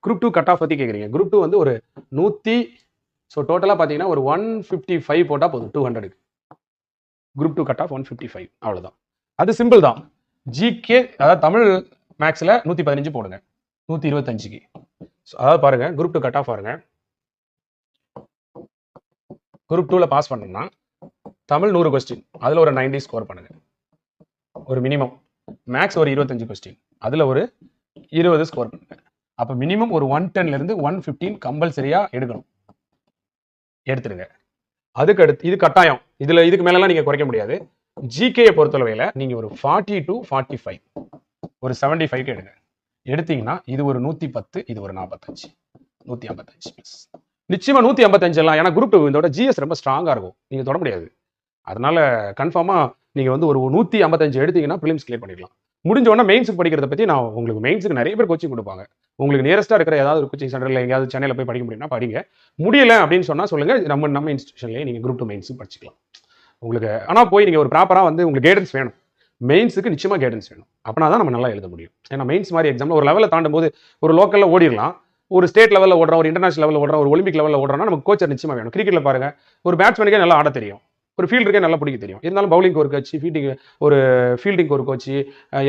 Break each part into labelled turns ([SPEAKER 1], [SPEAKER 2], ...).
[SPEAKER 1] Group 2 cut off பற்றி கேட்குறீங்க. Group 2 வந்து ஒரு 100 ஸோ டோட்டலாக பார்த்தீங்கன்னா ஒரு 155 போட்டால் போதும் 200. குரூப் 2 கட் ஆஃப் 155 அவ்வளோதான். அது சிம்பிள் தான். ஜிகே அதாவது தமிழ் மேக்ஸில் 115 போடுங்க 125க்கு. அதாவது பாருங்க குரூப் 2 கட் ஆஃப் பாருங்க. குரூப் 2ல பாஸ் பண்ணணும்னா தமிழ் 100 கொஸ்டின் அதில் ஒரு 90 ஸ்கோர் பண்ணுங்க. ஒரு மினிமம் மேக்ஸ் ஒரு 25 கொஸ்டின் அதில் ஒரு 20 ஸ்கோர் பண்ணுங்க. அப்போ மினிமம் ஒரு 110லேருந்து 115 கம்பல்சரியா எடுக்கணும். எடுத்துடுங்க. அதுக்கு அடுத்து இது கட்டாயம். இதுக்கு மேலலாம் நீங்க குறைக்க முடியாது. ஜிகேயை பொறுத்தளவையில் நீங்க ஒரு 40 to 45 ஒரு 75க்கு எடுங்க. எடுத்தீங்கன்னா இது ஒரு 110, இது ஒரு 45, 155 ப்ளஸ். நிச்சயமா 155 எல்லாம். ஏன்னா குரூப் 2 இதோட ஜிஎஸ் ரொம்ப ஸ்ட்ராங்கா இருக்கும். நீங்க தொட முடியாது. அதனால கன்ஃபார்மா நீங்க வந்து ஒரு 155 எடுத்தீங்கன்னா ப்ரிலிம்ஸ் கிளியர் பண்ணிடலாம். முடிஞ்ச உடனே மெயின்ஸுக்கு படிக்கிறத பத்தி நான் உங்களுக்கு மெயின்ஸுக்கு நிறைய பேர் கோச்சிங் கொடுப்பாங்க. உங்களுக்கு நியரஸ்டா இருக்கிற ஏதாவது ஒரு கோச்சிங் சென்டர்ல எங்கேயாவது சென்னையில போய் படிக்க முடியும்னா படிங்க. முடியல அப்படின்னு சொன்னா சொல்லுங்க. நம்ம இன்ஸ்டியூஷன்லயே நீங்க குரூப் 2 மெயின்ஸ் படிச்சுக்கலாம். உங்களுக்கு ஆனா போய் நீங்க ஒரு ப்ராப்பரா வந்து உங்களுக்கு கைடன்ஸ் வேணும். மெயின்ஸுக்கு நிச்சயமா கைடன்ஸ் வேணும். அப்படின்னா தான் நம்ம நல்லா எழுத முடியும். ஏன்னா மெயின்ஸ் மாதிரி எக்ஸாம்ல ஒரு லெவலில் தாண்டும் போது ஒரு லோக்கல்ல ஓடிடலாம். ஒரு ஸ்டேட் லெவலில் ஓடுறோம், ஒரு இன்டர்நேஷனல் லெவலில் ஓடுறோம், ஒரு ஒலிம்பிக் லெவலில் ஓடுறோம்னா நமக்கு கோச்சர் நிச்சயமா வேணும். கிரிக்கெட்ல பாருங்க ஒரு பேட்ஸ்மேனுக்கே நல்லா ஆட தெரியும், ஒரு ஃபீல்டருக்கே நல்லா பிடிக்க தெரியும். இருந்தாலும் பவுலிங் ஒரு கோச், ஒரு ஃபீல்டிங் ஒரு கோச்,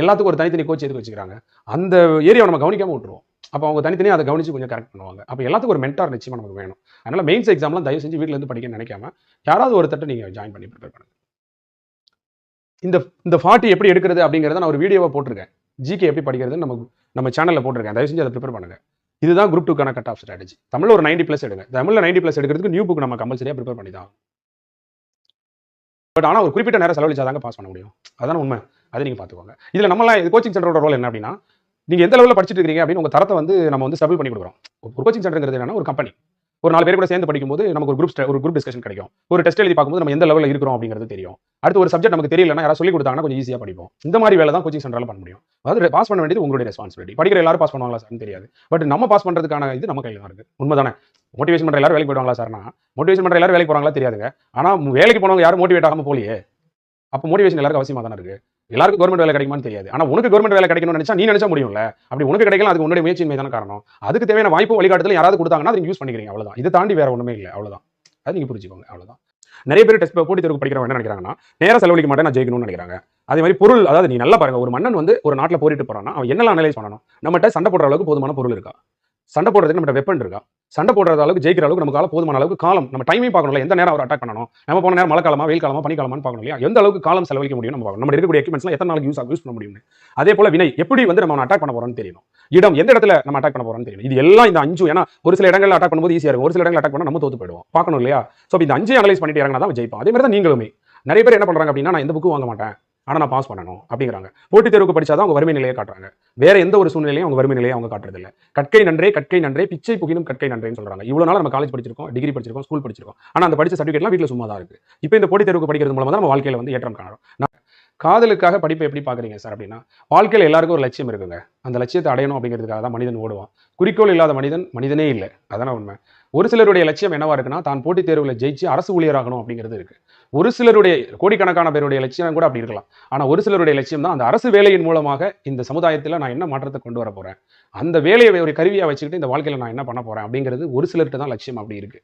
[SPEAKER 1] எல்லாத்துக்கும் ஒரு தனித்தனி கோச் எதுக்கு வச்சுக்கிறாங்க? அந்த ஏரியாவை நம்ம கவனிக்காம விட்டுருவோம். அப்போ அவங்க தனித்தனியாக அதை கவனிச்சு கொஞ்சம் கரெக்ட் பண்ணுவாங்க. அப்போ எல்லாத்துக்கும் ஒரு மென்டார் நிச்சயமா நமக்கு வேணும். அதனால மெயின்ஸ் எக்ஸாம்லாம் தயவு செஞ்சு வீட்டில் இருந்து படிக்க நினைக்காம யாராவது ஒரு தட்டை நீங்க ஜாயின் பண்ணி ப்ரிப்பேர் பண்ணுங்க. இந்த 40 எப்படி எடுக்கிறது அப்படிங்கிறத நான் ஒரு வீடியோவை போட்டிருக்கேன். ஜிகே எப்படி படிக்கிறது நம்ம சேனல்ல போட்டிருக்கேன். தயவு செஞ்சு அதை ப்ரிப்பேர் பண்ணுங்க. இதுதான் குரூப் 2க்கான கட் ஆஃப் ஸ்ட்ராட்டஜி. தமிழ்ல ஒரு 90+ எடுங்க. தமிழ்ல 90+ எடுக்கிறதுக்கு நியூ புக் நம்ம கம்பல்சரியா ப்ரிப்பேர் பண்ணி தான். பட் ஆனால் ஒரு குறிப்பிட்ட நேரம் செலவழிச்சாதாங்க பாஸ் பண்ண முடியும். அதான் உண்மை. அதை நீங்க பார்த்துக்கோங்க. இதுல நம்மளாம் கோச்சிங் சென்டரோட ரோல் என்ன அப்படின்னா, நீங்க எந்த லெவலில் படிச்சுட்டு இருக்கீங்க அப்படின்னு உங்க தரத்தை வந்து நம்ம வந்து ஸ்டபிள் பண்ணி கொடுக்குறோம். ஒரு கோச்சிங் சென்டர்ங்கிறது என்னன்னா ஒரு கம்பெனி. ஒரு 4 பேர் கூட சேர்ந்து படிக்கும்போது நமக்கு ஒரு குரூப் டிஸ்கஷன் கிடைக்கும். ஒரு டெஸ்ட் எழுதி பார்க்கும்போது நம்ம எந்த லெவலில் இருக்கிறோம் அப்படிங்கிறது தெரியும். அடுத்து ஒரு சப்ஜெக்ட் நமக்கு தெரியலன்னா யாராவது சொல்லி கொடுத்தாங்கன்னா கொஞ்சம் ஈஸியாக படிப்போம். இந்த மாதிரி வேலை தான் கோச்சிங் சென்டரில் பண்ண முடியும். அதாவது பாஸ் பண்ண வேண்டியது உங்களுடைய ரெஸ்பான்சிபிலிட்டி. படிக்கிற எல்லாரும் பாஸ் பண்ணுவாங்களா சார்னு தெரியாது. பட் நம்ம பாஸ் பண்றதுக்கான இது நம்ம கையில் தான் இருக்கு. உண்மைதானே? மோட்டிவேஷன் பண்ற எல்லாரும் வேலைக்கு போயிடுவாங்களா சார்னா, மோட்டிவேஷன் பண்ற எல்லாரும் வேலைக்கு போறாங்களா தெரியாதுங்க. ஆனா வேலைக்கு போனவங்க யாரும் மோட்டிவேட் ஆகாம போலியே. அப்போ மோட்டிவேஷன் எல்லாருக்கும் அவசியமா தானே இருக்கு. எல்லாருக்கும் கவர்மெண்ட் வேலை கிடைக்குமான்னு தெரியாது. ஆனா உனக்கு கவர்மெண்ட் வேலை கிடைக்கணும்னு நினைச்சா நீ நினைச்சா முடியும்ல. அப்படி உனக்கு கிடைக்கலாம், அதுக்கு உன்னுடைய முயற்சியின்மை தான காரணம். அதுக்கு தேவையான வாய்ப்பு வழிகாட்டுதல் யாராவது கொடுத்தாங்கன்னா அதை யூஸ் பண்ணிக்கிறீங்க. அவ்வளவுதான். இது தாண்டி வேற ஒண்ணுமே இல்லை. அவ்வளவுதான். அது நீங்க புரிஞ்சுக்கோங்க. அவ்வளவுதான். நிறைய பேர் போட்டி தேர்வு படிக்கிறவங்க என்ன நினைக்கிறாங்கன்னா, நேரம் செலவழிக்க மாட்டேன் நான் ஜெயிக்கணும்னு நினைக்கிறாங்க. அதே மாதிரி பொருள், அதாவது நீ நல்லா பாருங்க, ஒரு மன்னன் வந்து ஒரு நாட்டில் போரிட்டு போறான்னா அவன் என்னெல்லாம் அனலைஸ் பண்ணணும்? நம்மகிட்ட சண்டை போடுற அளவுக்கு போதுமான பொருள் இருக்கா? சண்டை போடுறதுக்கு நம்ம வெப்பன் இருக்கா? சண்டை போடுற அளவுக்கு ஜெயிக்கிற அளவுக்கு நமக்கு போதுமான அளவுக்கு காலம், நம்ம டைமே பார்க்கணும்ல. எந்த நேரம் அவர் அட்டாக் பண்ணணும், நம்ம போன நேரம் மழை காலமா, வெயில் காலமா, பனி காலமான்னு பார்க்கணும் இல்லையா? எந்த அளவுக்கு காலம் செலவழிக்க முடியும் நம்ம பார்க்கணும். நம்ம இருக்கக்கூடிய எக்யூப்மெண்ட்ஸ்லாம் எத்தனை நாளைக்கு யூஸ் பண்ண முடியும். அதே போல வினை எப்படி வந்து நம்ம அட்டாக் பண்ண போறோம்னு தெரியணும். இடம் எந்த இடத்துல நம்ம அட்டாக் பண்ண போறோம்னு தெரியணும். இது எல்லாம் இந்த 5, ஏன்னா ஒரு சில இடங்கள்ல அட்டாக் பண்ணும்போது ஈஸியா இருக்கும், ஒரு சில இடங்கள்ல அட்டாக் பண்ணா நம்ம தோத்து போயிடுவோம். பார்க்கணும் இல்லையா? ஸோ இந்த 5 அனலைஸ் பண்ணிட்டு இறங்கினா தான் ஜெயிப்போம். அதே மாதிரி தான் நீங்களுமே. நிறைய பேர் என்ன பண்றாங்க அப்படின்னா, நான் எந்த புக்கும் வாங்க மாட்டேன், ஆனா நான் பாஸ் பண்ணணும் அப்படிங்கிறாங்க. போட்டித் தேர்வுக்கு படிச்சாதான் அவங்க வறுமை நிலையை காட்டுறாங்க. வேற எந்த ஒரு சூழ்நிலையும் அவங்க வறுமை நிலையை அவங்க காட்டுறது இல்லை. கற்கை நன்றே பிச்சை புகினும் கற்கை நன்றேன்னு சொல்றாங்க. இவ்வளவு நாள் நம்ம காலேஜ் படிச்சிருக்கோம், டிகிரி படிச்சிருக்கோம், ஸ்கூல் படிச்சிருக்கோம். ஆனா அந்த படிச்ச சர்டிஃபிகேட்லாம் வீட்டில் சும்மா தான் இருக்கு. இப்போ இந்த போட்டித் தேர்வுக்கு படிக்கிறது மூலமா தான் நம்ம வாழ்க்கையில வந்து ஏற்றம் காணணும். காதலுக்காக படிப்பை எப்படி பாக்குறீங்க சார் அப்படின்னா, வாழ்க்கையில் எல்லாருக்கும் ஒரு லட்சியம் இருக்குங்க. அந்த லட்சியத்தை அடையணும் அப்படிங்கிறதுக்காக தான் மனிதன் ஓடுவான். குறிக்கோள் இல்லாத மனிதனே இல்லை. அதான உண்மை. ஒரு சிலருடைய லட்சியம் என்னவா இருக்குன்னா, தான் போட்டித் தேர்வில் ஜெயிச்சு அரசு ஊழியராகணும் அப்படிங்கிறது இருக்கு. ஒரு சிலருடைய கோடிக்கணக்கான பேருடைய லட்சியம் கூட அப்படி இருக்கலாம். ஆனா ஒரு சிலருடைய லட்சியம் தான் அந்த அரசு வேலையின் மூலமாக இந்த சமுதாயத்தில் நான் என்ன மாற்றத்தை கொண்டு வர போறேன், அந்த வேலையை ஒரு கருவியா வச்சுக்கிட்டு இந்த வாழ்க்கையில நான் என்ன பண்ண போறேன் அப்படிங்கிறது ஒரு சிலர்கிட்ட தான் லட்சியம் அப்படி இருக்கு.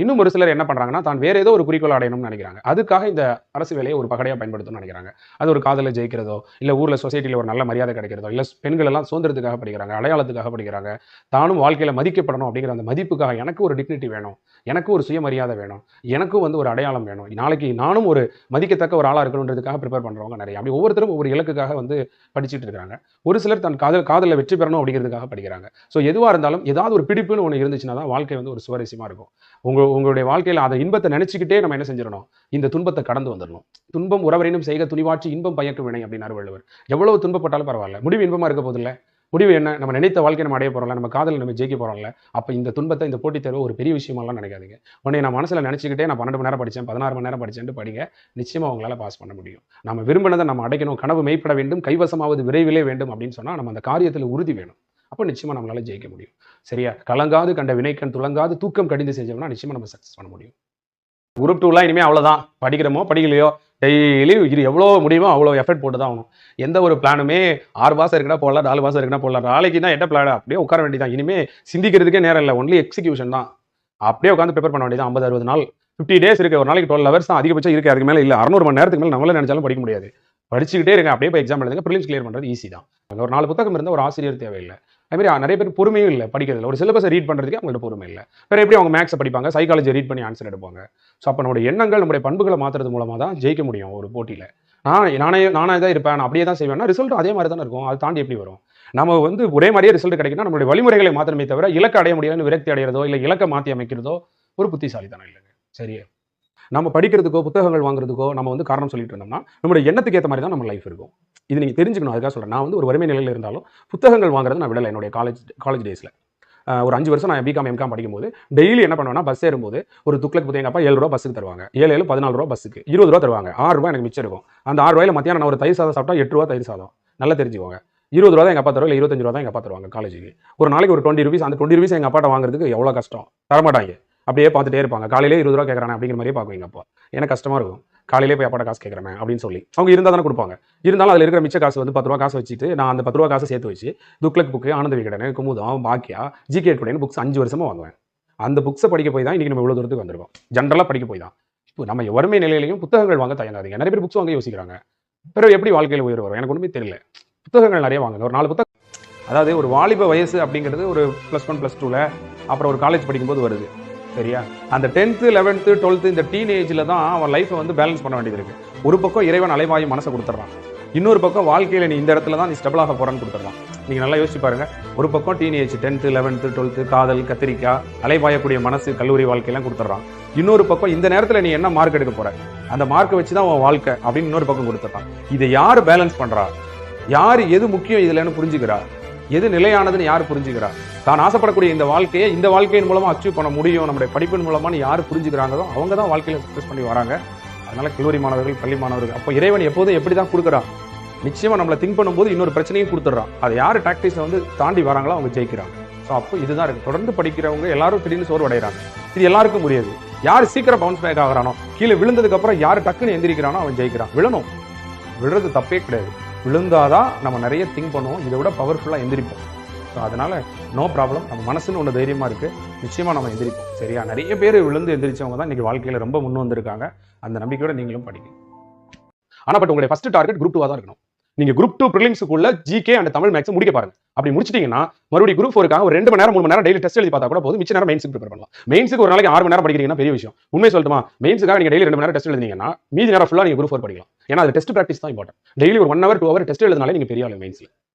[SPEAKER 1] இன்னும் ஒரு சிலர் என்ன பண்றாங்கன்னா, தான் வேற ஏதோ ஒரு குறிக்கோள் அடையணும்னு நினைக்கிறாங்க. அதுக்காக இந்த அரசு வேலையை ஒரு பகடையா பயன்படுத்தணும்னு நினைக்கிறாங்க. அது ஒரு காதல ஜெயிக்கிறதோ, இல்ல ஊர்ல சொசைட்டில ஒரு நல்ல மரியாதை கிடைக்கிறதோ, இல்ல பெண்கள் எல்லாம் சுதந்திரத்துக்காக படிக்கிறாங்க, அடையாளத்துக்காக படிக்கிறாங்க, தானும் வாழ்க்கையில மதிக்கப்படணும் அப்படிங்கிற அந்த மதிப்புக்காக எனக்கு ஒரு டிக்னிட்டி வேணும், எனக்கு ஒரு சுயமரியாதை வேணும், எனக்கும் வந்து ஒரு அடையாளம் வேணும், நாளைக்கு நானும் ஒரு மதிக்கத்தக்க ஒரு ஆளா இருக்கணுன்றதுக்காக ப்ரிப்பேர் பண்றவங்க நிறைய. அப்படி ஒவ்வொருத்தரும் ஒவ்வொரு இலக்குக்காக வந்து படிச்சுட்டு இருக்காங்க. ஒரு சிலர் தன் காதலில் வெற்றி பெறணும் அப்படிங்கிறதுக்காக படிக்கிறாங்க. ஸோ எதுவாக இருந்தாலும் ஏதாவது ஒரு பிடிப்புன்னு ஒன்று இருந்துச்சுன்னா தான் வாழ்க்கை வந்து ஒரு சுவாரஸ்யமா இருக்கும். உங்களுடைய வாழ்க்கையில் அதை இன்பத்தை நினைச்சுக்கிட்டே நம்ம என்ன செஞ்சிடணும், இந்த துன்பத்தை கடந்து வந்துடணும். துன்பம் உறவரையும் செய்க துணிவாட்சி இன்பம் பயக்கும் வினை அப்படின்னாரு வள்ளுவர். எவ்வளவு துன்பப்பட்டாலும் பரவாயில்ல, முடிவு இன்பமா இருக்க போதில்லை. முடிவு என்ன, நம்ம நினைத்த வாழ்க்கை நம்ம அடைய போறோம்ல, நம்ம காதலில் நம்ம ஜெயிக்க போறோம்ல. அப்போ இந்த துன்பத்தை, இந்த போட்டித் தேர்வு ஒரு பெரிய விஷயமாலாம் நினைக்காதீங்க. உடனே நான் மனசுல நினைச்சுக்கிட்டே நான் 12 மணி நேரம் படித்தேன், 16 மணி நேரம் படிச்சேன்ட்டு படிங்க. நிச்சயமா உங்களால பாஸ் பண்ண முடியும். நம்ம விரும்பினதை நம்ம அடைக்கணும், கனவு மெய்ப்பட வேண்டும், கைவசமாவது விரைவிலே வேண்டும் அப்படின்னு சொன்னா நம்ம அந்த காரியத்தில் உறுதி வேணும். அப்போ நிச்சயமா நம்மளால ஜெயிக்க முடியும். சரியா? கலங்காது கண்ட வினைக்கண் துலங்காது தூக்கம் கடிந்து செஞ்சோம்னா நிச்சயமா நம்ம சக்சஸ் பண்ண முடியும். குரூப் 2லாம் இனிமே அவ்வளவுதான். படிக்கிறோமோ படிக்கலையோ, டெய்லி எவ்வளோ முடியுமோ அவ்வளோ எஃபர்ட் போட்டு தான் ஆகணும். எந்த ஒரு பிளானுமே 6 மாதம் இருக்குன்னா போடலாம், 4 மாதம் இருக்குன்னா போடலாம். நாளைக்கு தான் என்ன பிளான் அப்படியே உட்கார வேண்டியதான். இனிமே சிந்திக்கிறதுக்கே நேரம் இல்லை, ஒன்லி எக்ஸிக்யூஷன் தான். அப்படியே உட்காந்து ப்ரிப்பேர் பண்ண வேண்டியதான். 50 60 நாள் 50 டேஸ் இருக்கு. ஒரு நாளைக்கு 12 ஹவர்ஸ் தான் அதிகபட்சம் இருக்கு. அதுக்கு மேலே இல்லை. 600 மணி நேரத்துக்கு மேலே நம்மளே நினைச்சாலும் படிக்க முடியாது. படிச்சுக்கிட்டே இருங்க. அப்படியே போய் எக்ஸாம் எழுதுங்க. ப்ரிலிம்ஸ் கிளியர் பண்ணுறது ஈஸி தான். அங்கே ஒரு 4 புத்தகம் இருந்தால் ஒரு ஆசிரியர் தேவையில்லை. அதுமாதிரி நிறைய பேர் பொறுமையும் இல்லை படிக்கிறதுல. ஒரு சிலபஸை ரீட் பண்ணுறதுக்கு அவங்கள்ட்ட பொறுமை இல்லை. வேறு எப்படி அவங்க மேக்ஸை படிப்பாங்க, சைக்காலஜி ரீட் பண்ணி ஆன்சர் எடுப்பாங்க. ஸோ அப்போ நம்மளுடைய எண்ணங்கள், நம்முடைய பண்புகளை மாற்றுறது மூலமாக தான் ஜெயிக்க முடியும் ஒரு போட்டியில். நானே தான் இருப்பேன், நான் அப்படியே தான் செய்வேன்னா ரிசல்ட்டும் அதே மாதிரி தானே இருக்கும். அது தாண்டி எப்படி வரும்? நம்ம வந்து ஒரே மாதிரியே ரிசல்ட் கிடைக்குன்னா நம்மளுடைய வழிமுறைகளை மாற்றணுமே தவிர இலக்கு அடைய முடியாதுன்னு விரக்தி அடைகிறதோ இல்லை இலக்கை மாற்றி அமைக்கிறதோ ஒரு புத்திசாலித்தனம் இல்லைங்க. சரியா? நம்ம படிக்கிறதுக்கோ புத்தகங்கள் வாங்குறதுக்கோ நம்ம வந்து காரணம் சொல்லிட்டு இருந்தோம்னா நம்மளுடைய எண்ணத்துக்கு ஏற்ற மாதிரி தான் நம்ம லைஃப் இருக்கும். இது நீங்கள் தெரிஞ்சுக்கணும். அதுக்காக சொல்கிறேன். நான் வந்து ஒரு வறுமை நிலையில் இருந்தாலும் புத்தகங்கள் வாங்குறது நான் விடலை. என்னுடைய காலேஜ் டேஸில் ஒரு 5 வருஷம் நான் பிகாம் எம்காம் படிக்கும்போது டெய்லி என்ன பண்ணுவேன்னா, பஸ் ஏறும்போது ஒரு துக்ளக் புத்தகம் எங்கள் அப்பா 7 ரூபா பஸ்ஸுக்கு தருவாங்க. 7 7 14 ரூபா பஸ்ஸுக்கு 20 ரூபா தருவாங்க. 6 ரூபா எனக்கு மிச்சம் இருக்கும். அந்த 6 ரூபாயில் மத்தியானம் நான் ஒரு தயிர் சாதம் சாப்பிட்டா 8 ரூபா தயிர் சாதம். நல்லா தெரிஞ்சுக்கோங்க. 20 ரூபா தான் எங்கள் அப்பா தருவாங்க, இல்லை 25 ரூபா தான் எங்கள் அப்பா தருவாங்க காலேஜுக்கு. ஒரு நாளைக்கு ஒரு 20 ருபீஸ். அந்த 20 ருபீஸ் எங்கள் அப்பாட்ட வாங்குறதுக்கு எவ்வளோ கஷ்டம். தரமாட்டாங்க. அப்படியே பார்த்துட்டே இருப்பாங்க. காலையிலே 20 ரூபா கேட்குறானே அப்படிங்கிற மாதிரியே பார்க்குவீங்க. அப்பா எனக்கு கஷ்டமாக இருக்கும். காலையிலே போய் அப்பாட்ட காசு கேட்குறேன் அப்படின்னு சொல்லி அவங்க இருந்தால் தானே கொடுப்பாங்க. இருந்தாலும் அதில் இருக்கிற மிச்ச காசு வந்து 10 ரூபா காசு வச்சுட்டு நான் அந்த 10 ரூபா காசை சேர்த்து வச்சு துக்ளக் புக்கு, ஆனந்த விகடன், குமுதம், பாக்கியா, ஜிகே டுடேன்னு புக்ஸ் 5 வருஷமாக வாங்குவேன். அந்த புக்ஸை படிக்க போய் தான் இன்றைக்கி நம்ம இவ்வளோ தூரத்துக்கு வந்திருக்கோம். ஜென்ரலாக படிக்க போய் தான். இப்போ நம்ம வறுமை நிலையிலையும் புத்தகங்கள் வாங்க தயங்காதீங்க. நிறைய பேர் புக்ஸ் வாங்க யோசிக்கிறாங்க. பிறகு எப்படி வாழ்க்கையில் உயர் வரும் எனக்கு ஒன்றுமே தெரியல. புத்தகங்கள் நிறைய வாங்குங்க. ஒரு 4 புத்தகம். அதாவது ஒரு வாலிப வயசு அப்படிங்கிறது ஒரு +1 +2ல அப்புறம் ஒரு காலேஜ் படிக்கும்போது வருது. சரியா? அந்த 10th 11th 12th இந்த டீனேஜில் தான் அவன் லைஃப்பை வந்து பேலன்ஸ் பண்ண வேண்டியது இருக்குது. ஒரு பக்கம் இறைவன் அலைவாயும் மனசை கொடுத்துட்றான். இன்னொரு பக்கம் வாழ்க்கையில் நீ இந்த இடத்துல தான் நீ ஸ்டெபிள் ஆக போகிறான்னு கொடுத்துட்றான். நீங்கள் நல்லா யோசிச்சு பாருங்க. ஒரு பக்கம் டீனேஜ் 10th 11th 12th காதல், கத்திரிக்காய், அலைவாயக்கூடிய மனசு, கல்லூரி வாழ்க்கையெல்லாம் கொடுத்துட்றான். இன்னொரு பக்கம் இந்த நேரத்தில் நீ என்ன மார்க் எடுக்க போற, அந்த மார்க்கை வச்சு தான் உன் வாழ்க்கை அப்படின்னு இன்னொரு பக்கம் கொடுத்துட்றான். இதை யார் பேலன்ஸ் பண்ணுறா? யார் எது முக்கியம் இதுலன்னு புரிஞ்சுக்கிறா? எது நிலையானதுன்னு யார் புரிஞ்சுக்கிறா? தான் ஆசைப்படக்கூடிய இந்த வாழ்க்கையை இந்த வாழ்க்கையின் மூலமா அச்சீவ் பண்ண முடியும் நம்முடைய படிப்பின் மூலமானு யார் புரிஞ்சுக்கிறாங்களோ அவங்க தான் வாழ்க்கையில சக்சஸ் பண்ணி வராங்க. அதனால கல்லூரி மாணவர்கள், பள்ளி மாணவர்கள், அப்போ இறைவன் எப்போதும் எப்படி தான் கொடுக்குறான்? நிச்சயமா நம்மளை திங்க் பண்ணும்போது இன்னொரு பிரச்சனையும் கொடுத்துட்றான். அதை யார் டாக்டிக்ஸை வந்து தாண்டி வராங்களோ அவங்க ஜெயிக்கிறாங்க. ஸோ அப்போ இதுதான் இருக்கு. தொடர்ந்து படிக்கிறவங்க எல்லாரும் திடீர்னு சோர்வு அடைகிறாங்க. இது எல்லாருக்கும் முடியாது. யார் சீக்கிரம் பவுன்ஸ் பேக் ஆகிறானோ, கீழே விழுந்ததுக்கு அப்புறம் யார் டக்குன்னு எந்திரிக்கிறானோ அவன் ஜெயிக்கிறான். விழணும், விழுறது தப்பே கிடையாது. விழுந்தாதான் நம்ம நிறைய திங்க் பண்ணுவோம், இதை விட பவர்ஃபுல்லாக எந்திரிப்போம். ஸோ அதனால நோ ப்ராப்ளம். நம்ம மனசுன்னு ஒன்று தைரியமா இருக்கு, நிச்சயமா நம்ம எந்திரிப்போம். சரியா? நிறைய பேர் விழுந்து எந்திரிச்சவங்க தான் இன்னைக்கு வாழ்க்கையில ரொம்ப முன் வந்திருக்காங்க. அந்த நம்பிக்கையோட நீங்களும் படிங்க. ஆனால் பட் உங்களுடைய ஃபர்ஸ்ட் டார்கெட் குரூப் 2 தான் இருக்கணும். நீங்க குரூப் 2 ப்ரிலிம்ஸுக்குள்ள ஜிகே அண்ட் தமிழ் மேக்ஸ் முடிக்க பாருங்க. அப்படி முடிச்சிட்டீங்கன்னா மறுபடியும் குரூப் 4க்காக ஒரு 2 மணி நேரம் 3 மணி நேரம் டெய்லி டெஸ்ட் எழுதி பார்த்தா கூட போதும். மிச்ச நேரம் மெயின்ஸுக்கு ப்ரிப்பேர் பண்ணலாம். மெயின்ஸுக்கு ஒரு நாளைக்கு 6 மணி நேரம் படிக்கிறீங்கன்னா பெரிய விஷயம். உண்மை சொல்லட்டுமா? மெயின்ஸுக்காக நீங்க டெய்லி 2 மணி நேரம் டெஸ்ட் எழுதினீங்கன்னா மீதி நேரம் ஃபுல்லாக நீங்க குரூப் 4 படிக்கலாம். ஏன்னா அது டெஸ்ட் ப்ராக்டிஸ் தான் இம்பார்ட்டன்ட். டெய்லி ஒரு 1 hour 2 hour டெஸ்ட் எழுதினாலே நீங்க பெரிய ஆளு மெயின்ஸ்ல.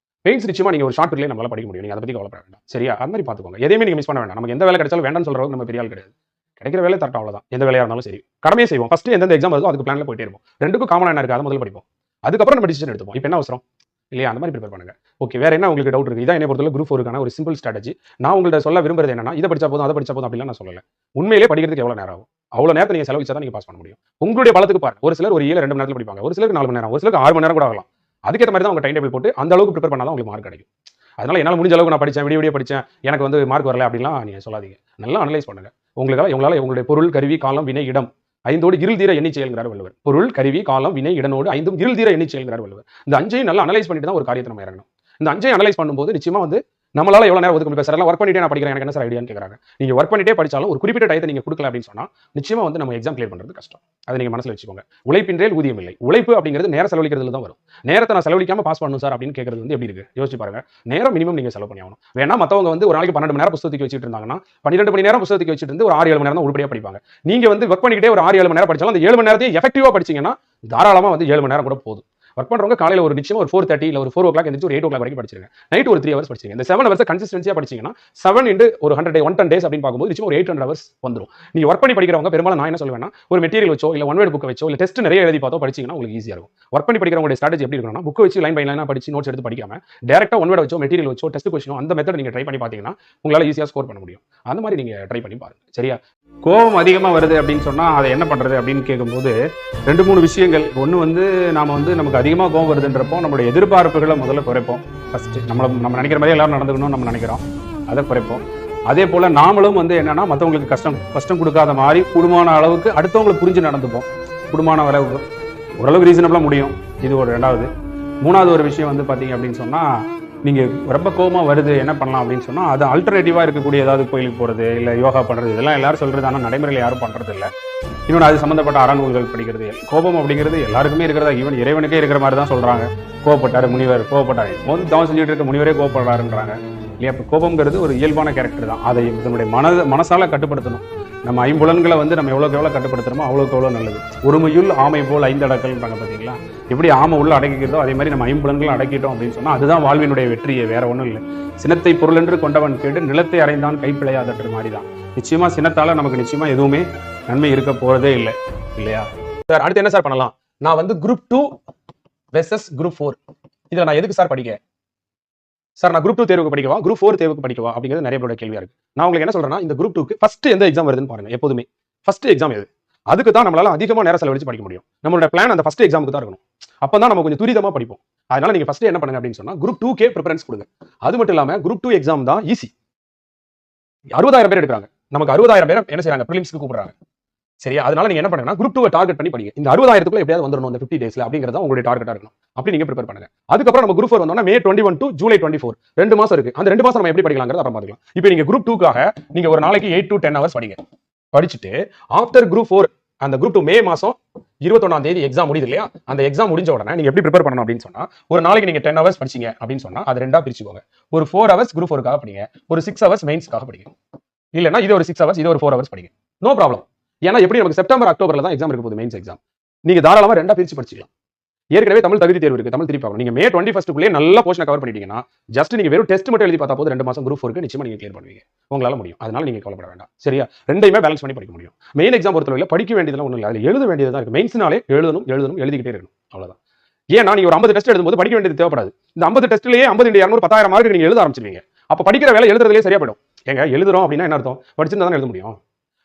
[SPEAKER 1] மெயின்ஸ் நிச்சயமா நீங்க ஒரு ஷார்ட் பீரியட்ல நம்மளால படிக்க முடியும். நீங்க அதை பத்தி கவலைப்பட வேண்டாம். சரியா? அந்த மாதிரி பார்த்துக்கோங்க. எதையுமே நீங்க மிஸ் பண்ண வேண்டாம். நமக்கு எந்த வேலை கிடைச்சாலும் வேண்டாம்னு சொல்றவங்க நம்ம பெரிய ஆள் கிடையாது. கிடைக்கிற வேலை தரட்டும், அவ்வளவுதான். எந்த வேலையா இருந்தாலும் சரி கடமையை செய்வோம். ஃபர்ஸ்ட் எந்தெந்த எக்ஸாம் வருதோ அதுக்கு பிளான்ல போயிட்டே இருப்போம். ரெண்டுக்கும் காமனா என்ன இருக்கு அதை முதல்ல படிப்போம். அதுக்கப்புறம் நம்ம டிசிஷன் எடுத்துப்போம். இப்போ என்ன அவசரம் இல்லையா? அந்த மாதிரி ப்ரிப்பேர் பண்ணுங்க. ஓகே, வேற என்ன உங்களுக்கு டவுட் இருக்கு? இதான் என்னை பொறுத்தவரை குரூப் 4க்கான ஒரு சிம்பிள் ஸ்ட்ராட்டஜி. நான் உங்கள்ட்ட சொல்ல விரும்புறது என்னன்னா, இதை படிச்சா போதும் அதை படிச்சா போதும் அப்படிலாம் நான் சொல்லல. உண்மையிலே படிக்கிறதுக்கு எவ்வளவு நேரம் ஆகும்? அவ்வளவு நேரத்தை நீங்க செலவிச்சா தான் நீங்க பாஸ் பண்ண முடியும். உங்களுடைய பலத்துக்கு பாருங்க. ஒரு சிலர் ஒரு 7 2 மணி நேரத்துல படிப்பாங்க, ஒரு சிலருக்கு 4 மணி நேரம், ஒரு சிலருக்கு 6 மணி நேரம் கூட ஆகலாம். அதுக்கேற்ற மாதிரி தான் உங்க டைம் டேபிள் போட்டு அந்த அளவுக்கு ப்ரிப்பேர் பண்ணாதான் உங்களுக்கு மார்க் கிடைக்கும். அதனால என்னால் முடிஞ்ச அளவுக்கு நான் படித்தேன், விடிய படித்தேன், எனக்கு வந்து மார்க் வரல அப்படிலாம் நீங்கள் சொல்லாதீங்க. நல்லா அனலைஸ் பண்ணுங்க. உங்களால் உங்களுடைய பொருள், கருவி, காலம், வினை, இடம் 5ஓடு இருள் தீர எண்ணி செயல்கிறார் வள்ளுவர். பொருள், கருவி, காலம், வினை, இடனோடு 5ம் இருள் தீர எண்ணி செயல்கிறார் வள்ளுவர். இந்த 5ஐயும் நல்லா அனலைஸ் பண்ணிட்டு தான் ஒரு காரியத்தை நம்ம இறங்கணும். இந்த 5ஐயும் அனலைஸ் பண்ணும்போது நிச்சயமா வந்து நம்மளால எவ்வளவு நேரம் ஒதுக்க முடியும்? சார் ஒர்க் பண்ணிட்டே நான் படிக்கிறேன், எனக்கு என்ன சார் ஐடியான்னு கேட்குறாங்க. நீங்க ஒர்க் பண்ணிட்டே படிச்சாலும் ஒரு குறிப்பிட்ட டயத்தை நீங்க கொடுக்கல அப்படின்னு சொன்னா நிச்சயமா வந்து நம்ம எக்ஸாம் கிளியர் பண்றது கஷ்டம். அதை நீங்க மனசுல வச்சுக்கோங்க. உழைப்பின்றேல் ஊதியம் இல்லை. உழைப்பு அப்படிங்கிறது நேரம் செலவழிக்கிறதுல தான் வரும். நேரத்தை நான் செலவழிக்காம பாஸ் பண்ணணும் சார் அப்படின்னு கேட்கறது வந்து எப்படி இருக்கு? யோசிச்சு பாருங்க. நேரம் மினிமம் நீங்க செலவு பண்ணி ஆகணும். வேணா மத்தவங்க வந்து ஒரு நாளைக்கு 12 மணி நேரம் புத்தகத்துக்கு வச்சுட்டு இருந்தாங்கன்னா 12 மணி நேரம் புத்தகத்துக்கு வச்சுட்டு இருந்து ஒரு 6 7 மணி நேரம் தான் உருப்படியா படிப்பாங்க. நீங்க வந்து ஒர்க் பண்ணிக்கிட்டே ஒரு 6 7 மணி நேரம் படிச்சாலும் அந்த 7 மணி நேரத்தையும் எஃபெக்டிவா படிச்சீங்கன்னா தாராளமா வந்து 7 மணி நேரம் கூட போதும். ஒர்க் பண்றவங்க காலையில ஒரு நிச்சயமா ஒரு 4:30 இல்ல ஒரு 4 o'clock எந்திரிச்சு ஒரு 8 o'clock வரைக்கும் படிச்சிருங்க. நைட் ஒரு 3 hours படிச்சிருங்க. இந்த 7 hours கன்சிஸ்டன்சியா படிச்சீங்கன்னா 7 into ஒரு 110 days அப்படின்னு பார்க்கும்போது நிச்சயமா ஒரு 800 hours வந்துரும். நீங்க ஒர்க் பண்ணி படிக்கிறவங்க பெரும்பாலும் நான் என்ன சொல்லுவேன்னா ஒரு மெட்டீரியல் வச்சோ இல்ல ஒன் வேர்ட் புக் வச்சோ இல்ல டெஸ்ட் நிறைய எழுதி பார்த்தோ படிச்சீங்கன்னா உங்களுக்கு ஈஸியா இருக்கும். ஒர்க் பண்ணி படிக்கிறவங்களுடைய ஸ்ட்ராட்டஜி எப்படி இருக்கணும்னா புக் வச்சு லைன் பை லைனா படிச்சு நோட்ஸ் எடுத்து படிக்காம டைரக்டா ஒன் வேர்ட் வச்சோ மெட்டீரியல் வச்சோ டெஸ்ட் கொஸ்டினோ அந்த மெத்தட் நீங்க ட்ரை பண்ணி பார்த்தீங்கன்னா உங்களால ஈஸியா ஸ்கோர் பண்ண முடியும். அந்த மாதிரி நீங்க ட்ரை பண்ணி பாருங்க. சரியா? கோபம் அதிகமா வருது அப்படின்னு சொன்னா அதை என்ன பண்றது அப்படின்னு கேட்கும்போது 2 3 விஷயங்கள். ஒன்று வந்து நாம வந்து நமக்கு அதிகமாக கோபம் வருதுன்றப்போ நம்மளுடைய எதிர்பார்ப்புகளை முதல்ல குறைப்போம். ஃபர்ஸ்ட் நம்ம நினைக்கிற மாதிரி எல்லாரும் நடந்துக்கணும்னு நம்ம நினைக்கிறோம், அதை குறைப்போம். அதே போல நாமளும் வந்து என்னன்னா மற்றவங்களுக்கு கஷ்டம் கொடுக்காத மாதிரி கூடுமான அளவுக்கு அடுத்தவங்களை புரிஞ்சு நடந்துப்போம். கூடுமான அளவுக்கு ஓரளவுக்கு ரீசனபிளாக முடியும். இது ஒரு 2வது. 3வது ஒரு விஷயம் வந்து பார்த்தீங்க அப்படின்னு சொன்னால், நீங்கள் ரொம்ப கோபமாக வருது என்ன பண்ணலாம் அப்படின்னு சொன்னால், அது அல்டர்னேட்டிவாக இருக்கக்கூடிய ஏதாவது கோயிலுக்கு போகிறது, இல்லை யோகா பண்ணுறது, இதெல்லாம் எல்லாரும் சொல்கிறது. ஆனால் நடைமுறையில் யாரும் பண்ணுறது இல்லை. இன்னொன்று அது சம்மந்தப்பட்ட அறநூல்கள் படிக்கிறது. கோபம் அப்படிங்கிறது எல்லாருக்குமே இருக்கிறதா, ஈவன் இறைவனுக்கே இருக்கிற மாதிரி தான் சொல்கிறாங்க. கோவப்பட்டார் முனிவர், கோவப்பட்டார் வந்து தவம் செஞ்சுட்டு இருக்க முனிவரே கோவப்படுறாருன்றாங்க இல்லையா? இப்போ கோபம்ங்கிறது ஒரு இயல்பான கேரக்டர் தான். அதை நம்முடைய மனசால கட்டுப்படுத்தணும். நம்ம ஐம்புலன்களை வந்து நம்ம எவ்வளோக்கு எவ்வளோ கட்டுப்படுத்துறோமோ அவ்வளோக்கு எவ்வளோ நல்லது. ஒருமையுள் ஆமை போல் 5 அடக்கல்ன்றாங்க பார்த்தீங்களா? எப்படி ஆமை உள்ள அடக்கிக்கிறதோ அதே மாதிரி நம்ம ஐம்புலன்களும் அடக்கிட்டோம் அப்படின்னு சொன்னால் அதுதான் வாழ்வினுடைய வெற்றியே, வேற ஒன்றும் இல்லை. சினத்தை பொருள் என்று கொண்டவன் கேட்டு நிலத்தை அடைந்தான் கைப்பிழையாதற்ற மாதிரி தான். நிச்சயமா சினத்தால நமக்கு நிச்சயமா எதுவுமே நன்மை இருக்க போறதே இல்லை, இல்லையா? சார் அடுத்து என்ன சார் பண்ணலாம்? நான் வந்து குரூப் 2 வெர்சஸ் குரூப் 4 இதுல நான் எதுக்கு சார் படிக்க? சார் நான் குரூப் 2 தேர்வுக்கு படிக்கவா, குரூப் 4 தேர்வுக்கு படிக்கவா அப்படிங்கிறது நிறைய பேரோட கேள்வியா இருக்கு. நான் உங்களுக்கு என்ன சொல்றேன்னா, இந்த குரூப் 2க்கு ஃபர்ஸ்ட் எந்த எக்ஸாம் வருதுன்னு பாருங்க. எப்போதுமே ஃபர்ஸ்ட் எக்ஸாம் எது, அதுக்கு தான் நம்மளால அதிகமா நேரம் செலவழிச்சு படிக்க முடியும். நம்மளோட பிளான் அந்த ஃபர்ஸ்ட் எக்ஸாமுக்கு தான் இருக்கணும். அப்பதான் நம்ம கொஞ்சம் துரிதமா படிப்போம். அதனால நீங்க ஃபர்ஸ்ட் என்ன பண்ணுங்க அப்படின்னு சொன்னா, குரூப் 2க்கே ப்ரிஃபரன்ஸ் கொடுங்க. அது மட்டும் இல்லாம குரூப் 2 எக்ஸாம் தான் ஈஸி. 60,000 பேர் எடுக்கிறாங்க. நமக்கு 60,000 பேர் என்ன செய்றாங்க, பிரிலிம்ஸ்க்கு கூப்பிடுறாங்க. சரியா? அதனால நீங்க என்ன பண்ணுங்கன்னா, குரூப் 2 டார்கெட் பண்ணி படிங்க. இந்த 60,000க்குள்ள எப்படியாவது வந்துடணும் இந்த 50 டேஸ்ல அப்படிங்கிறது தான் உங்களுடைய டார்கெட்டா இருக்கணும். அப்படி நீங்க ப்ரிப்பேர் பண்ணுங்க. அதுக்கப்புறம் நம்ம குரூப் 4 வந்தோம்னா மே 21 டு ஜூலை 24 2 மாசம் இருக்கு. அந்த 2 மாசம் நம்ம எப்படி படிக்கலாம்ங்கறத அப்புறம் பார்க்கலாம். இப்போ நீங்க குரூப் 2க்காக நீங்க ஒரு நாளைக்கு 8 to 10 ஹவர்ஸ் படிங்க. படிச்சுட்டு ஆஃப்டர் குரூப் 4 அந்த குரூப் 2 மே மாசம் 21ஆம் தேதி எக்ஸாம் முடியுது இல்லையா? அந்த எக்ஸாம் முடிஞ்ச உடனே நீங்க எப்படி ப்ரிப்பேர் பண்ணணும் அப்படின்னு சொன்னா, ஒரு நாளைக்கு நீங்க 10 ஹவர்ஸ் படிச்சீங்க அப்படின்னு சொன்னா அது ரெண்டா பிரிச்சுக்கோங்க. ஒரு 4 ஹவர்ஸ் குரூப் 4க்காக படிங்க, ஒரு 6 ஹவர்ஸ் மெயின்ஸ்க்காக படிங்க. இல்லனா இது ஒரு 6 ஹவர்ஸ், இது ஒரு 4 ஹவர்ஸ் படிங்க. No problem. ஏன்னா எப்படி நமக்கு செப்டம்பர் அக்டோபர்ல தான் எக்ஸாம் இருக்க போகுது, மெயின்ஸ் எக்ஸாம். நீங்க தாராளமா ரெண்டா பிரிச்சு படிச்சுக்கலாம். ஏற்கனவே தமிழ் தகுதி தேர்வு இருக்கு, தமிழ் திருப்பி பார்க்கணும். நீங்க மே 21க்குள்ளே நல்ல போர்ஷனை கவர் பண்ணிட்டீங்கன்னா, ஜஸ்ட் நீங்க வெறும் டெஸ்ட் மட்டும் எழுதி பார்த்தா போது 2 மாசம் குரூப் 4க்கு நிச்சயமா நீங்க கிளியர் பண்ணுவீங்க. உங்களால முடியும். அதனால நீங்க கவலைப்பட வேண்டாம். சரியா? ரெண்டையுமே பேலன்ஸ் பண்ணி படிக்க முடியும். மெயின் எக்ஸாம் பொறுத்தவரையில படிக்க வேண்டியதெல்லாம் ஒண்ணும் இல்ல. அதுல எழுத வேண்டியது தான் இருக்கு. மெயின்ஸ்னாலே எழுதணும் எழுதணும் எழுதிக்கிட்டே இருக்கணும். அவ்வளவுதான். ஏன்னா நீங்க ஒரு 50 டெஸ்ட் எழுதும்போது படிக்க வேண்டியது தேவைப்படாது. இந்த 50 டெஸ்ட்லயே 50 × 200 10,000 மார்க்கு நீங்க எழுத ஆரம்பிச்சிருவீங்க. அப்ப படிக்கிற வேலை எழுதுறதுலயே சரியா போயிடும். ஏங்க எழுதுறோம் அப்படின்னா என்ன அர்த்தம்? படிச்சிருந்தா தான் எழுத முடியும்.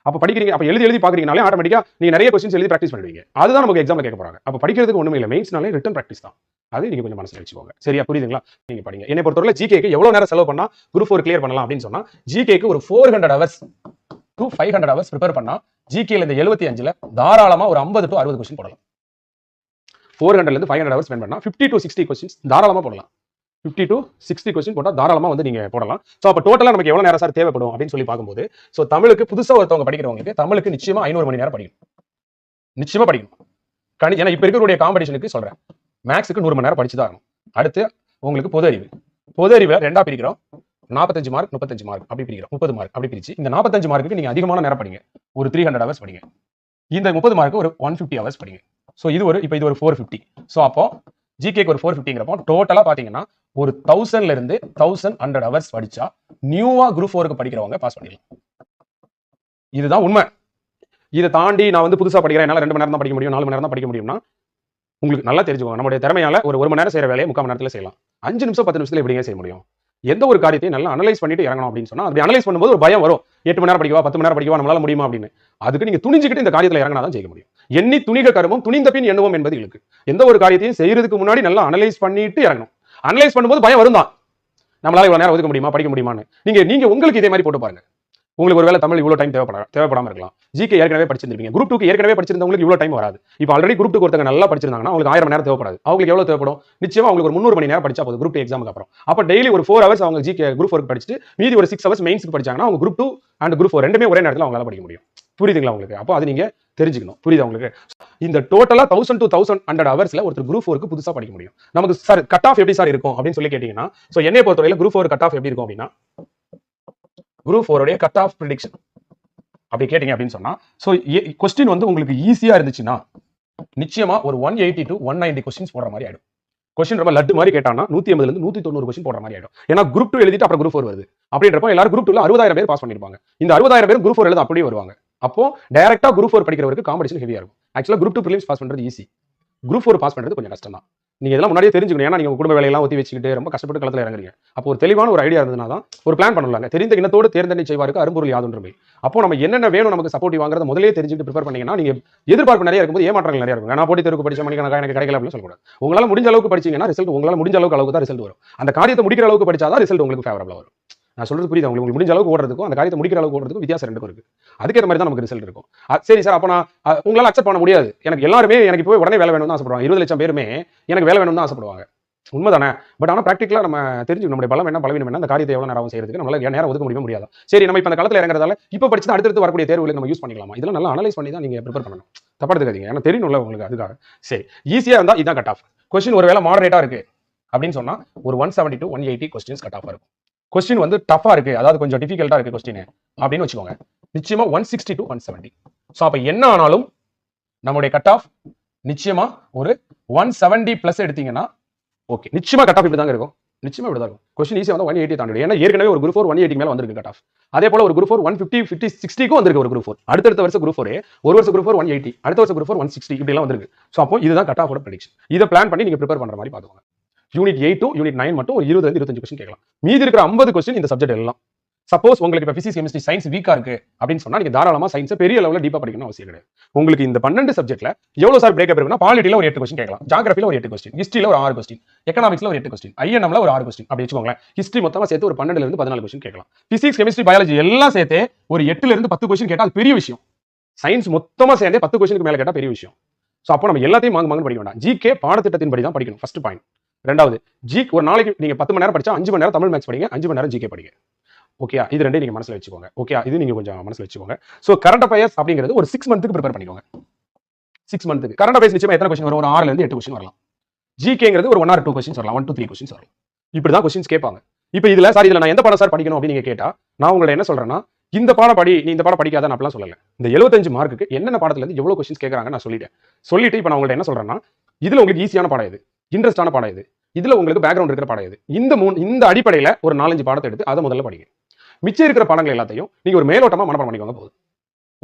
[SPEAKER 1] அப்ப படிக்கிறீங்க, அப்ப எழுதி பாக்குறீங்கனாலே ஆட்டோமேட்டிக்கா நீங்க நிறைய क्वेश्चंस எழுதி பிராக்டிஸ் பண்ணுவீங்க. அதுதான் நமக்கு எக்ஸாம்ல கேட்க போறாங்க. அப்ப படிக்கிறதுக்கு ஒண்ணுமே இல்ல. மெயின்ஸ்னாலே ரிட்டன் பிராக்டிஸ் தான். அது நீங்க கொஞ்சம் மனசுல வச்சுக்கோங்க. சரியா? புரியுதுங்களா? நீங்க படிங்க. என்னை பொறுத்தவரை ஜிகேக்கு எவ்வளவு நேரம் செலவு பண்ணா குரூப் 4 கிளியர் பண்ணலாம் அப்படின்னு சொன்னா, ஜிகேக்கு ஒரு 400 ஹவர்ஸ் to 500 ஹவர்ஸ் ப்ரிப்பேர் பண்ணா ஜிகேல இந்த 75ல தாராளமா ஒரு 50 to 60 क्वेश्चन போடலாம். 400ல இருந்து 500 ஹவர்ஸ் ஸ்பெண்ட் பண்ணா 50 to 60 क्वेश्चंस தாராளமா போடலாம். 50 to 60 क्वेश्चन போட்டா தாராளமா வந்து நீங்க போடலாம். சோ அப்ப டோட்டலா நமக்கு எவ்வளவு நேரம் சார் தேவைப்படும் அப்படின்னு சொல்லி பாக்கும்போது, சோ தமிழுக்கு புதுசா ஒருத்தவங்க படிக்கிறவங்களுக்கு தமிழுக்கு நிச்சயமா 500 மணி நேரம் படிக்கணும். நிச்சயமா படிக்கணும். ஏன்னா இப்ப இருக்கக்கூடிய காம்படிஷனுக்கு சொல்றேன், மேக்ஸுக்கு 100 மணி நேரம் படிச்சுதான் ஆகணும். அடுத்து உங்களுக்கு பொது அறிவு. பொது அறிவுல ரெண்டா பிரிக்கிறோம். 45 மார்க் 35 மார்க் அப்படி பிரிக்கிறோம். 30 மார்க் அப்படி பிரிச்சு இந்த 45 மார்க்குக்கு நீங்க அதிகமான நேரம் படிங்க. ஒரு 300 ஹவர்ஸ் படிங்க. இந்த 30 மார்க்கு ஒரு 150 ஹவர்ஸ் படிங்க. சோ இது ஒரு 450. சோ அப்போ ஜிகேக்கு ஒரு 450ங்கறப்போ டோட்டலா பாத்தீங்கன்னா ஒரு 1000ல இருந்து 1100 ஹவர்ஸ் படிச்சா நியூவா குரூப் 4க்கு படிக்கிறவங்க பாஸ் பண்ணிடலாம். இதுதான் உண்மை. இதை தாண்டி நான் வந்து புதுசா படிக்கிறேன், என்னால 2 மணி நேரம் தான் படிக்க முடியும், 4 மணி நேரம் தான் படிக்க முடியும்னா உங்களுக்கு நல்லா தெரிஞ்சுக்கோங்க. நம்மளுடைய திறமையால ஒரு 1 மணி நேரம் செய்யற வேலையை 3/4 மணி நேரத்துல செய்யலாம். 5 நிமிஷம் 10 நிமிஷத்துல எப்படிங்க செய்ய முடியும்? எந்த ஒரு காரியத்தையும் நல்லா அனலைஸ் பண்ணிட்டு இறங்கணும் அப்படின்னு சொன்னா, அப்படி அனலைஸ் பண்ணும்போது ஒரு பயம் வரும். 8 மணி நேரம் படிக்கவா, 10 மணி நேரம் படிக்கவா, நம்மளால முடியுமா அப்படின்னு. அதுக்கு நீங்க துணிஞ்சுக்கிட்டு இந்த காரியத்துல இறங்கினாதான் ஜெயிக்க முடியும். எண்ணி துணிக கருமம் துணிந்த பின் எண்ணுவோம் என்பது இருக்கு. எந்த ஒரு காரியத்தையும் செய்யறதுக்கு முன்னாடி நல்லா அனலைஸ் பண்ணிட்டு இறங்கணும். அனலைஸ் பண்ணும்போது பயம் வரும் தான். நம்மளால இவ்வளவு நேரம் ஒதுக்க முடியுமா, படிக்க முடியுமான்னு. நீங்க உங்களுக்கு இதே மாதிரி போட்டு பாருங்க. உங்களுக்கு ஒருவேளை தமிழ் இவ்வளவு டைம் தேவைப்படாம இருக்கலாம். ஜிகே ஏற்கனவே படிச்சிருந்தீங்க. குரூப் 2க்கு ஏற்கனவே படிச்சிருந்தவங்களுக்கு இவ்வளவு டைம் வராது. இப்போ ஆல்ரெடி குரூப் 2 ஒருத்தங்க நல்லா படிச்சிருந்தாங்கன்னா அவங்களுக்கு 1000 மணி நேரம் தேவைப்படாது. அவங்களுக்கு எவ்வளவு தேவைப்படும்? நிச்சயமா அவங்களுக்கு ஒரு 300 மணி நேரம் படிச்சா போதும் குரூப் 2 எக்ஸாமுக்கு அப்புறம். அப்ப டெய்லி ஒரு 4 ஹவர்ஸ் அவங்க ஜிகே குரூப் 4 படிச்சுட்டு மீதி ஒரு 6 ஹவர்ஸ் மெயின்ஸ்க்கு படிச்சாங்கன்னா அவங்க குரூப் 2 அண்ட் குரூப் 4 ரெண்டுமே ஒரே நேரத்துல அவங்களால படிக்க முடியும். புரியுதுங்களா உங்களுக்கு? அப்போ அது நீங்க தெரிஞ்சுக்கணும். புரியுதா உங்களுக்கு? இந்த டோட்டலா 1000 to 1100 ஹவர்ஸ்ல ஒருத்தர் குரூப் 4க்கு புதுசா படிக்க முடியும். நமக்கு சார் கட் ஆஃப் எப்படி சார் இருக்கும் அப்படின்னு சொல்லி கேட்டீங்கன்னா, சோ என்னைய பொறுத்தவரையில குரூப் 4 கட் ஆஃப் எப்படி இருக்கும் அப்படின்னா, குரூப் 4 உடைய கட் ஆஃப் ப்ரெடிக்ஷன் அப்படி கேட்டீங்க அப்படின்னு சொன்னா, சோ क्वेश्चन வந்து உங்களுக்கு ஈஸியா இருந்துச்சுன்னா நிச்சயமா ஒரு 180 to 190 क्वेश्चंस போடுற மாதிரி ஆயிடும். क्वेश्चन ரொம்ப லட்டு மாதிரி கேட்டானா 180ல இருந்து 190 क्वेश्चन போடுற மாதிரி ஆயிடும். ஏன்னா குரூப் 2 எழுதிட்டு அப்புறம் குரூப் 4 வருது. அப்படின்றப்ப எல்லாரும் குரூப் 2ல 60,000 பேர் பாஸ் பண்ணிருப்பாங்க. இந்த 60,000 பேர் குரூப் 4 எழுத அப்படியே வருவாங்க. அப்போ டைரக்டா குரூப் 4 படிக்கிறவருக்கு காம்படிஷன் ஹெவியா இருக்கும். ஆக்சுவலா குரூப் 2 பிரிலிம்ஸ் பாஸ் பண்றது ஈஸி. குரூப் 4 பாஸ் பண்றது கொஞ்சம் கஷ்டம் தான். நீங்க இதெல்லாம் முன்னாடியே தெரிஞ்சுக்கணும். ஏன்னா நீங்க குடும்ப வேலையெல்லாம் ஒத்தி வச்சுக்கிட்டு ரொம்ப கஷ்டப்பட்டு களத்துல இறங்குறீங்க. அப்போ ஒரு தெளிவான ஒரு ஐடியா இருந்ததுனா தான் ஒரு பிளான் பண்ணலாங்க. தெரிந்த இனத்தோடு தேர்ந்தெண்ணி செய்வாருக்கு அரும்பொருள் யாதொன்றுமே. அப்போ நம்ம என்னென்ன வேணும் நமக்கு சப்போர்ட்டிவ் வாங்குறத முதல்லயே தெரிஞ்சுட்டு ப்ரிப்பேர் பண்ணீங்கன்னா நீங்க எதிர்பார்ப்பு நிறைய இருக்கும்போது ஏமாற்றங்கள் நிறைய இருக்கும். நான் போட்டி தேர்வுக்கு படிச்ச மணிக்கணக்கா எனக்கு கிடைக்கல அப்படின்னு சொல்லக்கூடாது. உங்களால முடிஞ்ச அளவுக்கு படிச்சீங்கன்னா ரிசல்ட் உங்களால முடிஞ்ச அளவுக்கு தான் ரிசல்ட் வரும். அந்த காரியத்தை முடிக்கிற அளவுக்கு படிச்சாதான் ரிசல்ட் உங்களுக்கு ஃபேவரபிளா வரும். நான் சொல்றது புரியுது உங்களுக்கு முடிஞ்ச அளவுக்கு ஓடுறதுக்கும் அந்த காரியத்தை முடிக்கிற அளவுக்கு ஓடுறதுக்கும் வித்தியாசம் ரெண்டுக்கும் இருக்கு. அதுக்கேற்ற மாதிரி தான் நமக்கு ரிசல்ட் இருக்கும். சரி சார், அப்போ நான் உங்களால் அக்செப்ட் பண்ண முடியாது. எனக்கு எல்லாருமே எனக்கு போய் உடனே வேலை வேணும்னு ஆசைப்படுவாங்க. 20 லட்சம் பேருமே எனக்கு வேலை வேணும்னு ஆசைப்படுவாங்க. உண்மைதானே? பட் ஆனால் ப்ராக்டிக்கலாக நம்ம தெரிஞ்சு நம்மளுடைய பலம் என்ன பலவீனம் என்ன அந்த காரியத்தை எவ்வளோ நேரம் செய்யறதுக்கு நம்மளால நேரம் ஒதுக்க முடியாது. சரி, நம்ம இப்போ அந்த காலத்தில் இறங்குறதால இப்போ படிச்சு அடுத்தடுத்து வரக்கூடிய தேர்வுகளுக்கு நம்ம யூஸ் பண்ணிக்கலாமா? இதெல்லாம் நல்லா அனலைஸ் பண்ணி தான் நீங்கள் ப்ரிப்பேர் பண்ணணும். தப்பா எடுத்துக்காதீங்க, ஏன்னா தெரியணும்ல உங்களுக்கு. அதுக்காக சரி, ஈஸியாக இருந்தால் இதுதான் கட் ஆஃப். கொஸ்டின் ஒரு வேலை மாடரேட்டாக இருக்கு அப்படின்னு சொன்னா ஒரு 170 to 180 கொஸ்டின்ஸ் கட் ஆஃப் இருக்கும். கொஸ்டின் வந்து டஃபா இருக்கு, அதாவது கொஞ்சம் டிஃபிகல்ட்டா இருக்கு கொஸ்டின் அப்படின்னு வச்சுக்கோங்க, நிச்சயமா 160 to 170. ஸோ அப்போ என்ன ஆனாலும் நம்மளுடைய கட் ஆஃப் நிச்சயமா ஒரு 170 பிளஸ் எடுத்தீங்கன்னா ஓகே, நிச்சயமா கட் ஆஃப் இப்படி தாங்க இருக்கும். நிச்சயமா இப்படி தான் இருக்கும். கொஸ்டின் ஈஸியாக வந்து 180 தாண்டி, ஏன்னா ஏற்கனவே ஒரு குரூப் 4 180 மேல வந்திருக்கு கட் ஆஃப். அதே போல ஒரு குரூப் 4 150 50 60க்கும் வந்திருக்கு ஒரு குரூப் 4. அடுத்த வருஷம் குரூப் 4 ஒரு வருஷம் குரூப் 4 180, அடுத்த வருஷம் குரூப் 4 160 இப்படி எல்லாம் வந்திருக்கு. ஸோ அப்போ இதுதான் கட் ஆஃபோட ப்ரெடிக்ஷன். இதை பிளான் பண்ணி நீங்க ப்ரிப்பேர் பண்ற மாதிரி பார்த்துக்கோங்க. யூனிட் 8 to யூனிட் 9 மட்டும் ஒரு 20-25 கொஸ்டின் கேட்கலாம். மீதி இருக்கிற 50 கொஸ்டின் இந்த சப்ஜெக்ட் எல்லாம். சப்போஸ் உங்களுக்கு இப்போ பிசிக்ஸ் கெமிஸ்ட்ரி சயின்ஸ் வீக்கா இருக்கு அப்படின்னு சொன்னா நீங்க தாராளமா சயின்ஸை பெரிய லெவலில் டீப்பா படிக்கணும் அவசியம் கிடையாது. உங்களுக்கு இந்த 12 சப்ஜெக்ட்ல எவ்வளவு சார் பிரேக்கப் இருக்குன்னா, பாலிட்டில ஒரு 8 கொஸ்டின் கேட்கலாம், ஜியோகிராஃபில ஒரு 8 கொஸ்டின், ஹிஸ்டரியில ஒரு 6 கொஸ்டின், எக்கனாமிக்ஸ்ல ஒரு 8 கொஸ்டின், ஐஎன்எம்ல ஒரு 6 கொஸ்டின் அப்படி வச்சுக்கோங்களேன். ஹிஸ்டரி மொத்தமா சேர்த்து ஒரு 12ல இருந்து 14 கொஸ்டின் கேட்கலாம். பிசிக்ஸ் கெமிஸ்ட்ரி பயாலஜி எல்லாம் சேர்த்து ஒரு 8ல இருந்து 10 கொஸ்டின் கேட்டா அது பெரிய விஷயம். சயின்ஸ் மொத்தமா சேர்ந்து 10 கொஸ்டினுக்கு மேல கேட்டா பெரிய விஷயம். ஸோ அப்போ நம்ம எல்லாத்தையும் மாங்கு படிக்க வேண்டாம். ஜிகே பாடத்திட்டத்தின் படி தான் படிக்கணும். First point. ரெண்டாவது, ஒரு நாளைக்கு நீங்க 10 மணி நேரம் படிச்சா 5 மணி நேரம் தமிழ் மேக்ஸ் படிங்க, 5 மணி நேரம் ஜிகே படிங்க. ஓகே, இது ரெண்டையும் நீங்க மனசுல வச்சுக்கோங்க. ஓகே, இது நீங்க கொஞ்சம் மனசுல வச்சுக்கோங்க. சோ கரண்ட் அஃபேர்ஸ் அப்படிங்கிறது ஒரு 6 மந்த்துக்கு ப்ரிப்பேர் பண்ணிக்கோங்க. 6 மந்த்துக்கு கரண்ட் அஃபேர்ஸ் நிச்சயமா எத்தனை கொஸ்டின் வரும்? ஒரு 6ல இருந்து 8 கொஸ்டின் வரலாம். ஜிகேங்கிறது ஒரு 1 or 2 கொஸ்டின்ஸ் வரலாம், 1 to 3 கொஸ்டின்ஸ் வரலாம். இப்படி தான் கொஸ்டின்ஸ் கேட்பாங்க. இப்போ இதுல நான் எந்த பாடம் சார் படிக்கணும் அப்படின்னு நீங்க கேட்டா, நான் உங்களை என்ன சொல்றேன்னா, இந்த பாடம் படி, நீ இந்த பாடம் படிக்காத நான் அப்படிலாம் சொல்லல. இந்த 75 மார்க்குக்கு என்னென்ன பாடத்துல இருந்து எவ்வளவு கொஸ்டின்ஸ் கேட்கறாங்க நான் சொல்லிட்டு இப்போ நான் உங்கள்ட்ட என்ன சொல்றேன்னா, இதுல உங்களுக்கு ஈஸியான பாடம் இது, இன்ட்ரெஸ்டான பாடம் இது, இதுல உங்களுக்கு பேக்ரவுண்ட் இருக்கிற பாடம் இது, இந்த அடிப்படையில ஒரு 4-5 பாடத்தை எடுத்து அதை முதல்ல படிங்க. மிச்சம் இருக்கிற பாடங்கள் எல்லாத்தையும் நீங்க ஒரு மேலோட்டமா மனப்பாடம் பண்ணிக்கோங்க போதும்.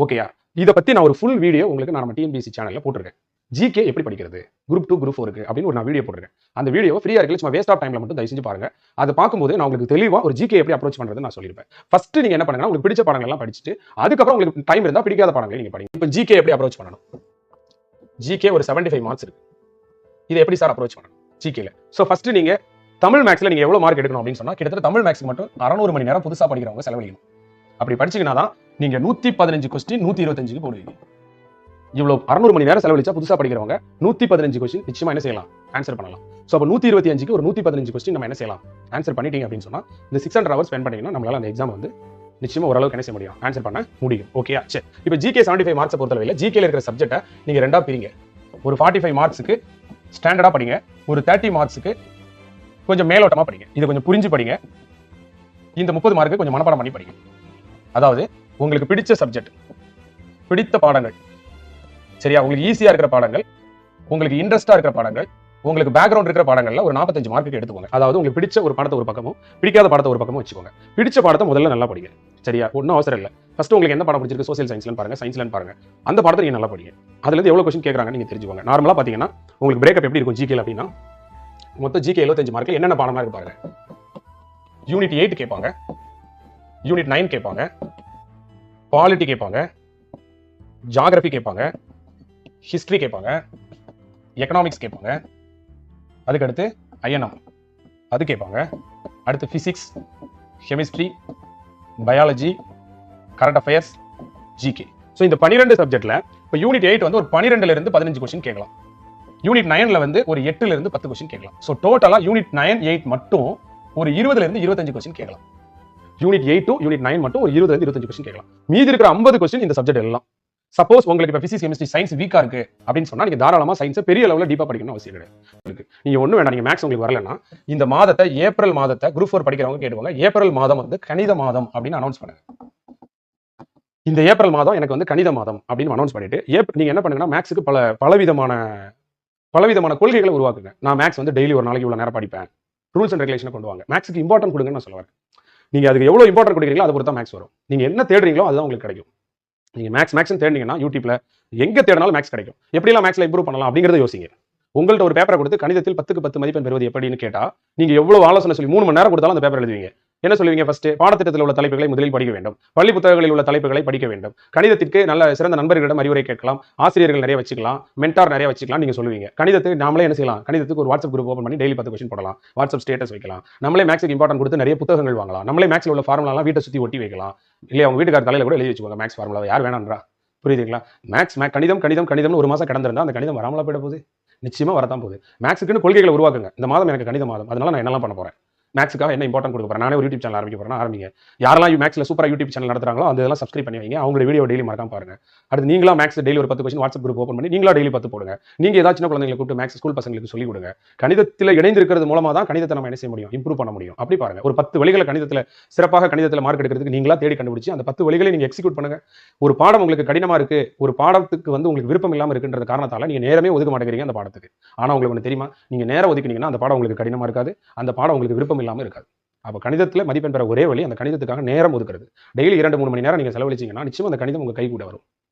[SPEAKER 1] ஓகேயா? இதை பத்தி நான் ஒரு ஃபுல் வீடியோ உங்களுக்கு நான் நம்ம டிஎன்பிஎஸ்சி சேனல்ல போட்டிருக்கேன். ஜிகே எப்படி படிக்கிறது, குரூப் 2 குரூப் 4 அப்படின்னு ஒரு நான் வீடியோ போட்டிருக்கேன். அந்த வீடியோ ஃப்ரீயா இருக்கு, சும்மா வேஸ்ட் ஆஃப் டைம்ல மட்டும் தயவு செஞ்சு பாருங்க. அதை பார்க்கும்போது நான் உங்களுக்கு தெளிவா ஒரு ஜிகே எப்படி அப்ரோச் பண்றது நான் சொல்லியிருப்பேன். ஃபர்ஸ்ட் நீங்க என்ன பண்ணுங்க, உங்களுக்கு பிடிச்ச பாடங்கள் எல்லாம் படிச்சுட்டு அதுக்கப்புறம் உங்களுக்கு டைம் இருந்தா பிடிக்காத பாடங்களை நீங்க படிங்க. இப்போ ஜிகே எப்படி அப்ரோச் பண்ணணும்? ஜிகே ஒரு 75 மார்க்ஸ் இருக்கு. இதை எப்படி சார் அப்ரோச் பண்ணணும் ஜிகேல? ஸோ ஃபர்ஸ்ட் நீங்க தமிழ் மேக்ஸ்ல நீங்க எவ்வளவு மார்க் எடுக்கணும் அப்படின்னு சொன்னா, கிட்டத்தட்ட தமிழ் மேக்ஸ்க்கு மட்டும் 600 மணி நேரம் புதுசா படிக்கிறவங்க செலவழிக்கணும். அப்படி படிச்சீங்கன்னா தான் நீங்க 115 கொஸ்டின் 125க்கு போடுவீங்க. இவ்வளவு 600 மணி நேரம் செலவழிச்சா புதுசா படிக்கிறவங்க 115 கொஸ்டின் நிச்சயமா என்ன செய்யலாம், ஆன்சர் பண்ணலாம். ஸோ அப்போ 125க்கு ஒரு 115 கொஸ்டின் நம்ம என்ன செய்யலாம், ஆன்சர் பண்ணிட்டீங்க அப்படின்னு சொன்னா இந்த 600 ஹவர்ஸ் ஸ்பெண்ட் பண்ணீங்கன்னா நம்மளால அந்த எக்ஸாம் வந்து நிச்சயமா ஓரளவுக்கு என்ன செய்ய முடியும், ஆன்சர் பண்ண முடியும். ஓகே, சரி. இப்போ ஜிகே 75 மார்க்ஸ் பொறுத்தளவில் ஜிகேல இருக்கிற சப்ஜெக்ட்டை நீங்க ரெண்டா பிரிங்க. ஒரு 45 மார்க்ஸுக்கு ஸ்டாண்டர்டா படிங்க, ஒரு 30 மார்க்ஸுக்கு கொஞ்சம் மேலோட்டமா படிங்க. இதை கொஞ்சம் புரிஞ்சு படிங்க. இந்த 30 மார்க்கு கொஞ்சம் மனப்பாடம் பண்ணி படிங்க. அதாவது உங்களுக்கு பிடிச்ச சப்ஜெக்ட், பிடித்த பாடங்கள், சரியா, உங்களுக்கு ஈஸியா இருக்கிற பாடங்கள், உங்களுக்கு இன்ட்ரெஸ்டா இருக்கிற பாடங்கள், உங்களுக்கு பேக்ரவுண்ட் இருக்கிற பாடங்கள்ல ஒரு 45 மார்க்கு எடுத்துக்கோங்க. அதாவது உங்களுக்கு பிடிச்ச ஒரு பாடத்தை ஒரு பக்கமும் பிடிக்காத பாடத்தை ஒரு பக்கமும் வச்சுக்கோங்க. பிடிச்ச பாடத்தை முதல்ல நல்லா படிங்க. சரியா? ஒன்றும் அவசரம் இல்லை. ஃபர்ஸ்ட் உங்களுக்கு எந்த பாடம் பிடிச்சிருக்கு, சோசியல் சயின்ஸ்லன்னு பாருங்க, சயின்ஸ்லன்னு பாருங்க. அந்த பாடத்தை நீங்க நல்லா படிங்க. அதுல இருந்து எவ்வளவு கொஸ்டின் கேட்கறாங்க நீங்க தெரிஞ்சுக்கோங்க. நார்மலா பாத்தீங்கன்னா உங்களுக்கு பிரேக்கப் எப்படி இருக்கும் ஜிகேல அப்படின்னா, மொத்தம் ஜிகே 75 மார்க்ல என்னென்ன பாடமா இருக்கு பாருங்க. யூனிட் 8 கேட்பாங்க, யூனிட் 9 கேட்பாங்க, பாலிட்டி கேட்பாங்க, ஜியோகிராஃபி கேட்பாங்க, ஹிஸ்டரி கேட்பாங்க, எக்கனாமிக்ஸ் கேட்பாங்க, அதுக்கடுத்து ஐஎன்எம் அது கேட்பாங்க, அடுத்து physics, chemistry, biology, current affairs, GK. So இந்த 12 சப்ஜெக்ட்ல இப்போ யூனிட் 8 வந்து ஒரு 12ல இருந்து 15 கொஸ்டின் கேட்கலாம். யூனிட் 9ல வந்து ஒரு 8ல இருந்து 10 கொஸ்டின் கேட்கலாம். ஸோ டோட்டலா யூனிட் 9, 8 மட்டும் ஒரு 20ல இருந்து 25 கொஸ்டின் கேட்கலாம். யூனிட் 8 to யூனிட் 9 மட்டும் ஒரு 20ல இருந்து 25 கொஸ்டின் கேட்கலாம். மீதி இருக்கிற 50 கொஸ்டின் இந்த சப்ஜெக்ட் எல்லாம். சப்போஸ் உங்களுக்கு இப்போ பிசிக்ஸ் கெமிஸ்ட்ரி சயின்ஸ் வீக்கா இருக்கு அப்படின்னு சொன்னா நீங்க தாராளமா சயின்ஸை பெரிய லெவலில் டீப்பா படிக்கணும் அவசியம் கிடையாது. நீங்க ஒண்ணு வேண்டாம், நீங்க மேக்ஸ் உங்களுக்கு வரலன்னா இந்த மாதத்தை ஏப்ரல் மாதத்தை குரூப் 4 படிக்கிறவங்க கேட்டுவாங்க, ஏப்ரல் மாதம் வந்து கணித மாதம் அப்படின்னு அனௌன்ஸ் பண்ணுங்க. இந்த ஏப்ரல் மாதம் எனக்கு வந்து கணித மாதம் அப்படின்னு அனௌன்ஸ் பண்ணிட்டு நீங்க என்ன பண்ணுங்கன்னா மேக்ஸுக்கு பலவிதமான கொள்கைகளை உருவாக்குங்க. நான் மேக்ஸ் வந்து டெய்லி ஒரு நாளைக்கு இவ்வளவு நேரம் படிப்பேன், ரூல்ஸ் அண்ட் ரெகுலேஷனை கொண்டு வாங்க. மேக்ஸுக்கு இம்பார்ட்டன்ட் கொடுங்கன்னு நான் சொல்லுவேன். நீங்க அதுக்கு எவ்வளவு இம்பார்ட்டன்ட் கொடுக்குறீங்களோ அதை பொறுத்தா மேக்ஸ் வரும். நீங்க என்ன தேடுறீங்களோ அதுதான் உங்களுக்கு கிடைக்கும். நீங்க மேக்ஸ் தேடினீங்கன்னா யூடியூப்ல எங்க தேடினாலும் மேக்ஸ் கிடைக்கும். எப்படிலாம் மேக்ஸ்ல இம்ப்ரூவ் பண்ணலாம் அப்படிங்கறத யோசிங்க. உங்கள்ட்ட ஒரு பேப்பரை கொடுத்து கணிதத்தில் 10க்கு 10 மதிப்பெண் பெறுவது எப்படின்னு கேட்டா நீங்க எவ்வளவு ஆலோசனை சொல்லி 3 மணி நேரம் கொடுத்தாலும் அந்த பேப்பர் எழுதுவீங்க. என்ன சொல்லுவீங்க? ஃபர்ஸ்ட் பாடத்திட்டத்தில் உள்ள தலைப்புகளை முதலில் படிக்க வேண்டும். பள்ளி புத்தகங்களில் உள்ள தலைப்புகளை படிக்க வேண்டும். கணிதத்திற்கு நல்ல சிறந்த நண்பர்களிடம் அறிவுரை கேட்கலாம். ஆசிரியர்கள் நிறைய வச்சுக்கலாம். மென்டார் நிறைய வச்சுக்கலாம். நீங்க சொல்லுவீங்க. கணிதத்துக்கு நாமளே என்ன செய்யலாம்? கணிதத்துக்கு ஒரு வாட்ஸ்அப் குரூப் ஓபன் பண்ணி டெய்லி 10 கொஸ்டின் போடலாம். வாட்ஸ்அப் ஸ்டேட்டஸ் வைக்கலாம். நம்மளே மேக்ஸுக்கு இம்பார்ட்டன்ட் கொடுத்து நிறைய புத்தகங்கள் வாங்கலாம். நம்மளே மேக்ஸ்ல உள்ள ஃபார்முலாலாம் வீட்டை சுத்தி ஒட்டி வைக்கலாம். இல்லையா உங்க வீட்டுக்கார தலையில கூட எழுதி வச்சுக்கோங்க மேக்ஸ் ஃபார்முலா. யார் வேணான்றா? புரியுதுங்களா? கணிதம்னு ஒரு மாசம் கடந்திருந்தா அந்த கணிதம் வராமலா போயிட போகுது? நிச்சயமா வரதான் போகுது. மேக்ஸுக்குன்னு கொள்கைகளை உருவாக்குங்க. இந்த மாதம் எனக்கு கணித மாதம், அதனால நான் என்னெல்லாம் பண்ண போறேன், மேக்ஸுக்காக என்ன இம்பார்ட்டன்ட் கொடுக்க போறேன், நானே ஒரு யூடியூப் சேனல் ஆரம்பிக்க போறேன், ஆரம்பிங்க. யாரெல்லாம் மேக்ஸ்ல சூப்பரா யூடியூப் சேனல் நடத்துறாங்களோ அந்த இதெல்லாம் சப்ஸ்கிரைப் பண்ணி வைங்க. அவங்களோட வீடியோ டெய்லி மறக்காம பாருங்க. அடுத்து நீங்களா மேக்ஸ் டெய்லி ஒரு 10 கொஸ்டின் வாட்ஸ்அப் குரூப் ஓபன் பண்ணி நீங்களா டெய்லி 10 போடுங்க. நீங்க ஏதாச்சும் சின்ன குழந்தைகளை கூப்பிட்டு மேக்ஸ் ஸ்கூல் பசங்களுக்கு சொல்லி கொடுங்க. கணிதத்தில் இணைந்திருக்கிறது மூலமா தான் கணிதத்தை நம்ம என்ன செய்ய முடியும், இம்ப்ரூவ் பண்ண முடியும். அப்படி பாருங்க. ஒரு 10 வழிகளை கணிதத்தில் சிறப்பாக கணிதத்தில் மார்க் எடுக்கிறதுக்கு நீங்களா தேடி கண்டுபிடிச்சு அந்த 10 வழிகளை நீங்க எக்ஸிக்யூட் பண்ணுங்க. ஒரு பாடம் உங்களுக்கு கடினமா இருக்கு, ஒரு பாடத்துக்கு வந்து உங்களுக்கு விருப்பம் இல்லாம இருக்குன்ற காரணத்தால நீங்க நேரமே ஒதுக்க மாட்டேங்கிறீங்க அந்த பாடத்துக்கு. ஆனா உங்களுக்கு ஒன்று தெரியுமா, நீங்க நேரம் ஒதுக்கினீங்கன்னா அந்த பாடம் உங்களுக்கு கடினமா இருக்காது, அந்த பாடம் உங்களுக்கு விருப்பம் இல்லாம இருக்காது. அப்போ கணிதத்தில் மதிப்பெண் பெற ஒரே வழி அந்த கணிதத்துக்காக நேரம் ஒதுக்குறது. டெய்லி 2-3 மணி நேரம் நீங்க செலவழிச்சீங்கன்னா நிச்சயமா அந்த கணிதம் உங்க கை கூட வரும்.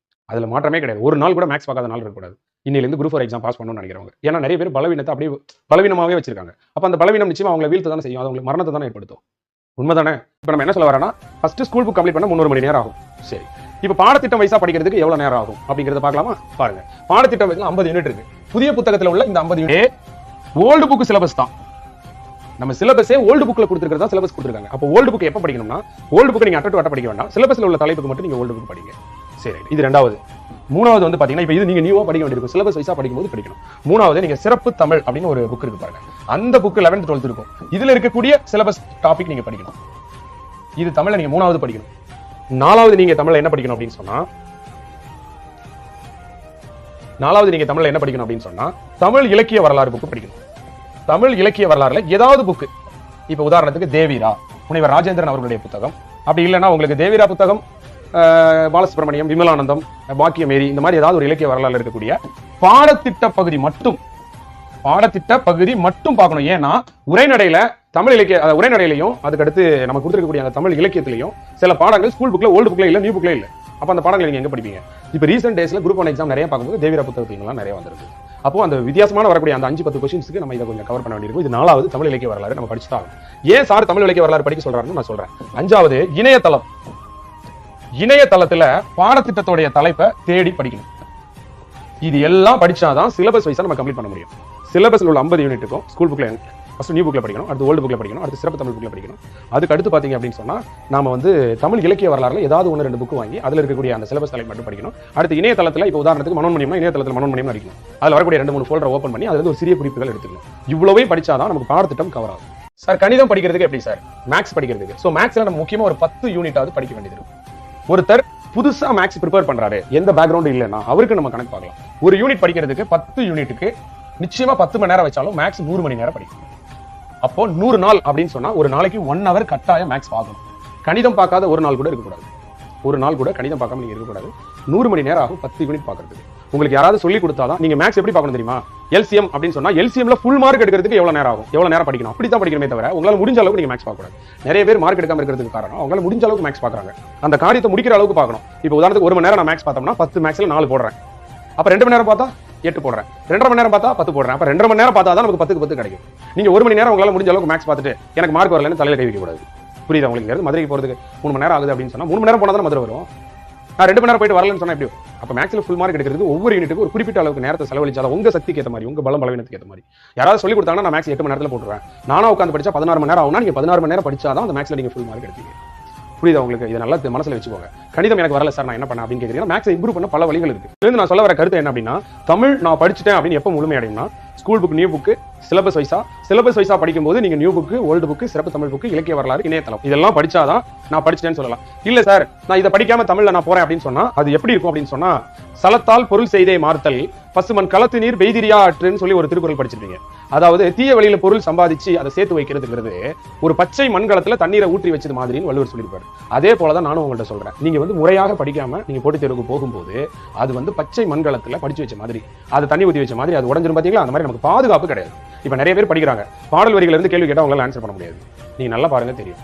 [SPEAKER 1] அதுல மாற்றமே கிடையாது. ஒரு நாள் கூட மேக்ஸ் பார்க்காத நாள் இருக்கக்கூடாது. இன்னிலிருந்து குரூப் 4 எக்ஸாம் பாஸ் பண்ணணும்னு நினைக்கிறவங்க. ஏன்னா நிறைய பேர் பலவீனத்தை அப்படியே பலவீனமாவே வச்சிருக்காங்க. அப்ப அந்த பலவீனம் நிச்சயமா அவங்களை வீழ்த்த தானே செய்யும், அது உங்களுக்கு மரணத்தை தானே ஏற்படுத்தும். உண்மைதானே? இப்போ நம்ம என்ன சொல்ல வரேன்னா, ஃபர்ஸ்ட் ஸ்கூல் புக் கம்ப்ளீட் பண்ண 300 மணி நேரம் ஆகும். சரி, இப்போ பாடத்திட்டம் வைசா படிக்கிறதுக்கு எவ்வளவு நேரம் ஆகும் அப்படிங்கறத பார்க்கலாமா? பாருங்க, பாடத்திட்டம் வைஸ்ல 50 யூனிட் இருக்கு. புதிய புத்தகத்துல உள்ள இந்த 50 யூனிட் ஓல்டு புக் சிலபஸ் தான். நம்ம சிலபஸே ஓல்டு புக்ல கொடுத்துருக்கிறதா சிலபஸ் கொடுத்துருக்காங்க. அப்போ ஓல்டு புக் எப்போ படிக்கணும்னா, ஓல்டு புக் நீங்க அட்ட படிக்க வேண்டாம், சிலபஸ்ல உள்ள தலைப்புக்கு மட்டும் நீங்க ஓல்டு புக் படிங்க. சரி, இது ரெண்டாவது. மூணாவது வந்து பாத்தீங்கன்னா, இப்போ இது நீங்க நியூவா படிக்க வேண்டியிருக்கும், சிலபஸ் வைஸா படிக்கும்போது படிக்கணும். மூணாவது, நீங்க சிறப்பு தமிழ் அப்படின்னு ஒரு புக் இருக்கு பாருங்க, அந்த புக் 11th 12th இருக்கும். இதுல இருக்கக்கூடிய சிலபஸ் டாபிக் நீங்க படிக்கணும். இது தமிழ்ல நீங்க 3வது படிக்கணும். 4வது நீங்க தமிழ்ல என்ன படிக்கணும் அப்படின்னு சொன்னா, தமிழ் இலக்கிய வரலாறு புக் படிக்கணும். தமிழ் இலக்கிய வரலாறுல ஏதாவது புக்கு, இப்ப உதாரணத்துக்கு தேவீரா, முனைவர் ராஜேந்திரன் அவர்களுடைய புத்தகம். அப்படி இல்லைன்னா உங்களுக்கு தேவீரா புத்தகம், பாலசுப்ரமணியம், விமலானந்தம், பாக்கியமேரி, இந்த மாதிரி ஏதாவது ஒரு இலக்கிய வரலாறு இருக்கக்கூடிய பாடத்திட்ட பகுதி மட்டும் பார்க்கணும். ஏன்னா உரைநடையில தமிழ் இலக்கிய உரைநடையிலையும் அதுக்கடுத்து நம்ம கொடுத்துருக்கக்கூடிய அந்த தமிழ் இலக்கியத்திலையும் சில பாடங்கள் ஸ்கூல் புக்ல, ஓல்டு புக்ல இல்ல, நியூ புக்ல இல்ல. அப்ப அந்த பாடங்கள் நீங்க எங்க படிப்பீங்க? இப்ப ரீசென்ட் டேஸ்ல குரூப் 1 எக்ஸாம் நிறைய பார்க்கும்போது தேவீரா புத்தகங்கள்லாம் நிறைய வந்திருக்கு. அப்போ அந்த வித்தியாசமான வரக்கூடிய அந்த 5-10 கொஸ்டின்ஸ்க்கு நம்ம இதை கொஞ்சம் கவர் பண்ண வேண்டியிருக்கும். இது 4வது தமிழ் இலக்கிய வரலாறு நம்ம படிச்சுதான். ஏன் சார் தமிழ் இலக்கிய வரலாறு படிக்க சொல்றாருன்னு நான் சொல்றேன். 5வது இணையதளத்துல பாடத்திட்டத்தோடைய தலைப்பை தேடி படிக்கணும். இது எல்லாம் படிச்சாதான் சிலபஸ் வைஸா நம்ம கம்ப்ளீட் பண்ண முடியும். சிலபஸ்ல உள்ள 50 யூனிட்டுக்கும் ஸ்கூல் புக்ல ஃபர்ஸ்ட் நியூ புக்ல படிக்கணும், அடுத்து ஓல்டு புக்ல படிக்கணும், அடுத்து சிறப்பு தமிழ் புக்ல படிக்கணும். அதுக்கு அடுத்து பாத்தீங்க அப்படின்னு சொன்னா நாம வந்து தமிழ் இலக்கிய வரலாறுல ஏதாவது 1-2 புக் வாங்கி அதுல இருக்கக்கூடிய அந்த சிலபஸ் தலைப்பு மட்டும் படிக்கணும். அடுத்து இணையதளத்துல இப்போ உதாரணத்துக்கு மனோன்மணியம்னா இணையதளத்துல மனோன்மணியம் அடிக்கணும். அதுல வரக்கூடிய 2-3 ஃபோல்டர் ஓபன் பண்ணி அதுல இருந்து ஒரு சிறிய குறிப்புகள் எடுத்துக்கணும். இவ்வளவே படிச்சாதான் நமக்கு பாடத்திட்டம் கவர் ஆகும். சார் கணிதம் படிக்கிறதுக்கு எப்படி சார்? மேக்ஸ் படிக்கிறதுக்கு. சோ மேக்ஸ்ல நம்ம முக்கியமா ஒரு 10 யூனிட்டாவது படிக்க வேண்டியது இருக்கும். ஒருத்தர் புதுசா மேக்ஸ் ப்ரிப்பேர் பண்றாரு, எந்த பேக்ரவுண்ட் இல்லைன்னா அவருக்கு நம்ம கணக்கு பார்க்கலாம். ஒரு யூனிட் படிக்கிறதுக்கு 10 யூனிட்டுக்கு நிச்சயமா 10 மணி நேரம் வச்சாலும் மேக்ஸ் 100 மணி நேரம் படிக்கணும். அப்போ 100 நாள் அப்படின்னு சொன்னா ஒரு நாளைக்கு 1 hour கட்டாயம் மேக்ஸ் பார்க்கணும். கணிதம் பார்க்காத ஒரு நாள் கூட இருக்கக்கூடாது. ஒரு நாள் கூட கணிதம் பார்க்காம நீங்க இருக்கக்கூடாது. 100 மணி நேரம் ஆகும் 10 யூனிட் பார்க்கறதுக்கு. உங்களுக்கு யாராவது சொல்லி கொடுத்தாதான் நீங்க மேக்ஸ் எப்படி பார்க்கணும் தெரியுமா? எல்சிஎம் அப்படின்னு சொன்னா எல்சிஎம்ல ஃபுல் மார்க் எடுக்கிறதுக்கு எவ்வளவு நேரம் ஆகும், எவ்வளவு நேரம் படிக்கணும், அப்படி தான் படிக்கணுமே தவிர உங்களால முடிஞ்ச அளவுக்கு நீங்க மேக்ஸ் பார்க்க கூடாது. நிறைய பேர் மார்க் எடுக்காம இருக்கிறதுக்கு காரணம் அவங்களால முடிஞ்ச அளவுக்கு மேக்ஸ் பார்க்கறாங்க. அந்த காரியத்தை முடிக்கிற அளவுக்கு பார்க்கணும். இப்போ உதாரணத்துக்கு 1 மணி நேரம் நான் மேக்ஸ் பார்த்தோம்னா 10 மேக்ஸ்ல 4 போடுறேன். அப்ப 2 மணி நேரம் பார்த்தா 8 போடுறேன், 2.5 மணி நேரம் பார்த்தா 10 போடுறேன். அப்ப 2.5 மணி நேரம் பார்த்தா தான் நமக்கு 10க்கு 10 கிடைக்கும். நீங்க 1 மணி நேரம் உங்களால முடிஞ்ச அளவுக்கு மேக்ஸ் பார்த்துட்டு எனக்கு மார்க் வரலன்னு தலையில கை வைக்க கூடாது. புரியுதா உங்களுக்கு? மதுரைக்கு போறதுக்கு 3 மணி நேரம் ஆகுது அப்படின்னு சொன்னா 3 மணி நேரம் போனா தான் மதுரை வரும். நான் 2 மணி நேரம் போயிட்டு வரலன்னு சொன்னா எப்படி? அப்ப மேக்ஸ்ல ஃபுல் மார்க் எடுக்கிறதுக்கு ஒவ்வொரு யூனிட்டுக்கு ஒரு குறிப்பிட்ட அளவுக்கு நேரத்தை செலவழிச்சாலும் உங்க சக்திக்கு ஏற்ற மாதிரி, உங்க பலவீனத்துக்கு ஏற்ற மாதிரி. யாராவது சொல்லி கொடுத்தாங்கன்னா நான் மேக்ஸ் 8 மணி நேரத்துல போட்டுருவேன், நானா உட்காந்து படிச்சா 16 மணி நேரம் ஆகும்னா நீங்க 16 மணி நேரம் படிச்சாதான் அந்த மேக்ஸ்ல நீங்க ஃபுல் மார்க் எடுப்பீங்க. புரியுதா உங்களுக்கு? இதை நல்லா மனசுல வச்சுக்கோங்க. கணிதம் எனக்கு வரல சார், நான் என்ன பண்ண அப்படின்னு கேக்குறீங்கன்னா மேக்ஸை இம்ப்ரூவ் பண்ண பல வழிகள் இருக்கு. இதுல நான் சொல்ல வர கருத்து என்ன அப்படின்னா, தமிழ் நான் படிச்சுட்டேன் அப்படின்னு எப்ப முழுமை அடையும்னா school book, new book, syllabus வைஸா படிக்கும்போது நீங்க நியூ புக், ஓல்டு புக், சிறப்பு தமிழ் புக், இலக்கிய வரலாறு, இணையதளம் இதெல்லாம் படிச்சாதான் நான் படிச்சிட்டேன்னு சொல்லலாம். இல்ல சார் நான் இதை படிக்காம தமிழ்ல நான் போறேன் அப்படின்னு சொன்னா அது எப்படி இருக்கும் அப்படின்னு சொன்னா, சலத்தால் பொருள் செய்தே மாறுத்தல் பசுமன் களத்து நீர் பெய்திரியா ஆற்றுன்னு சொல்லி ஒரு திருக்குறள் படிச்சிருப்பீங்க. அதாவது தீய வழியில பொருள் சம்பாதிச்சு அதை சேர்த்து வைக்கிறதுங்கிறது ஒரு பச்சை மண்கலத்துல தண்ணீரை ஊற்றி வச்சது மாதிரின்னு வள்ளுவர் சொல்லியிருப்பாரு. அதே போலதான் நானும் உங்கள்கிட்ட சொல்றேன். நீங்க வந்து முறையாக படிக்காம நீங்க போட்டித் தேர்வுக்கு போகும்போது அது வந்து பச்சை மண்கலத்துல படிச்சு வச்ச மாதிரி, அது தண்ணி ஊற்றி வச்ச மாதிரி அது உடஞ்சிரும். பாத்தீங்களா? அந்த மாதிரி நமக்கு பாதுகாப்பு கிடையாது. இப்ப நிறைய பேர் படிக்கிறாங்க, பாடல் வரிகள் இருந்து கேள்வி கேட்டா உங்களால ஆன்சர் பண்ண முடியாது. நீங்க நல்லா பாருங்க தெரியும்.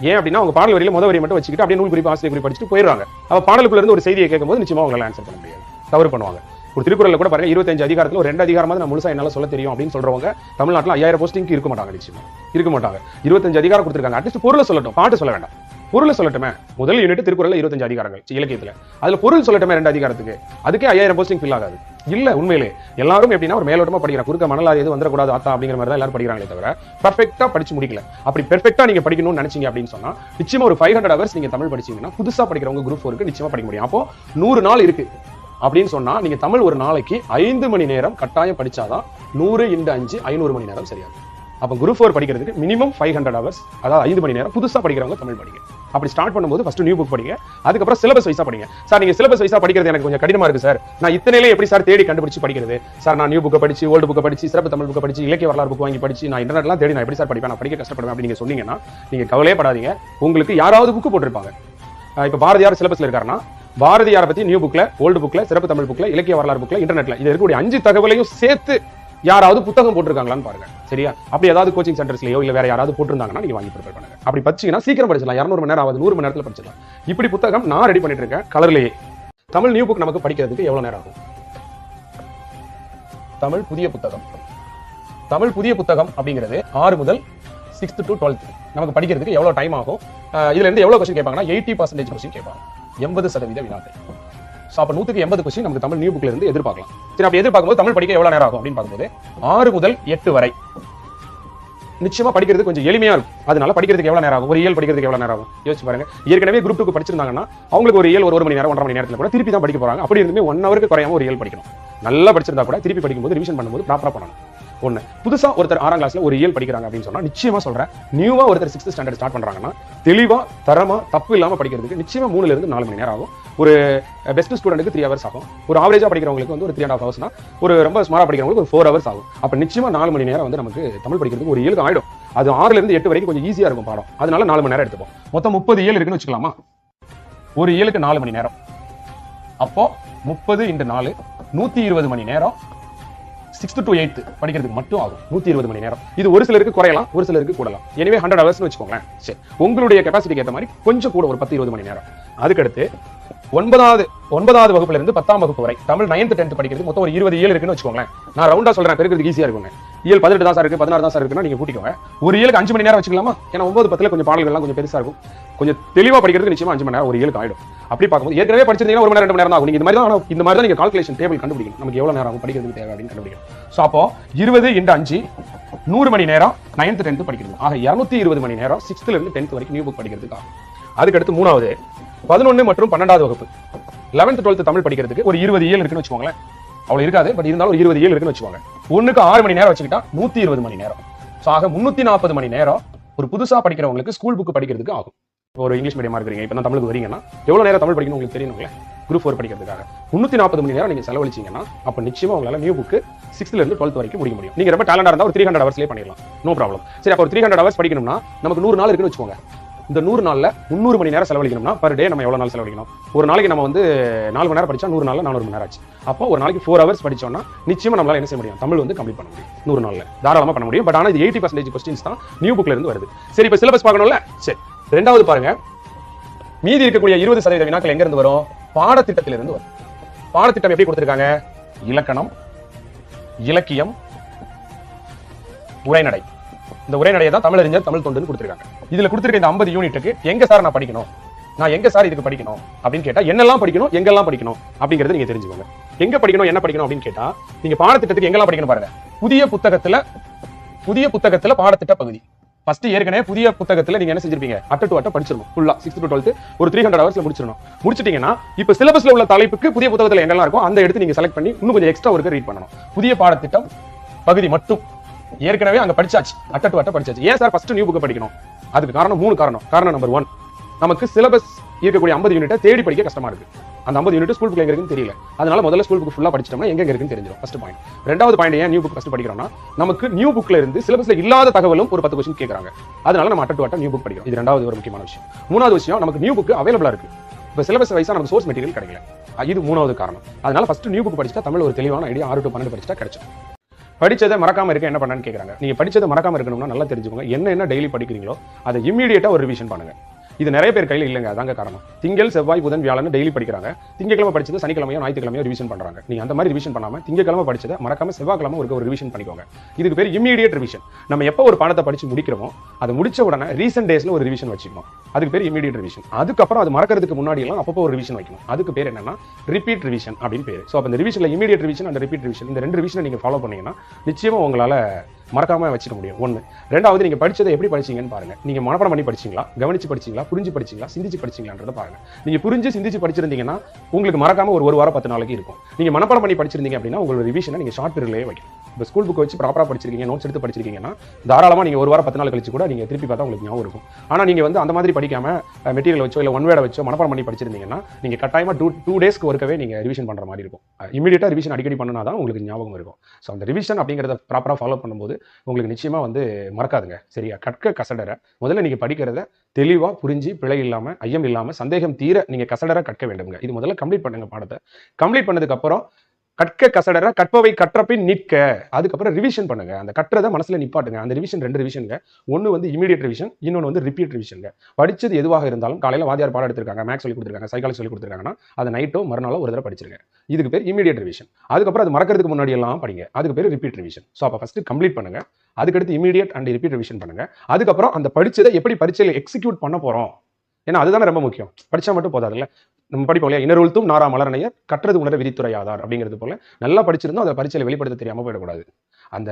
[SPEAKER 1] ஏன் அப்படின்னா அவங்க பாடல் வரியில முதல் வரி மட்டும் வச்சுக்கிட்டு அப்படியே நூல் குறிப்பு, ஆசிரியர் குறிப்பு படிச்சுட்டு போயிடுறாங்க. அப்ப பாடலுக்குள்ள இருந்து ஒரு செய்தியை கேட்கும்போது நிச்சயமா உங்களால ஆன்சர் பண்ண முடியாது, தவறு பண்ணுவாங்க. ஒரு திருக்குறள்ல கூட பாருங்க 25 அதிகாரத்துல ஒரு 2 அதிகாரமாவது நான் முழுசா என்னால சொல்ல தெரியும் அப்படின்னு சொல்றவங்க தமிழ்நாட்டில் 5000 போஸ்டிங்க்கு இருக்க மாட்டாங்க. நிச்சயமா இருக்க மாட்டாங்க. 25 அதிகாரம் கொடுத்துருக்காங்க. அட்லீஸ்ட் பொருளை சொல்லட்டும், பாட்டு சொல்ல வேண்டாம், பொருள் சொல்லட்டுமே. முதல் யூனிட் திருக்குறள்ல 25 அதிகாரங்கள் இலக்கியத்துல, அதுல பொருள் சொல்லட்டுமே 2 அதிகாரத்துக்கு. அதுக்கே 5000 போஸ்டிங் ஃபில் ஆகாது. இல்ல உண்மையிலே எல்லாரும் எப்படின்னா ஒரு மேலோட்டமா படிக்கிறாங்க. குறுக்க மணலாரி எதுவும் வந்துடக்கூடாது ஆத்தா அப்படிங்கிற மாதிரி தான் எல்லாரும் படிக்கிறாங்களே தவிர பர்ஃபெக்ட்டா படிச்சு முடிக்கல. அப்படி பெர்ஃபெக்ட்டா நீங்க படிக்கணும்னு நினைச்சீங்க அப்படின்னு சொன்னா நிச்சயமா ஒரு 500 ஹவர்ஸ் நீங்க தமிழ் படிச்சீங்கன்னா புதுசா படிக்கிறவங்க குரூப் 4க்கு நிச்சயமா படிக்க முடியும். அப்போ 100 நாள் இருக்கு அப்படின்னு சொன்னா நீங்க தமிழ் ஒரு நாளைக்கு 5 மணி நேரம் கட்டாயம் படிச்சாதான் 100 × 5 500 மணி நேரம் சரியாகும். அப்ப குரூப் 4 படிக்கிறதுக்கு மினிமம் 500 ஹவர்ஸ், அதாவது 5 மணி நேரம் புதுசா படிக்கிறவங்க தமிழ் படிங்க. அப்படி ஸ்டார்ட் பண்ணும்போது ஃபர்ஸ்ட் நியூ புக் படிங்க, அதுக்கப்புறம் சிலபஸ் வைஸா படிங்க. சார் நீங்க சிலபஸ் வைஸா படிக்கிறது எனக்கு கொஞ்சம் கடினமா இருக்கு சார், நான் இத்தனையிலே எப்படி சார் தேடி கண்டுபிடிச்சு படிக்கிறது? சார் நான் நியூ புக்கை படிச்சு, ஓல்டு புக்கை படிச்சு, சிறப்பு தமிழ் புக்கை படிச்சு, இலக்கிய வரலாறு புக் வாங்கி படிச்சு, நான் இன்டர்நெட்லாம் தேடி நான் எப்படி சார் படிப்பேன், நான் படிக்க கஷ்டப்படுவேன் அப்படின்னு நீங்க சொன்னீங்கன்னா நீங்க கவலையே படாதீங்க. உங்களுக்கு யாராவது புக்கு போட்டிருப்பாங்க. இப்ப பாரதியார் சிலபஸ்ல இருக்காருன்னா பாரதியாரை பத்தி நியூ புக்ல, ஓல்டு புக்ல, சிறப்பு தமிழ் புக்ல, இலக்கிய வரலாறு புக்ல, இன்டர்நெட்ல இது இருக்கக்கூடிய 5 தகவலையும் சேர்த்து யாராவது புத்தகம் போட்டிருக்காங்களான்னு பாருங்க. சரியா? அப்படி ஏதாவது கோச்சிங் சென்டர்ஸ்லயோ இல்ல வேற யாராவது போட்டிருந்தாங்கன்னா நீங்க வாங்கி ப்ரிப்பேர் பண்ணுங்க. அப்படி படிச்சீங்கன்னா சீக்கிரம் படிச்சிடலாம். 200 மணி நேரம் ஆகுது, 100 மணி நேரத்துல படிச்சிடலாம். இப்படி புத்தகம் நான் ரெடி பண்ணிட்டு இருக்கேன் கலர்லயே. தமிழ் நியூ புக் நமக்கு படிக்கிறதுக்கு எவ்வளவு நேரம் ஆகும்? தமிழ் புதிய புத்தகம், தமிழ் புதிய புத்தகம் அப்படிங்கிறது 6 முதல் 6th to 12th நமக்கு படிக்கிறதுக்கு எவ்வளவு டைம் ஆகும்? இதுல இருந்து எவ்வளவு கொஸ்டின் கேட்பாங்கன்னா 80% கொஸ்டின் கேட்பாங்க, 80% வினாக்கள். அப்ப 100க்கு 80 கொஸ்டின் நமக்கு தமிழ் நியூ புக்ல இருந்து எதிர்பார்க்கலாம். சரி, அப்படி எதிர்பார்க்கும்போது தமிழ் படிக்க எவ்வளவு நேரம் ஆகும் அப்படின்னு பார்க்கும்போது 6 முதல் 8 வரை நிச்சயமா படிக்கிறது கொஞ்சம் எளிமையா இருக்கும். அதனால படிக்கிறதுக்கு எவ்வளவு நேரம் ஆகும்? ஒரு இயல் படிக்கிறதுக்கு எவ்வளவு நேரம் ஆகும் யோசிச்சு பாருங்க. ஏற்கனவே குரூப் 2 படிச்சிருந்தாங்கன்னா அவங்களுக்கு ஒரு இயல் 1 மணி நேரம் 1.5 மணி நேரத்துல கூட திருப்பி தான் படிக்க போறாங்க. அப்படி இருந்துமே 1 ஹவருக்கு குறையாம ஒரு இயல் படிக்கணும். நல்லா படிச்சிருந்தா கூட திருப்பி படிக்கும்போது ரிவிஷன் பண்ணும்போது ப்ராப்பரா பண்ணணும். ஒண்ணு. புதுசா ஒருத்தர் 6ஆம் கிளாஸ்ல ஒரு இயல் படிக்கிறாங்க அப்படின்னு சொன்னா நிச்சயமா சொல்றேன், நியூவா ஒருத்தர் 6th ஸ்டாண்டர்ட் ஸ்டார்ட் பண்றாங்கன்னா தெளிவா தரமா தப்பு இல்லாம படிக்கிறதுக்கு நிச்சயமா 3ல இருந்து 4 மணி நேரம் ஆகும். ஒரு பெஸ்ட் ஸ்டூடெண்ட்டுக்கு 3 ஹவர்ஸ் ஆகும். ஒரு ஆவரேஜா படிக்கிறவங்களுக்கு வந்து ஒரு 3.5 ஹவர்ஸ்னா, ஒரு ரொம்ப ஸ்மாரா படிக்கிறவங்களுக்கு ஒரு 4 ஹவர்ஸ் ஆகும். அப்ப நிச்சயமா 4 மணி நேரம் வந்து நமக்கு தமிழ் படிக்கிறதுக்கு ஒரு இயலுக்கு ஆயிடும். அது 6ல இருந்து 8 வரைக்கும் கொஞ்சம் ஈஸியா இருக்கும் பாடம். அதனால 4 மணி நேரம் எடுத்துப்போம். மொத்தம் 30 இயல் இருக்குன்னு வச்சுக்கலாமா? ஒரு இயலுக்கு 4 மணி நேரம். அப்போ 30 × 4 120 மணி நேரம் 6th to 8th படிக்கிறதுக்கு மட்டும் ஆகும். 120 மணி நேரம். இது ஒரு சிலருக்கு குறையலாம், ஒரு சிலருக்கு கூடலாம். எனவே 100 ஹவர்ஸ்னு வச்சுக்கோங்களேன். சரி, உங்களுடைய கெபாசிட்டிக்கு ஏற்ற மாதிரி கொஞ்சம் கூட ஒரு 10-20 மணி நேரம். அதுக்கடுத்து 9வது வகுப்புல இருந்து 10ஆம் வகுப்பு வரை தமிழ் 9th 10th படிக்கிறது மொத்தம் ஒரு 20 இயல் இருக்குன்னு வச்சுக்கோங்களேன். நான் ரவுண்டா சொல்றேன், பெருக்கிறதுக்கு ஈஸியா இருக்குங்க. இயல் 18 தான் சார் இருக்கு, 16 தான் சார் இருக்குன்னா நீங்க கூட்டிக்கோங்க. ஒரு இயலுக்கு 5 மணி நேரம் வச்சுக்கலாமா? ஏன்னா 9, 10ல கொஞ்சம் பாடல்கள்லாம் கொஞ்சம் பெருசா இருக்கும். கொஞ்சம் தெளிவா படிக்கிறதுக்கு நிச்சயமா 5 மணி நேரம் ஒரு இயலுக்கு ஆயிடும். அப்படி பார்க்கும்போது ஏற்கனவே படிச்சிருந்தீங்கன்னா 1 மணி நேரம் 2 மணி நேரம் ஆகும். நீங்க இந்த மாதிரி தான் நீங்க கால்குலேஷன் டேபிள் கண்டுபிடிக்கணும். நமக்கு எவ்வளவு நேரம் ஆகும் படிக்கிறதுக்கு தேவை அப்படின்னு கண்டுபிடிக்கணும். சோ அப்போ 20 × 5 100 மணி நேரம் 9th 10th படிக்கிறது. ஆக 220 மணி நேரம் 6th இருந்து 10th வரைக்கும் நியூ புக் படிக்கிறதுக்கு ஆகும். அதுக்கடுத்து 3வது 11 மற்றும் 12வது வகுப்பு 11th 12th தமிழ் படிக்கிறதுக்கு ஒரு 20 இயல் இருக்குன்னு வச்சுக்கோங்களேன். அவ்வளவு இருக்காது, பட் இருந்தாலும் ஒரு 20 இயல் இருக்குன்னு வச்சுக்கோங்க. ஒண்ணுக்கு 6 மணி நேரம் வச்சுக்கிட்டா 120 மணி நேரம். சோ ஆக 340 மணி நேரம் ஒரு புதுசா படிக்கிறவங்களுக்கு ஸ்கூல் புக் படிக்கிறதுக்கு ஆகும். ஒரு இங்கிலீஷ் மீடியமா இருக்கிறீங்க, இப்ப தான் தமிழுக்கு வரீங்கன்னா எவ்வளவு நேரம் தமிழ் படிக்கணும் உங்களுக்கு தெரியணுங்களே. குரூப் 4 படிக்கிறதுக்காக 340 மணி நேரம் நீங்க செலவழிச்சீங்கன்னா அப்ப நிச்சயமா உங்களால நியூ புக் 6th இருந்து 12th வரைக்கும் முடிக்க முடியும். நீங்க ரொம்ப டேலண்டா இருந்தா ஒரு 300 ஹவர்ஸ்லயே பண்ணிடலாம், நோ ப்ராப்ளம். சரி, அப்ப ஒரு 300 ஹவர்ஸ் படிக்கணும்னா நமக்கு 100 நாள் இருக்குன்னு வச்சுக்கோங்க. இந்த 100 நாள்ல 300 மணி நேரம் செலவழிக்கணும்னா பர் டே நம்ம எவ்வளவு நாள் செலவழிக்கணும்? ஒரு நாளைக்கு நம்ம வந்து 4 மணி நேரம் படிச்சா 100 நாள்ல 400 மணி நேரம் ஆச்சு. அப்போ ஒரு நாளைக்கு 4 ஹவர்ஸ் படிச்சோம்னா நிச்சயமா நம்மளால என்ன செய்ய முடியும்? தமிழ் வந்து கம்ப்ளீட் பண்ண முடியும் 100 நாள்ல, தாராளமா பண்ண முடியும். பட் ஆனா இது 80% கொஸ்டின்ஸ் தான் நியூ புக்ல இருந்து வருது. சரி, இப்ப சிலபஸ் பார்க்கணும்ல. சரி, ரெண்டாவது பாருங்க, மீதி இருக்கக்கூடிய 20% வினாக்கள் எங்க இருந்து வரும்? பாடத்திட்டத்திலிருந்து வரும். பாடத்திட்டம் எப்படி கொடுத்திருக்காங்க? இலக்கணம், இலக்கியம், உரைநடை. இந்த உரைநடையை தான் தமிழறிஞர் தமிழ் தொண்டுன்னு கொடுத்திருக்காங்க. இதுல கொடுத்திருக்க இந்த 50 யூனிட்டுக்கு எங்க சார் நான் படிக்கணும், நான் எங்க சார் இதுக்கு படிக்கணும் அப்படின்னு கேட்டா என்னெல்லாம் படிக்கணும், எங்கெல்லாம் படிக்கணும் அப்படிங்கறது நீங்க தெரிஞ்சுக்கோங்க. எங்க படிக்கணும், என்ன படிக்கணும் அப்படின்னு கேட்டா நீங்க பாடத்திட்டத்துக்கு எங்கெல்லாம் படிக்கணும் பாருங்க. புதிய புத்தகத்துல பாடத்திட்ட பகுதி. ஃபர்ஸ்ட் ஏற்கனவே புதிய புத்தகத்துல நீங்க என்ன செஞ்சிருப்பீங்க? அட்ட டு அட்ட படிச்சிரணும் ஃபுல்லா 6th to 12th ஒரு 300 ஹவர்ஸ்ல முடிச்சிரணும். முடிச்சிட்டீங்கன்னா இப்ப சிலபஸ்ல உள்ள தலைப்புக்கு புதிய புத்தகத்துல எங்கெல்லாம் இருக்கும் அந்த எடுத்து நீங்க செலக்ட் பண்ணி இன்னும் கொஞ்சம் எக்ஸ்ட்ரா ஒர்க் ரீட் பண்ணணும். புதிய பாடத்திட்டம் பகுதி மட்டும் ஏற்கனவே அங்க படிச்சாச்சு, அட்ட டு அட்ட படிச்சாச்சு. ஏன் சார் ஃபர்ஸ்ட் நியூ புக் படிக்கணும்? அதுக்கு காரணம் 3 காரணம். காரணம் நம்பர் 1, நமக்கு சிலபஸ் இருக்கக்கூடிய 50 யூனிட்டை தேடி படிக்க கஷ்டமா இருக்கு. அந்த 50 யூனிட் ஸ்கூல் புக் எங்க இருக்குன்னு தெரியல. அதனால முதல்ல ஸ்கூல் புக் ஃபுல்லா படிச்சிட்டோம்னா எங்க இருக்குன்னு தெரிஞ்சிடும். First point. ரெண்டாவது பாயிண்ட், ஏன் நியூ புக் ஃபர்ஸ்ட் படிக்கிறோம்னா நமக்கு நியூ புக்ல இருந்து சிலபஸ்ல இல்லாத தகவலும் ஒரு 10 கொஸ்டின் கேக்குறாங்க. அதனால நம்ம அட்ட டு அட்ட நியூ புக் படிக்கிறோம். இது ரெண்டாவது ஒரு முக்கியமான விஷயம். மூணாவது விஷயம், நமக்கு நியூ புக் அவைலபிளா இருக்கு. இப்ப சிலபஸ் வைஸா நமக்கு சோர்ஸ் மெட்டீரியல் கிடைக்கல. இது மூணாவது காரணம். அதனால ஃபர்ஸ்ட் நியூ புக் படிச்சா தமிழ் ஒரு தெளிவான ஐடியா 6 to 12 படிச்சா கிடைச்சிடும். படிச்சதை மறக்காம இருக்க என்ன பண்ணான்னு கேக்குறாங்க. நீங்க படிச்சதை மறக்காம இருக்கணும்னா நல்லா தெரிஞ்சுக்கோங்க. என்ன டெய்லி படிக்கிறீங்களோ அதை இம்மீடியட்டா ஒரு ரிவிஷன் பண்ணுங்க. இது நிறைய பேர் கையில் இல்லைங்க. அதாங்க காரணம். திங்கள், செவ்வாய், புதன், வியாழன் டெய்லி படிக்கிறாங்க. திங்கக்கிழமை படிச்சது சனிக்கிழமையோ ஞாயிற்றுக்கிழமையோ ரிவிஷன் பண்றாங்க. நீங்க அந்த மாதிரி ரிவிஷன் பண்ணாம திங்கக்கிழமை படிச்சதை மறக்காம செவ்வாய்க்கிழமை ஒரு ரிவிஷன் பண்ணிக்கோங்க. இதுக்கு பேர் இமீடியட் ரிவிஷன். நம்ம எப்போ ஒரு பாடத்தை படிச்சு முடிக்கிறோமோ அது முடிச்ச உடனே ரீசெண்ட் டேஸ்ல ஒரு ரிவிஷன் வச்சுக்கணும். அதுக்கு பேர் இமீடியட் ரிவிஷன். அதுக்கப்புறம் அது மறக்கிறதுக்கு முன்னாடி எல்லாம் அப்பப்போ ஒரு ரிவிஷன் வைக்கணும். அதுக்கு பேர் என்னன்னா ரிப்பீட் ரிவிஷன் அப்படின்னு பேர். ஸோ அப்போ இந்த ரிவிஷன்ல immediate revision and repeat revision இந்த 2 ரிவிஷனை நீங்க ஃபாலோ பண்ணீங்கன்னா நிச்சயமா உங்களால மறக்காம வச்சுக்க முடியும். ஒன்று. ரெண்டாவது, நீங்க படிச்சதை எப்படி படிச்சீங்கன்னு பாருங்க. நீங்க மனப்பாடம் பண்ணி படிச்சீங்களா, கவனிச்சு படிச்சீங்களா, புரிஞ்சு படிச்சீங்களா, சிந்திச்சு படிச்சீங்களான்றத பாருங்க. நீங்க புரிஞ்சு சிந்திச்சு படிச்சிருந்தீங்கன்னா உங்களுக்கு மறக்காம ஒரு வாரம் 10 நாளைக்கு இருக்கும். நீங்க மனப்பாடம் பண்ணி படிச்சிருந்தீங்க அப்படின்னா உங்களோட ரிவிஷனை நீங்க ஷார்ட் பீரியட்லயே வைக்கணும். இப்போ ஸ்கூல் புக் வச்சு ப்ராப்பரா படிச்சிருக்கீங்க, நோட்ஸ் எடுத்து படிச்சிருக்கீங்கன்னா தாராளமா நீங்க ஒரு வாரம் 10 நாள் கழிச்சு கூட நீங்க திருப்பி பார்த்தா உங்களுக்கு ஞாபகம் இருக்கும். ஆனா நீங்க வந்து அந்த மாதிரி படிக்காம மெட்டீரியல் வச்சோ இல்ல ஒன் வேர்டை வச்சோ மனப்பாடம் பண்ணி படிச்சிருந்தீங்கன்னா நீங்க கட்டாயமா 2 டேஸ்க்கு ஒருக்கவே நீங்க ரிவிஷன் பண்ற மாதிரி இருக்கும். இமீடியட்டா ரிவிஷன் அடிக்கடி பண்ணனா தான் உங்களுக்கு ஞாபகம் இருக்கும். ஸோ அந்த ரிவிஷன் அப்படிங்கிறத ப்ராப்பரா ஃபாலோ பண்ணும்போது உங்களுக்கு நிச்சயமா வந்து மறக்காதுங்க. சரியா? கற்க கசடர முதல்ல நீங்க படிக்கிறத தெளிவா புரிஞ்சு பிழை இல்லாம ஐயம் இல்லாம சந்தேகம் தீர நீங்க கசடர கற்க வேண்டுங்க. இது முதல்ல கம்ப்ளீட் பண்ணுங்க. பாடத்தை கம்ப்ளீட் பண்ணதுக்கு அப்புறம் கற்க கசடர கற்பவை கற்றபின் நிற்க, அதுக்கப்புறம் ரிவிஷன் பண்ணுங்க. அந்த கற்றதை மனசுல நிப்பாட்டுங்க. அந்த ரிவிஷன் 2 ரிவிஷனுங்க. ஒன்னு வந்து இமீடியட் ரிவிஷன், இன்னொன்று வந்து ரிப்பீட் ரிவிஷனுங்க. படிச்சது எதுவாக இருந்தாலும் காலையில வாத்தியார் பாடம் எடுத்திருக்காங்க, மேக்ஸ் சொல்லி கொடுத்துருக்காங்க, சைக்காலஜி சொல்லி கொடுத்துருக்காங்கன்னா அதை நைட்டோ மறுநாளோ ஒரு தடவை படிச்சிருங்க. இதுக்கு பேர் இமீடியட் ரிவிஷன். அதுக்கப்புறம் அது மறக்கிறதுக்கு முன்னாடி எல்லாம் படிங்க. அதுக்கு பேர் ரிப்பீட் ரிவிஷன். ஸோ அப்போ ஃபர்ஸ்ட் கம்ப்ளீட் பண்ணுங்க. அதுக்கடுத்து இமீடியட் அண்ட் ரிப்பீட் ரிவிஷன் பண்ணுங்க. அதுக்கப்புறம் அந்த படிச்சதை எப்படி பரீட்சையில் எக்ஸிக்யூட் பண்ண போறோம், ஏன்னா அதுதானே ரொம்ப முக்கியம். படிச்சா மட்டும் போதாதுல்ல. நம்ம படிப்போம் இல்லையா, இன்னொருத்தும் நாரா மலரணையர் கற்றது உணர விதித்துறையாதார் அப்படிங்கிறது போல நல்லா படிச்சிருந்தோம் அதை பரீட்சையில் வெளிப்படுத்த தெரியாம போயிடக்கூடாது. அந்த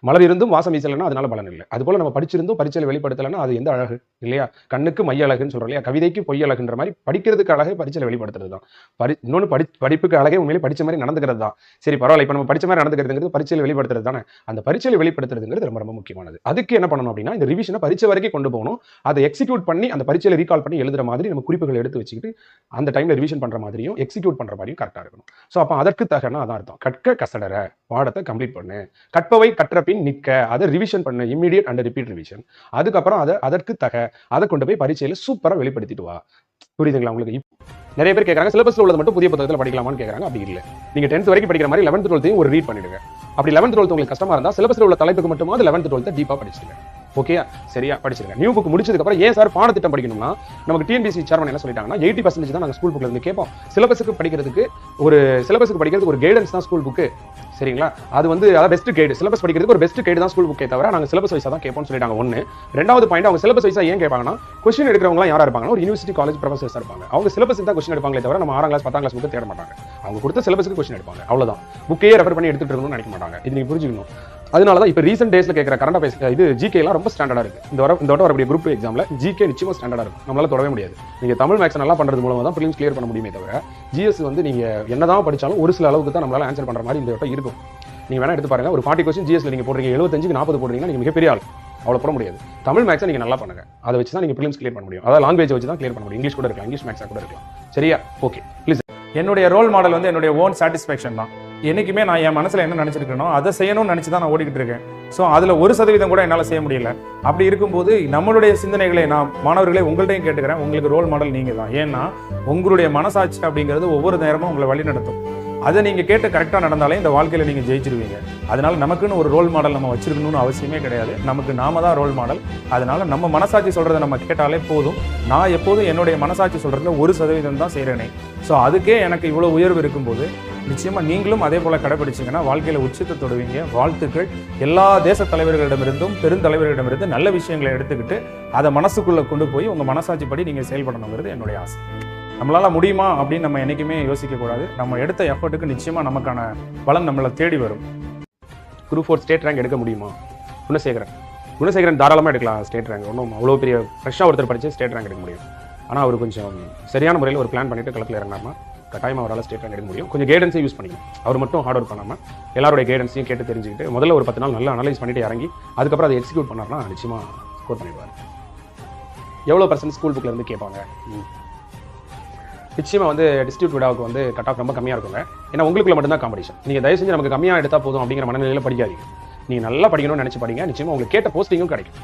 [SPEAKER 1] மலர் இருந்தும் வாசம் வீசலைன்னா அதனால பலன் இல்லை. அது போல நம்ம படிச்சிருந்தோம் பரீட்சையில் வெளிப்படுத்தலைன்னா அது எந்த அழகு இல்லையா? கண்ணுக்கு மை அழகுன்னு சொல்றோம் இல்லையா, கவிதைக்கு பொய் அழகுன்ற மாதிரி படிக்கிறதுக்கு அழகே பரீட்சையில் வெளிப்படுத்துறது தான். இன்னொன்று படிப்புக்கு அழகே உண்மையிலே படிச்ச மாதிரி நடந்துக்கிறது தான். சரி பரவாயில்ல, இப்போ நம்ம படிச்ச மாதிரி நடந்துக்கிறதுங்கிறது பரீட்சையில் வெளிப்படுத்துறது தானே. அந்த பரீட்சையில் வெளிப்படுத்துறதுங்கிறது ரொம்ப ரொம்ப முக்கியமானது. அதுக்கு என்ன பண்ணணும் அப்படின்னா இந்த ரிவிஷனை பரீட்சை வரைக்கும் கொண்டு போகணும். அதை எக்ஸிக்யூட் பண்ணி அந்த பரீட்சையில் ரீகால் பண்ணி எழுதுற மாதிரி நம்ம குறிப்புகள் எடுத்து வச்சுக்கிட்டு அந்த டைம்ல ரிவிஷன் பண்ற மாதிரியும் எக்ஸிக்யூட் பண்ற மாதிரியும் கரெக்டா இருக்கணும். ஸோ அப்போ அதற்கு தகனா அதான் அர்த்தம். கற்க கசடர பாடத்தை கம்ப்ளீட் பண்ணு, கற்பவை கற்ற பின் நிற்க, அதை ரிவிஷன் பண்ணு, இமீடியட் அண்ட் ரிப்பீட் ரிவிஷன். அதுக்கப்புறம் அதற்கு அதை கொண்டு போய் பரீட்சையில சூப்பரா வெளிப்படுத்திட்டு வா. புரியுதுங்களா உங்களுக்கு? நிறைய பேர் கேட்கறாங்க சிலபஸ்ல உள்ளது மட்டும் புதிய புத்தகத்தில் படிக்கலாமான்னு கேட்கறாங்க. அப்படி இல்லை. நீங்க 10th வரைக்கும் படிக்கிற மாதிரி 11th 12th ஒரு ரீட் பண்ணிடுங்க. அப்படி 11th 12th உங்களுக்கு கஷ்டமா இருந்தா சிலபஸ்ல உள்ள தலைப்புக்கு மட்டும் 11th 12th டீப்பா படிச்சிடுங்க. ஓகேயா? சரியா? படிச்சிருங்க. நியூ புக் முடிச்சதுக்கு அப்புறம் ஏன் சார் பாடத்திட்டம் படிக்கணும்னா நமக்கு டிஎன்பிஎஸ்சி சேர்மன் என்ன சொல்லிட்டாங்கன்னா 80% தான் நாங்க ஸ்கூல் புக்ல இருந்து கேட்போம். சிலபஸ்க்கு படிக்கிறதுக்கு ஒரு கைடன்ஸ் தான் ஸ்கூல் புக்கு. சரிங்களா? அது வந்து அதாவது பெஸ்ட் கைடு. சிலபஸ் படிக்கிறதுக்கு ஒரு பெஸ்ட் கைடு தான் ஸ்கூல் புக்கே தவிர நாங்க சிலபஸ் வைஸா தான் கேட்போம்னு சொல்லிட்டாங்க. ஒன்னு. ரெண்டாவது பாயிண்ட், அவங்க சிலபஸ் வைஸா ஏன் கேட்பாங்கன்னா கொஸ்டின் எடுக்கிறவங்க யாரா இருப்பாங்கன்னா ஒரு யூனிவர்சிட்டி காலேஜ் ப்ரொஃபசர்ஸ் இருப்பாங்க. அவங்க சிலபஸ் தான் கொஸ்டின் எடுப்பாங்களே தவிர நம்ம 6ஆம் கிளாஸ் 10ஆம் கிளாஸ் புக் தேட மாட்டாங்க. அவங்க கொடுத்த சிலபஸ்க்கு கொஸ்டின் எடுப்பாங்க. அவ்வளவுதான். புக்கையே ரெஃபர் பண்ணி எடுத்துட்டு இருக்கணும்னு நினைக்க மாட்டாங்க. இது நீங்க புரிஞ்சுக்கணும். அதனால தான் இப்போ ரீசெண்ட் டேஸ்ல கேட்குற கரண்ட் அஃபேர்ஸ் இது ஜிகே எல்லாம் ரொம்ப ஸ்டாண்டர்டா இருக்கு. இந்த வட்டம் வரக்கூடிய குரூப் 2 எக்ஸாம்ல ஜிகே நிச்சயமா ஸ்டாண்டர்டா இருக்கும். நம்மளால தொடவே முடியாது. நீங்க தமிழ் மேக்ஸ் நல்லா பண்றது மூலமா தான் ப்ரிலிம்ஸ் கிளியர் பண்ண முடியுமே தவிர ஜிஎஸ் வந்து நீங்க என்னதான் படிச்சாலும் ஒரு சில அளவுக்கு தான் நம்மளால ஆன்சர் பண்ற மாதிரி இந்த வட்டம் இருக்கும். நீங்க வேணா எடுத்து பாருங்க. ஒரு 40 கொஸ்டின் ஜிஎஸ்ல நீங்க போடுறீங்க, 75க்கு 40 போடுறீங்கன்னா நீங்க மிகப்பெரிய ஆள். அவ்வளவு போட முடியாது. தமிழ் மேக்ஸை நீங்க நல்லா பண்ணுங்க. அதை வச்சு தான் நீங்க ப்ரிலிம்ஸ் கிளியர் பண்ண முடியும். அதாவது லாங்குவேஜ் வச்சு தான் கிளியர் பண்ண முடியும். இங்கிலீஷ் கூட இருக்கலாம், இங்கிலீஷ் மேக்ஸா கூட இருக்கலாம். சரியா? Okay please.
[SPEAKER 2] என்னுடைய ரோல் மாடல் வந்து என்னுடைய ஓன் சாட்டிஸ்ஃபேக்ஷன் தான். என்னைக்குமே நான் என் மனசுல என்ன நினைச்சிருக்கணும் அதை செய்யணும்னு நினைச்சு தான் நான் ஓடிக்கிட்டு இருக்கேன். ஸோ அதுல 1% கூட என்னால் செய்ய முடியல. அப்படி இருக்கும்போது நம்மளுடைய சிந்தனைகளை நான் மாணவர்களை உங்கள்கிட்டையும் கேட்டுக்கிறேன். உங்களுக்கு ரோல் மாடல் நீங்க தான். ஏன்னா உங்களுடைய மனசாட்சி அப்படிங்கிறது ஒவ்வொரு நேரமும் உங்களை வழி நடத்தும். அதை நீங்க கேட்டு கரெக்டாக நடந்தாலே இந்த வாழ்க்கையில நீங்க ஜெயிச்சிருவீங்க. அதனால நமக்குன்னு ஒரு ரோல் மாடல் நம்ம வச்சிருக்கணும்னு அவசியமே கிடையாது. நமக்கு நாம தான் ரோல் மாடல். அதனால நம்ம மனசாட்சி சொல்றதை நம்ம கேட்டாலே போதும். நான் எப்போதும் என்னுடைய மனசாட்சி சொல்றதுல 1% தான் செய்கிறேனே. ஸோ அதுக்கே எனக்கு இவ்வளோ உயர்வு இருக்கும்போது நிச்சயமா நீங்களும் அதே போல கடைபிடிச்சிங்கன்னா வாழ்க்கையில உச்சத்தை தொடுவீங்க. வாழ்த்துக்கள். எல்லா தேச தலைவர்களிடமிருந்தும் பெருந்தலைவர்களிடமிருந்து நல்ல விஷயங்களை எடுத்துக்கிட்டு அதை மனசுக்குள்ள கொண்டு போய் உங்க மனசாட்சிப்படி நீங்க செயல்படணுங்கிறது என்னுடைய ஆசை. நம்மளால முடியுமா அப்படின்னு நம்ம என்னைக்குமே யோசிக்க கூடாது. நம்ம எடுத்த எஃபர்ட்டுக்கு நிச்சயமா நமக்கான பலன் நம்மளை தேடி வரும்.
[SPEAKER 1] குரூப் 4 ஸ்டேட் ரேங்க் எடுக்க முடியுமா? குணசேகரன் தாராளமாக எடுக்கலாம் ஸ்டேட் ரேங்க். ஒன்றும் அவ்வளோ பெரிய ஃப்ரெஷ்ஷாக ஒருத்தர் படித்து ஸ்டேட் ரேங்க் எடுக்க முடியும். ஆனால் அவர் கொஞ்சம் சரியான முறையில் ஒரு பிளான் பண்ணிட்டு களத்தில் இறங்கினார்னா கட்டாயமாக அவரால் ஸ்டேட் ரேங்க் எடுக்க முடியும். கொஞ்சம் கைடன்ஸை யூஸ் பண்ணிக்கணும். அவர் மட்டும் ஹார்ட் ஒர்க் பண்ணாமல் எல்லாருடைய கைடன்ஸையும் கேட்டு தெரிஞ்சுக்கிட்டு முதல்ல ஒரு 10 நாள் நல்லா அனலைஸ் பண்ணிட்டு இறங்கி அதுக்கப்புறம் அதை எக்ஸிக்யூட் பண்ணார்னா நிச்சயமாக ஸ்கோர் பண்ணிடுவார். எவ்வளோ % ஸ்கூல் புக்கில் இருந்து கேட்பாங்க? நிச்சயமாக வந்து டிஸ்ட்ரிக்ட் விடாவுக்கு வந்து கட் ஆஃப் ரொம்ப கம்மியாக இருக்குங்க. ஏன்னா உங்களுக்குள்ள மட்டும்தான் காம்படிஷன். நீங்கள் தயவு செஞ்சு நமக்கு கம்மியாக எடுத்தால் போதும் அப்படிங்கிற மனநிலையில் படிக்காதீங்க. நீங்கள் நல்லா படிக்கணும்னு நினச்சி படிங்க. நிச்சயமாக உங்களுக்கு கேட்ட போஸ்டிங்கும் கிடைக்கும்.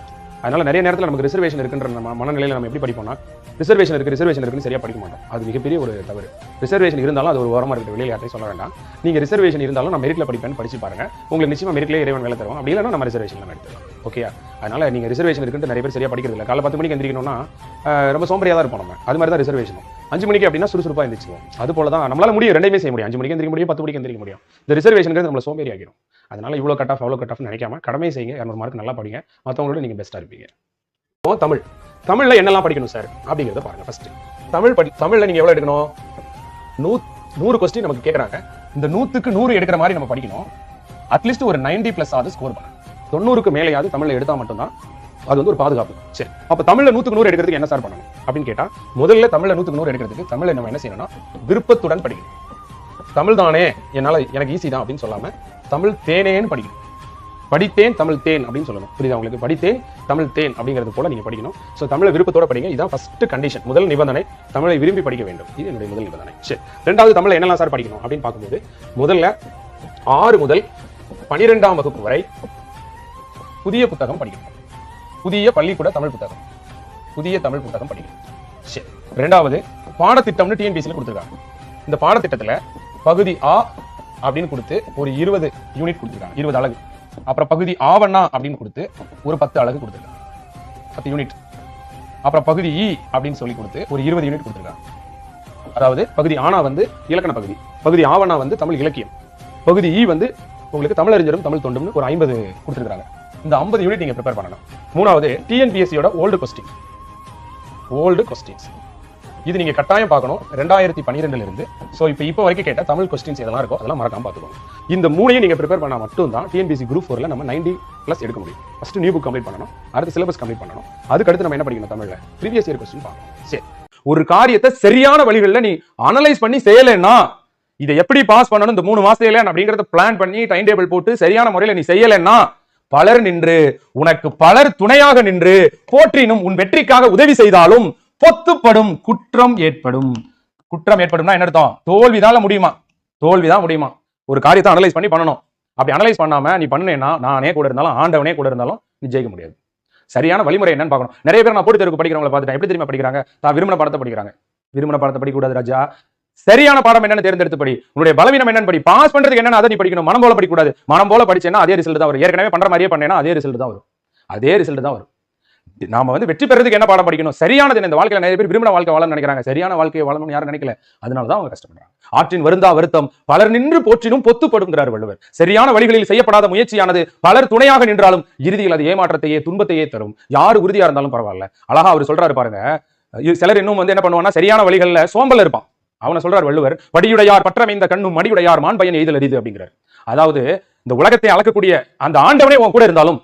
[SPEAKER 1] அதனால நிறைய நேரத்தில் நமக்கு ரிசர்வேஷன் இருக்குன்ற மனநிலையில் நம்ம எப்படி படிப்போம்னா ரிசர்வேஷன் இருக்குன்னு சரியா படிக்க மாட்டோம். அது மிகப்பெரிய ஒரு தவறு. ரிசர்வேஷன் இருந்தாலும் அது ஒரு ஓரமாக இருக்கிற வெளியில் யார்ட்டையும் சொல்ல வேண்டாம். நீங்க ரிசர்வேஷன் இருந்தாலும் நான் மெரிட்ல படிப்பேன்னு படிச்சு பாருங்க, உங்களுக்கு நிச்சயமா மெரிட்லேயே இறைவன் வேலை தருவோம். அப்படி இல்லைன்னா நம்ம ரிசர்வேஷன் நம்ம எடுத்துக்கலாம். ஓகே, அதனால நீங்க ரிசர்வேஷன் இருக்குன்னு நிறைய பேர் சரியா படிக்கிறது இல்லை. காலை 10 மணிக்கு எந்திரிக்கணும்னா ரொம்ப சோம்பரியா தான் இருப்போம் நம்ம. அது மாதிரி தான் ரிசர்வேஷனும் 5 மணிக்கு அப்படின்னா சுறுசுறுப்பா எந்திரிச்சுவோம். அது போல தான் நம்மளால முடியும், ரெண்டையுமே செய்ய முடியும். 5 மணிக்கு எந்திரிக்க முடியும், 10 மணிக்கு எந்திரிக்க முடியும். இந்த ரிசர்வேஷனுங்கிறது நம்மள சோம்பேறி ஆகிடும். அதனால இவ்வளோ கட் ஆஃப் அவ்வளோ கட் ஆஃப் நினைக்காம கடமை செய்யுங்க. 200 மார்க் நல்லா படிங்க, மற்றவங்களோட நீங்க பெஸ்ட்டாக இருப்பீங்க. தமிழ்ல என்னெல்லாம் படிக்கணும் சார் அப்படிங்கிறத பாருங்க. ஃபர்ஸ்ட் தமிழ்ல நீங்க எவ்வளவு எடுக்கணும்? 100 கொஸ்டின் நமக்கு கேட்கறாங்க. இந்த 100க்கு 100 எடுக்கிற மாதிரி நம்ம படிக்கணும். அட்லீஸ்ட் ஒரு 90+ ஆவது ஸ்கோர் பண்ணணும். 90க்கு மேலேயாவது தமிழ்ல எடுத்தா மட்டும்தான் அது வந்து ஒரு பாதுகாப்பு. சரி, அப்ப தமிழ்ல 100க்கு 100 எடுக்கிறதுக்கு என்ன சார் பண்ணணும் அப்படின்னு கேட்டா, முதல்ல தமிழ்ல 100க்கு 100 எடுக்கிறதுக்கு தமிழ்ல நம்ம என்ன செய்யணும்னா விருப்பத்துடன் படிக்கணும். தமிழ் தானே எனக்கு ஈஸி தான் அப்படின்னு சொல்லாம தமிழ் தேனேன்னு படிக்கணும். படித்தேன் தமிழ் தேன் அப்படின்னு சொல்லணும். புரியுதா உங்களுக்கு? படித்தேன் தமிழ் தேன் அப்படிங்கிறது போல நீங்க படிக்கணும். ஸோ தமிழை விருப்பத்தோட படிங்க. இதுதான் ஃபர்ஸ்ட் கண்டிஷன், முதல் நிபந்தனை. தமிழை விரும்பி படிக்க வேண்டும். இது என்னுடைய முதல் நிபந்தனை. சரி, ரெண்டாவது தமிழ்ல என்னெல்லாம் சார் படிக்கணும் அப்படின்னு பார்க்கும்போது, முதல்ல 6 முதல் 12ஆம் வகுப்பு வரை புதிய புத்தகம் படிக்கணும். புதிய பள்ளிக்கூட தமிழ் புத்தகம், புதிய தமிழ் புத்தகம் படிக்கணும். சரி, ரெண்டாவது பாடத்திட்டம்னு டிஎன்பிஎஸ்சியில் கொடுத்துருக்காங்க. இந்த பாடத்திட்டத்துல பகுதி ஆ அப்படின்னு கொடுத்து ஒரு 20 யூனிட் கொடுத்துருக்காங்க, 20 அலகு. அப்புறம் பகுதி ஆவண்ணா அப்படின்னு கொடுத்து ஒரு 10 அலகு கொடுத்துருக்காங்க, 10 யூனிட். அப்புறம் பகுதி இ அப்படின்னு சொல்லி கொடுத்து ஒரு 20 யூனிட் கொடுத்துருக்காங்க. அதாவது பகுதி ஆனா வந்து இலக்கண பகுதி, பகுதி ஆவண்ணா வந்து தமிழ் இலக்கியம், பகுதி இ வந்து உங்களுக்கு தமிழறிஞரும் தமிழ் தொண்டும்னு ஒரு 50 கொடுத்துருக்காங்க. இந்த 50 யூனிட் நீங்க ப்ரிப்பேர் பண்ணணும். மூணாவது டிஎன்பிஎஸ்சியோட ஓல்டு கொஸ்டின்ஸ் இது நீங்க கட்டாயம் பார்க்கணும். 2012 இருந்து இப்போ வரைக்கும் கேட்ட தமிழ் கொஸ்டின்ஸ் எதெல்லாம் இருக்கோ அதெல்லாம் மறக்காம பார்த்துக்கோங்க. இந்த மூணையும் நீங்க ப்ரிப்பேர் பண்ணா மட்டும் தான் டிஎன்பிஎஸ்சி குரூப் 4ல நம்ம 90+ எடுக்க முடியும். ஃபர்ஸ்ட் நியூ புக் கம்ப்ளீட் பண்ணணும், அடுத்து சிலபஸ் கம்ப்ளீட் பண்ணணும், அதுக்கு அடுத்து நம்ம என்ன படிக்கணும்? தமிழ்ல ப்ரீவியஸ் இயர் கொஸ்டின் பார்க்கணும். சரி, ஒரு காரியத்தை சரியான வழிகளில் நீ அனலைஸ் பண்ணி செய்யலைன்னா இதை எப்படி பாஸ் பண்ணணும் இந்த 3 மாசத்துல அப்படிங்கறத பிளான் பண்ணி டைம் டேபிள் போட்டு சரியான முறையில் நீ செய்யலைன்னா பலர் நின்று உனக்கு பலர் துணையாக நின்று போற்றினும் உன் வெற்றிக்காக உதவி செய்தாலும் பொத்துப்படும் குற்றம் ஏற்படும். குற்றம் ஏற்படும்னா என்ன அர்த்தம்? தோல்விதான் முடியுமா? ஒரு காரியத்தை அனலைஸ் பண்ணி பண்ணணும். அப்படி அனலைஸ் பண்ணாம நீ பண்ணேன்னா நானே கூட இருந்தாலும் ஆண்டவனே கூட இருந்தாலும் நீ ஜெயிக்க முடியாது. சரியான வழிமுறை என்னன்னு பார்க்கணும். நிறைய பேர் நான் போட்டி தேர்வுக்கு படிக்கிறவங்களை பார்த்துட்டேன். எப்படி தெரியுமா படிக்கிறாங்க? தான் விரும்பின பாடத்தை படிக்கிறாங்க. விரும்பின பாடத்தை படிக்கக்கூடாது ராஜா. சரியான பாடம் என்னன்னு தேர்ந்தெடுத்து படி. உன்னுடைய பலவீனம் என்னன்னு படி. பாஸ் பண்றதுக்கு என்னன்னு அதை நீ படிக்கணும். மனம் போல படிக்கக்கூடாது. மனம் போல படிச்சேன்னா அதே ரிசல்ட் தான் வரும். ஏற்கனவே பண்ற மாதிரியே பண்ணேன்னா அதே ரிசல்ட் தான் வரும். நாம வந்து வெற்றி பெறதுக்கு என்ன பாடம் படிக்கணும்? சரியானது. இந்த வாழ்க்கையில நிறைய பேர் விரும்பின வாழ்க்கை வாழணும்னு நினைக்கிறாங்க. சரியான வாழ்க்கையை வாழணும்னு யாரும் நினைக்கல. அதனாலதான் அவங்க கஷ்டப்படுறாங்க. ஆற்றின் வருந்தா வருத்தம் பலர் நின்று போற்றினும் பொத்துப்படுங்கிறார் வள்ளுவர். சரியான வழிகளில் செய்யப்படாத முயற்சியானது பலர் துணையாக நின்றாலும் இறுதியில் அது ஏமாற்றத்தையே துன்பத்தையே தரும். யாரு உறுதியா இருந்தாலும் பரவாயில்ல. அழகா அவர் சொல்றாரு பாருங்க. சிலர் இன்னும் வந்து என்ன பண்ணுவாங்கன்னா சரியான வழிகள்ல சோம்பல் இருப்பான். அவனை சொல்றார் வள்ளுவர், வடியுடையார் பற்றமைந்த கண்ணும் மடியுடையார் மான்பயன் எய்தல் அரிது அப்படிங்கிறார். அதாவது இந்த உலகத்தை அளக்கக்கூடிய அந்த ஆண்டவனே உன் கூட இருந்தாலும்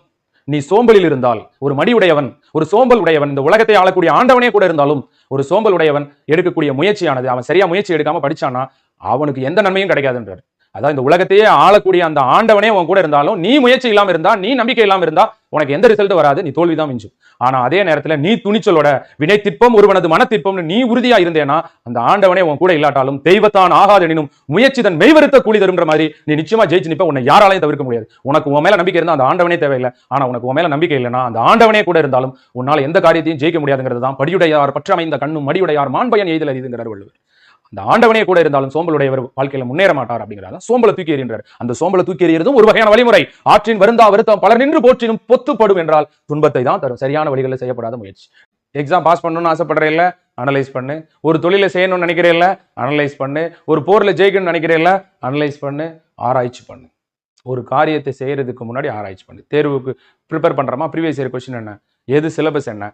[SPEAKER 1] நீ சோம்பலில் இருந்தால், ஒரு மடியுடையவன் ஒரு சோம்பல் உடையவன் இந்த உலகத்தை ஆளக்கூடிய ஆண்டவனே கூட இருந்தாலும் ஒரு சோம்பல் உடையவன் எடுக்கக்கூடிய முயற்சியானது அவன் சரியா முயற்சி எடுக்காம படிச்சானா அவனுக்கு எந்த நன்மையும் கிடைக்காதுன்றார். அதான் இந்த உலகத்தையே ஆளக்கூடிய அந்த ஆண்டவனே உன் கூட இருந்தாலும் நீ முயற்சி இல்லாம இருந்தா, நீ நம்பிக்கை இல்லாம இருந்தா உனக்கு எந்த ரிசல்ட் வராது, நீ தோல்விதான் மிஞ்சும். ஆனா அதே நேரத்துல நீ துணிச்சலோட வினை திட்பம் ஒருவனது மனத்திற்பம்னு நீ உறுதியா இருந்தேன்னா அந்த ஆண்டவனே உன் கூட இல்லாட்டாலும் தெய்வத்தான் ஆகாதெனினும் முயற்சி தன் மெய்வருத்த கூலி தரும்ன்ற மாதிரி நீ நிச்சயமா ஜெயிச்சு நிப்ப. உன்னை யாராலையும் தவிர்க்க முடியாது. உனக்கு உன் மேல நம்பிக்கை இருந்தா அந்த ஆண்டவனே தேவையில்லை. ஆனா உனக்கு உன் மேல நம்பிக்கை இல்லைன்னா அந்த ஆண்டவனே கூட இருந்தாலும் உன்னால எந்த காரியத்தையும் ஜெயிக்க முடியாதுங்கிறது தான் படியுடையார் பற்றமைந்த கண்ணும் மடியுடையார் மான்பயன் எய்தல் அரிதுங்கிறார் வள்ளுவர். அந்த ஆண்டவனே கூட இருந்தாலும் சோம்பலுடையவர் வாழ்க்கையில முன்னேற மாட்டார் அப்படிங்கிறார். சோம்பலை தூக்கி எறிகின்றார். அந்த சோம்பலை தூக்கி எறியதும் ஒரு வகையான வழிமுறை. ஆற்றின் வருந்தா வருத்தம் பலர் நின்று போற்றினும் பொத்துப்படும் என்றால் துன்பத்தை தான் தரும். சரியான வழிகளில் செய்யப்படாத முயற்சி. எக்ஸாம் பாஸ் பண்ணணும்னு ஆசைப்படுறேன் இல்ல, அனலைஸ் பண்ணு. ஒரு தொழிலை செய்யணும்னு நினைக்கிறேன் இல்ல, அனலைஸ் பண்ணு. ஒரு போர்ல ஜெயிக்கணும்னு நினைக்கிறேன் இல்ல, அனலைஸ் பண்ணு, ஆராய்ச்சி பண்ணு. ஒரு காரியத்தை செய்யறதுக்கு முன்னாடி ஆராய்ச்சி பண்ணு. தேர்வுக்கு ப்ரிப்பேர் பண்றோமா, ப்ரீவியஸ் இயர் கொஸ்டின் என்ன, எது சிலபஸ் என்ன,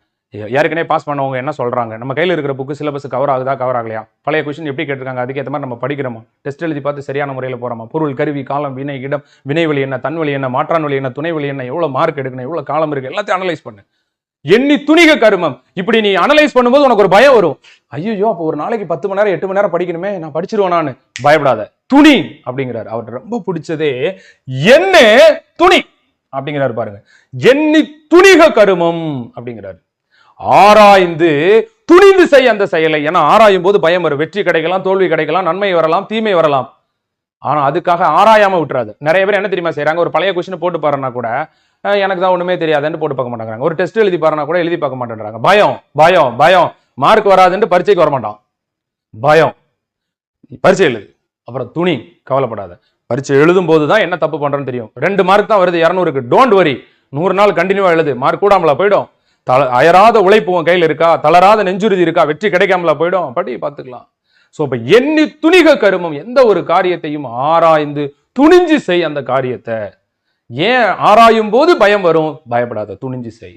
[SPEAKER 1] ஏற்கனவே பாஸ் பண்ணவங்க என்ன சொல்றாங்க, நம்ம கையில் இருக்கிற புக்கு சிலபஸ் கவர் ஆகுதா கவர் ஆகலையா, பழைய கொஸ்டின் எப்படி கேட்டிருக்காங்க அதுக்கேற்ற மாதிரி நம்ம படிக்கிறோமா, டெஸ்ட் எழுதி பார்த்து சரியான முறையில் போறோமா, பொருள் கருவி காலம் வினை இடம் வினைவழி என்ன தன்வழி என்ன மாற்றான் வழி என்ன துணை வழி என்ன, எவ்வளவு மார்க் எடுக்கணும், எவ்வளவு காலம் இருக்கு, எல்லாத்தையும் அனலைஸ் பண்ணு. எண்ணி துணிக கருமம். இப்படி நீ அனலைஸ் பண்ணும்போது உனக்கு ஒரு பயம் வரும். ஐயோ அப்போ ஒரு நாளைக்கு 10 மணி நேரம் 8 மணி நேரம் படிக்கணுமே, நான் படிச்சிருவேன். நான் பயப்படாத, துணி அப்படிங்கிறார். அவர் ரொம்ப பிடிச்சதே என்ன துணி அப்படிங்கிறாரு பாருங்க. எண்ணி துணிக கருமம் அப்படிங்கிறாரு. ஆராய்ந்து துணிந்து செய் அந்த செயலை. ஏன்னா ஆராயும் போது பயம் வரும். வெற்றி கிடைக்கலாம், தோல்வி கிடைக்கலாம், நன்மை வரலாம், தீமை வரலாம். ஆனா அதுக்காக ஆராயாம விட்டுறாது. நிறைய பேர் என்ன தெரியுமா செய்யறாங்க, ஒரு பழைய கொஸ்டின் போட்டு பாருன்னா கூட
[SPEAKER 2] எனக்கு தான் ஒண்ணுமே தெரியாதுன்னு போட்டு பார்க்க மாட்டாங்க. ஒரு டெஸ்ட் எழுதி பாருனா கூட எழுதி பார்க்க மாட்டேன்றாங்க. பயம் பயம் பயம், மார்க் வராதுன்னு பரீட்சைக்கு வர மாட்டான். பயம், பரீட்சை எழுது, அப்புறம் துணி, கவலைப்படாத, பரீட்சை எழுதும் போதுதான் என்ன தப்பு பண்றேன்னு தெரியும். 2 மார்க் தான் வருது 200க்கு, டோன்ட் வரி, 100 நாள் கண்டினியூவா எழுது, மார்க் கூடாமலா போயிடும். அயராத உழைப்பு உன் கையில் இருக்கா, தளராத நெஞ்சுறுதி இருக்கா, வெற்றி கிடைக்காமலா போயிடும், படி பார்த்துக்கலாம். சோ இப்ப எண்ணி துணிக கருமம், எந்த ஒரு காரியத்தையும் ஆராய்ந்து துணிஞ்சு செய் அந்த காரியத்தை. ஏன் ஆராயும் போது பயம் வரும், பயப்படாத, துணிஞ்சு செய்.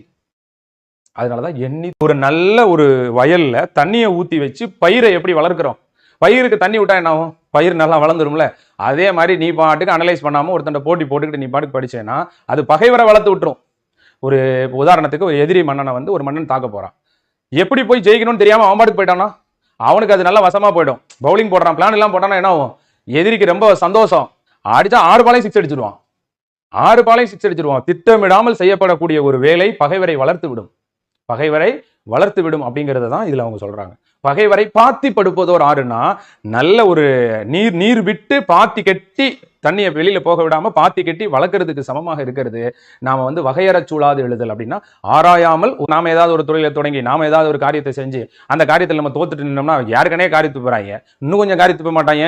[SPEAKER 2] அதனாலதான் எண்ணி. ஒரு நல்ல ஒரு வயல்ல தண்ணியை ஊத்தி வச்சு பயிரை எப்படி வளர்க்கிறோம், பயிருக்கு தண்ணி விட்டா என்ன ஆகும், பயிர் நல்லா வளர்ந்துரும்ல. அதே மாதிரி நீ பாட்டுக்கு அனலைஸ் பண்ணாம ஒருத்தண்ட போட்டி போட்டுக்கிட்டு நீ பாட்டுக்கு படிச்சேன்னா அது பகைவரை வளர்த்து விட்டுரும். ஒரு உதாரணத்துக்கு ஒரு எதிரி மன்னனை வந்து ஒரு மன்னன் தாக்க போறான், எப்படி போய் ஜெயிக்கணும்னு தெரியாம அவன் பாட்டுக்கு போயிட்டானா அவனுக்கு அது நல்லா வசமா போயிடும். பவுலிங் போடுறான், பிளான் எல்லாம் போட்டானா என்ன ஆகும், எதிரிக்கு ரொம்ப சந்தோஷம், அடிச்சா 6 பாலையும் 6 அடிச்சிருவான், 6 பாலையும் 6 அடிச்சிருவான். திட்டமிடாமல் செய்யப்படக்கூடிய ஒரு வேலை பகைவரை வளர்த்து விடும், பகைவரை வளர்த்து விடும் அப்படிங்கறத தான் இதுல அவங்க சொல்றாங்க. பகைவரை பாத்தி படுப்பதோர் ஆறுனா நல்ல ஒரு நீர் விட்டு பாத்தி கட்டி தண்ணியை வெளியில போக விடாம பாத்தி கட்டி வளர்க்கறதுக்கு சமமாக இருக்கிறது நாம வந்து வகையறச் சூழாது எழுதல். அப்படின்னா ஆராயாமல் நாம ஏதாவது ஒரு தொழிலை தொடங்கி நாம ஏதாவது ஒரு காரியத்தை செஞ்சு அந்த காரியத்தில் நம்ம தோத்துட்டு நின்னோம்னா யாருக்கனே காரியத்து போறாங்க, இன்னும் கொஞ்சம் காரியத்து போக மாட்டாங்க.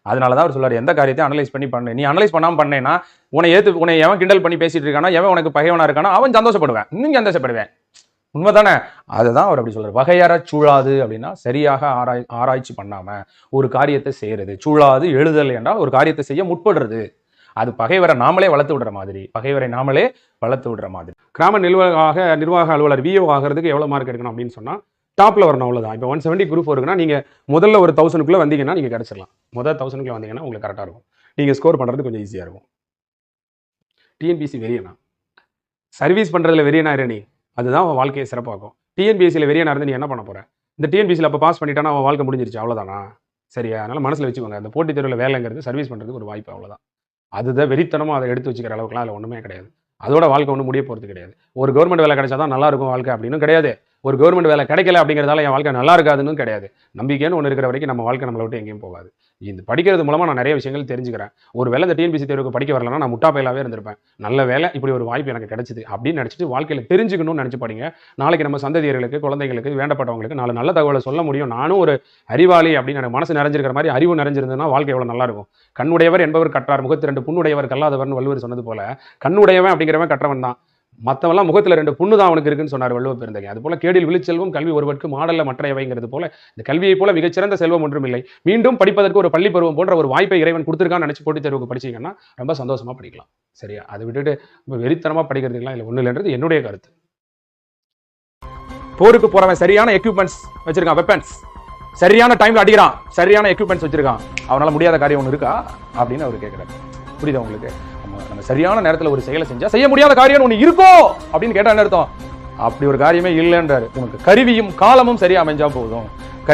[SPEAKER 2] அதனாலதான் அவர் சொல்றாரு, எந்த காரியத்தையும் அனலைஸ் பண்ணி பண்ணு. நீ அனலைஸ் பண்ணாம பண்ணேன்னா உன்னை எவன் கிண்டல் பண்ணி பேசிட்டு இருக்கானோ, எவன் உனக்கு பகைவனா இருக்கானோ அவன் சந்தோஷப்படுவேன், இன்னும் சந்தோஷப்படுவேன். உண்மைதானே? அதுதான் அவர் அப்படி சொல்றாரு. வகையறச் சூழாது அப்படின்னா சரியாக ஆராய்ச்சி பண்ணாம ஒரு காரியத்தை செய்யறது. சூழாது எழுதல் என்றால் ஒரு காரியத்தை செய்ய முற்படுறது. அது பகைவரை நாமளே வளர்த்து விடுற மாதிரி, பகைவரை நாமளே வளர்த்து விடுற மாதிரி.
[SPEAKER 1] கிராம நிர்வாக அலுவலர் விஓ ஆகிறதுக்கு எவ்வளவு மார்க் எடுக்கணும் அப்படின்னு சொன்னா டாப்ல வரணும், அவ்வளவுதான். இப்போ 170 குரூப் இருக்குன்னா நீங்க முதல்ல ஒரு 1000க்குள்ள வந்தீங்கன்னா நீங்க கிடைச்சிடலாம். முதல் 1000க்குள்ள வந்தீங்கன்னா உங்களுக்கு கரெக்டா இருக்கும், நீங்க ஸ்கோர் பண்றது கொஞ்சம் ஈஸியா இருக்கும். டிஎன்பிசி வெறியனா, சர்வீஸ் பண்றதுல வெறியனா இரு நீ, அதுதான் அவன் வாழ்க்கையை சிறப்பாக்கும். டிஎன்பிஎஸ்சியில் வெறியனா இருந்து நீ என்ன பண்ண போற? இந்த டிஎன்பிஎஸ்சியில் அப்போ பாஸ் பண்ணிட்டானா அவன் வாழ்க்கை முடிஞ்சிருச்சு, அவ்வளோதானா? சரியா? அதனால மனசில் வச்சுக்கோங்க, அந்த போட்டித் தேர்வில் வேலைங்கிறது சர்வீஸ் பண்ணுறதுக்கு ஒரு வாய்ப்பு, அவ்வளோதான். அதுதான் வெறித்தனமாக அதை எடுத்து வச்சுக்கிற அளவுக்குலாம் அதில் ஒன்றுமே கிடையாது. அதோட வாழ்க்கை ஒன்றும் முடிய போகிறது கிடையாது. ஒரு கவர்மெண்ட் வேலை கிடைச்சாதான் நல்லா இருக்கும் வாழ்க்கை அப்படின்னு கிடையாது. ஒரு கவர்மெண்ட் வேலை கிடைக்கல அப்படிங்கிறதால என் வாழ்க்கை நல்லா இருக்காதுன்னு கிடையாது. நம்பிக்கைன்னு ஒன்று இருக்கிற வரைக்கும் நம்ம வாழ்க்கை நம்மளை விட்டு எங்கேயும் போகாது. இந்த படிக்கிறது மூலமா நான் நிறைய விஷயங்கள் தெரிஞ்சுக்கிறேன். ஒரு வேலை இந்த டிஎன்பிசி தேர்வுக்கு படிக்க வரலன்னா நான் முட்டா பயிலாவே இருந்திருப்பேன். நல்ல வேலை, இப்படி ஒரு வாய்ப்பு எனக்கு கிடைச்சிது அப்படின்னு நினைச்சிட்டு வாழ்க்கையில தெரிஞ்சுக்கணும்னு நினைச்சு படிங்க. நாளைக்கு நம்ம சந்ததியர்களுக்கு, குழந்தைகளுக்கு, வேண்டப்பட்டவங்களுக்கு நாலு நல்ல தகவலை சொல்ல முடியும். நானும் ஒரு அறிவாளி அப்படின்னு எனக்கு மனசு நிறைஞ்சிருக்கிற மாதிரி அறிவு நிறைஞ்சிருந்ததுன்னா வாழ்க்கை எவ்வளவு நல்லா இருக்கும். கண்ணுடையவர் என்பவர் கற்றார், முகத்து 2 புண்ணுடையவர் கல்லாதவர்னு வள்ளுவர் சொன்னது போல கண்ணுடையவன் அப்படிங்கிறவன் கற்றவன் தான். மற்றவெல்லாம் முகத்துல 2 புண்ணு தான் அவனுக்கு இருக்குன்னு சொன்னார் வள்ளுவர் பெருந்தகை. அது போல கேடில் விழிச்செல்வம் கல்வி ஒருவருக்கு மாடல்ல மற்றையவைங்கிறது போல இந்த கல்வியை போல மிகச்சிறந்த செல்வம் ஒன்றும் இல்லை. மீண்டும் படிப்பதற்கு ஒரு பள்ளி பருவம் போன்ற ஒரு வாய்ப்பை இறைவன் கொடுத்துருக்கான்னு நினைச்சு போட்டித் தேர்வுக்கு படிச்சீங்கன்னா ரொம்ப சந்தோஷமா படிக்கலாம். சரியா? அதை விட்டுட்டு வெறித்தனமா படிக்கிறதுக்கெல்லாம் இல்லை ஒண்ணு இல்லைன்றது என்னுடைய கருத்து. போருக்கு போறவன் சரியான எக்யூப்மெண்ட்ஸ் வச்சிருக்கான், வெப்பன்ஸ் சரியான டைம்ல அடிக்கிறான், சரியான எக்யூப்மெண்ட்ஸ் வச்சிருக்கான், அவனால முடியாத காரியம் ஒன்று இருக்கா அப்படின்னு அவர் கேட்கிறார். புரியுதா உங்களுக்கு? நம்ம சரியான நேரத்தில் ஒரு செயலை செஞ்சா செய்ய முடியாத காரியம் ஒன்று இருக்கோ அப்படின்னு கேட்டா என்ன அர்த்தம்? அப்படி ஒரு காரியமே இல்லைன்றாரு. உனக்கு கருவியும் காலமும் சரியா அமைஞ்சா போதும்.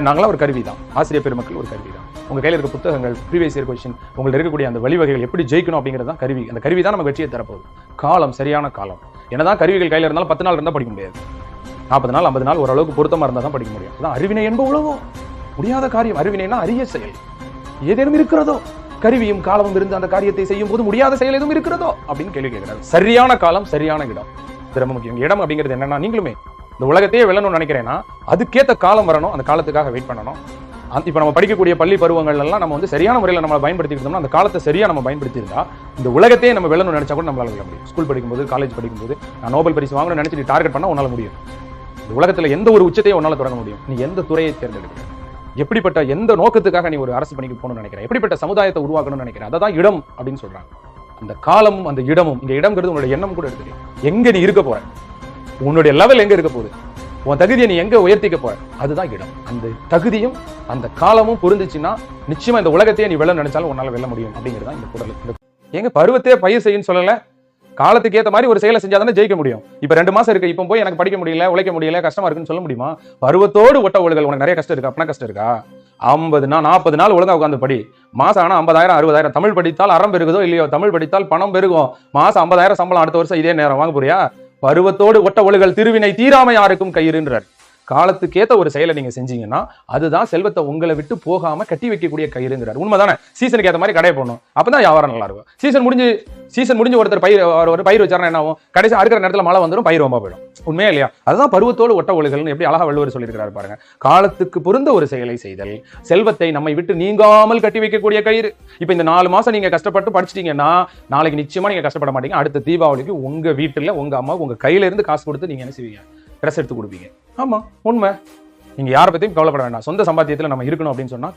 [SPEAKER 1] நாங்களாம் ஒரு கருவி தான், ஆசிரியர் பெருமக்கள் ஒரு கருவி தான். உங்க கையில் இருக்க புத்தகங்கள், ப்ரீவியஸ் இயர் கொஸ்டின், உங்களுக்கு இருக்கக்கூடிய அந்த வழிவகைகள் எப்படி ஜெயிக்கணும் அப்படிங்கிறது தான் கருவி. அந்த கருவி தான் நமக்கு வெற்றியை தரப்போகுது. காலம், சரியான காலம். என்னதான் கருவிகள் கையில் இருந்தாலும் 10 நாள் இருந்தால் படிக்க முடியாது. 40 நாள் 50 நாள் ஓரளவுக்கு பொருத்தமா இருந்தால் தான் படிக்க முடியும். அதான் அறிவினை என்பது உலகம் முடியாத காரியம். அறிவினைனா அரிய செயல் ஏதேனும் இருக்கிறதோ, கருவியும் காலமும் இருந்து அந்த காரியத்தை செய்யும் போது முடியாத செயல் எதுவும் இருக்கிறதோ அப்படின்னு கேள்வி கேட்கிறார். சரியான காலம், சரியான இடம் ரொம்ப முக்கியம். இடம் அப்படிங்கிறது என்னன்னா, நீங்களுமே இந்த உலகத்தையே வெல்லணும்னு நினைக்கிறேன்னா அதுக்கேற்ற காலம் வரணும், அந்த காலத்துக்காக வெயிட் பண்ணணும். இப்ப நம்ம படிக்கக்கூடிய பள்ளி பருவங்கள் எல்லாம் நம்ம வந்து சரியான முறையில் நம்ம பயன்படுத்திக்கிட்டோம்னா, அந்த காலத்தை சரியா நம்ம பயன்படுத்தி இருந்தா இந்த உலகத்தையே நம்ம வெல்லணும்னு நினைச்சா கூட நம்மளால வெல்ல முடியும். ஸ்கூல் படிக்கும்போது, காலேஜ் படிக்கும்போது நான் நோபல் பரிசு வாங்கணும்னு நினைச்சு நீ டார்கெட் பண்ணா உன்னால முடியும். இந்த உலகத்துல எந்த ஒரு உச்சத்தையும் உன்னால தொடங்க முடியும். நீ எந்த துறையை தேர்ந்தெடுக்கிற, எப்படிப்பட்ட எந்த நோக்கத்துக்காக நீ ஒரு அரசு பணிக்கு போகணும்னு நினைக்கிறேன், எப்படிப்பட்ட சமுதாயத்தை உருவாக்கணும்னு நினைக்கிறேன், அதான் இடம் அப்படின்னு சொல்றாங்க. அந்த காலமும் அந்த இடமும், இங்க இடம்ங்கிறது உன்னோட எண்ணம் கூட எடுத்துக்கலாம். எங்க நீ இருக்க போற, உன்னுடைய லெவல் எங்க இருக்க போகுது, உன் தகுதியை நீ எங்க உயர்த்திக்க போற, அதுதான் இடம். அந்த தகுதியும் அந்த காலமும் பொருந்துச்சுன்னா நிச்சயமா இந்த உலகத்தையே நீ வெல்ல நினைச்சாலும் உன்னால வெல்ல முடியும் அப்படிங்கிறதா இந்த குடல். எங்க பருவத்தையே பயிர் செய்யுன்னு சொல்லல, காலத்துக்கு ஏற்ற மாதிரி ஒரு செயலை செஞ்சாதானே ஜெயிக்க முடியும். இப்ப 2 மாசம் இருக்கு, இப்போ போய் எனக்கு படிக்க முடியல, உழைக்க முடியல, கஷ்டமா இருக்குன்னு சொல்ல முடியுமா? பருவத்தோடு ஒட்ட ஒழுகல். உனக்கு நிறைய கஷ்டம் இருக்கா, அப்பனா கஷ்டம் இருக்கா? 50 நாள் 40 நாள் ஒழுங்கா உட்காந்து படி. மாசம் ஆனா 50,000 60,000. தமிழ் படித்தால் அறம் பெருகுதோ இல்லையோ, தமிழ் படித்தால் பணம் பெருகும். மாசம் 50,000 சம்பளம் அடுத்த வருஷம் இதே நேரம் வாங்க போறியா? பருவத்தோடு ஒட்ட ஒழுகல் திருவினை தீராமை யாருக்கும் கயிறுன்றார்.
[SPEAKER 2] காலத்துக்கேத்த ஒரு செயலை நீங்க செஞ்சீங்கன்னா அதுதான் செல்வத்தை உங்களை விட்டு போகாம கட்டி வைக்கக்கூடிய கயிறுங்கிறார். உண்மைதானே? சீசனுக்கு ஏற்ற மாதிரி கடையை போடணும், அப்பதான் வியாபாரம் நல்லா இருக்கும். சீசன் முடிஞ்சு ஒருத்தர் ஒரு பயிர் வச்சாருன்னா என்ன ஆகும்? கடைசி அறுக்கிற நேரத்தில் மழை வந்துடும், பயிர் ரொம்ப போயிடும். உண்மையா இல்லையா? அதுதான் பருவத்தோடு ஒட்ட ஒழுகல்னு எப்படி அழகா வள்ளுவர் சொல்லியிருக்கிறாரு பாருங்க. காலத்துக்கு பொருந்த ஒரு செயலை செய்தல் செல்வத்தை நம்மை விட்டு நீங்காமல் கட்டி வைக்கக்கூடிய கயிறு. இப்ப இந்த 4 மாசம் நீங்க கஷ்டப்பட்டு படிச்சிட்டீங்கன்னா நாளைக்கு நிச்சயமா நீங்க கஷ்டப்பட மாட்டீங்க. அடுத்த தீபாவளிக்கு உங்க வீட்டுல உங்க அம்மா உங்க கையில இருந்து காசு கொடுத்து நீங்க என்ன செய்வீங்க? ட்ரெஸ் எடுத்து கொடுப்பீங்க. ஆமா, உண்மை. நீங்க யாரை பத்தியும் கவலைப்பட வேண்டாம். சொந்த சம்பாத்தியத்துல நம்ம இருக்கணும் அப்படின்னு சொன்னா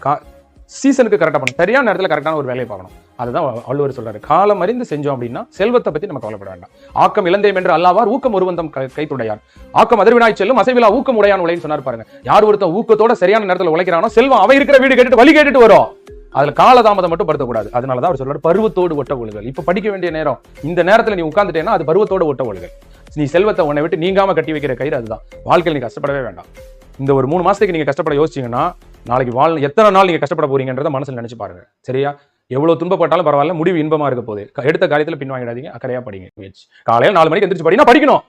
[SPEAKER 2] சீசனுக்கு கரெக்டா பண்ணணும், சரியான நேரத்துல கரெக்டான ஒரு வேலையை பார்க்கணும். அதுதான் வள்ளுவர் சொல்றாரு. காலம் அறிந்து செஞ்சோம் அப்படின்னா செல்வத்தை பத்தி நம்ம கவலைப்பட வேண்டாம். ஆக்கம் இழந்தேம் என்று அல்லாவார், ஊக்கம் ஒருவந்தம் கைத்துடையார். ஆக்கம் அதிர்வினாய் செல்லும், அசைவிலா ஊக்கம் உடையான் உலைன்னு சொன்னார் பாருங்க. யார் ஒருத்தன் ஊக்கத்தோட சரியான நேரத்துல உழைக்கிறானோ செல்வம் அவன் இருக்கிற வீடு கேட்டுட்டு வழி கேட்டுட்டு வரும். அதுல காலதாமதம் மட்டும் படுத்தக்கூடாது. அதனாலதான் அவர் சொல்றாரு பருவத்தோடு ஒட்ட ஒழுகல். இப்ப படிக்க வேண்டிய நேரம், இந்த நேரத்துல நீ உட்கார்ந்துட்டேன்னா அது பருவத்தோடு ஒட்ட ஒழுகல். நீ செல்வத்தை உன்னை விட்டு நீங்காம கட்டி வைக்கிற கயிறு அதுதான். வாழ்க்கையில் நீ கஷ்டப்படவே வேண்டாம். இந்த ஒரு 3 மாசத்துக்கு நீங்க கஷ்டப்பட யோசிச்சீங்கன்னா நாளைக்கு எத்தனை நாள் நீங்க கஷ்டப்பட போறீங்கன்றத மனசுல நினைச்சு பாருங்க. சரியா? எவ்வளவு துன்பப்பட்டாலும் பரவாயில்ல, முடிவு இன்பமா இருக்க போகுது. எடுத்த காரியத்துல பின்வாங்கிடாதீங்க, அக்கறையா படிங்க. காலையில 4 மணிக்கு எந்திரிச்சு படினா படிக்கணும்.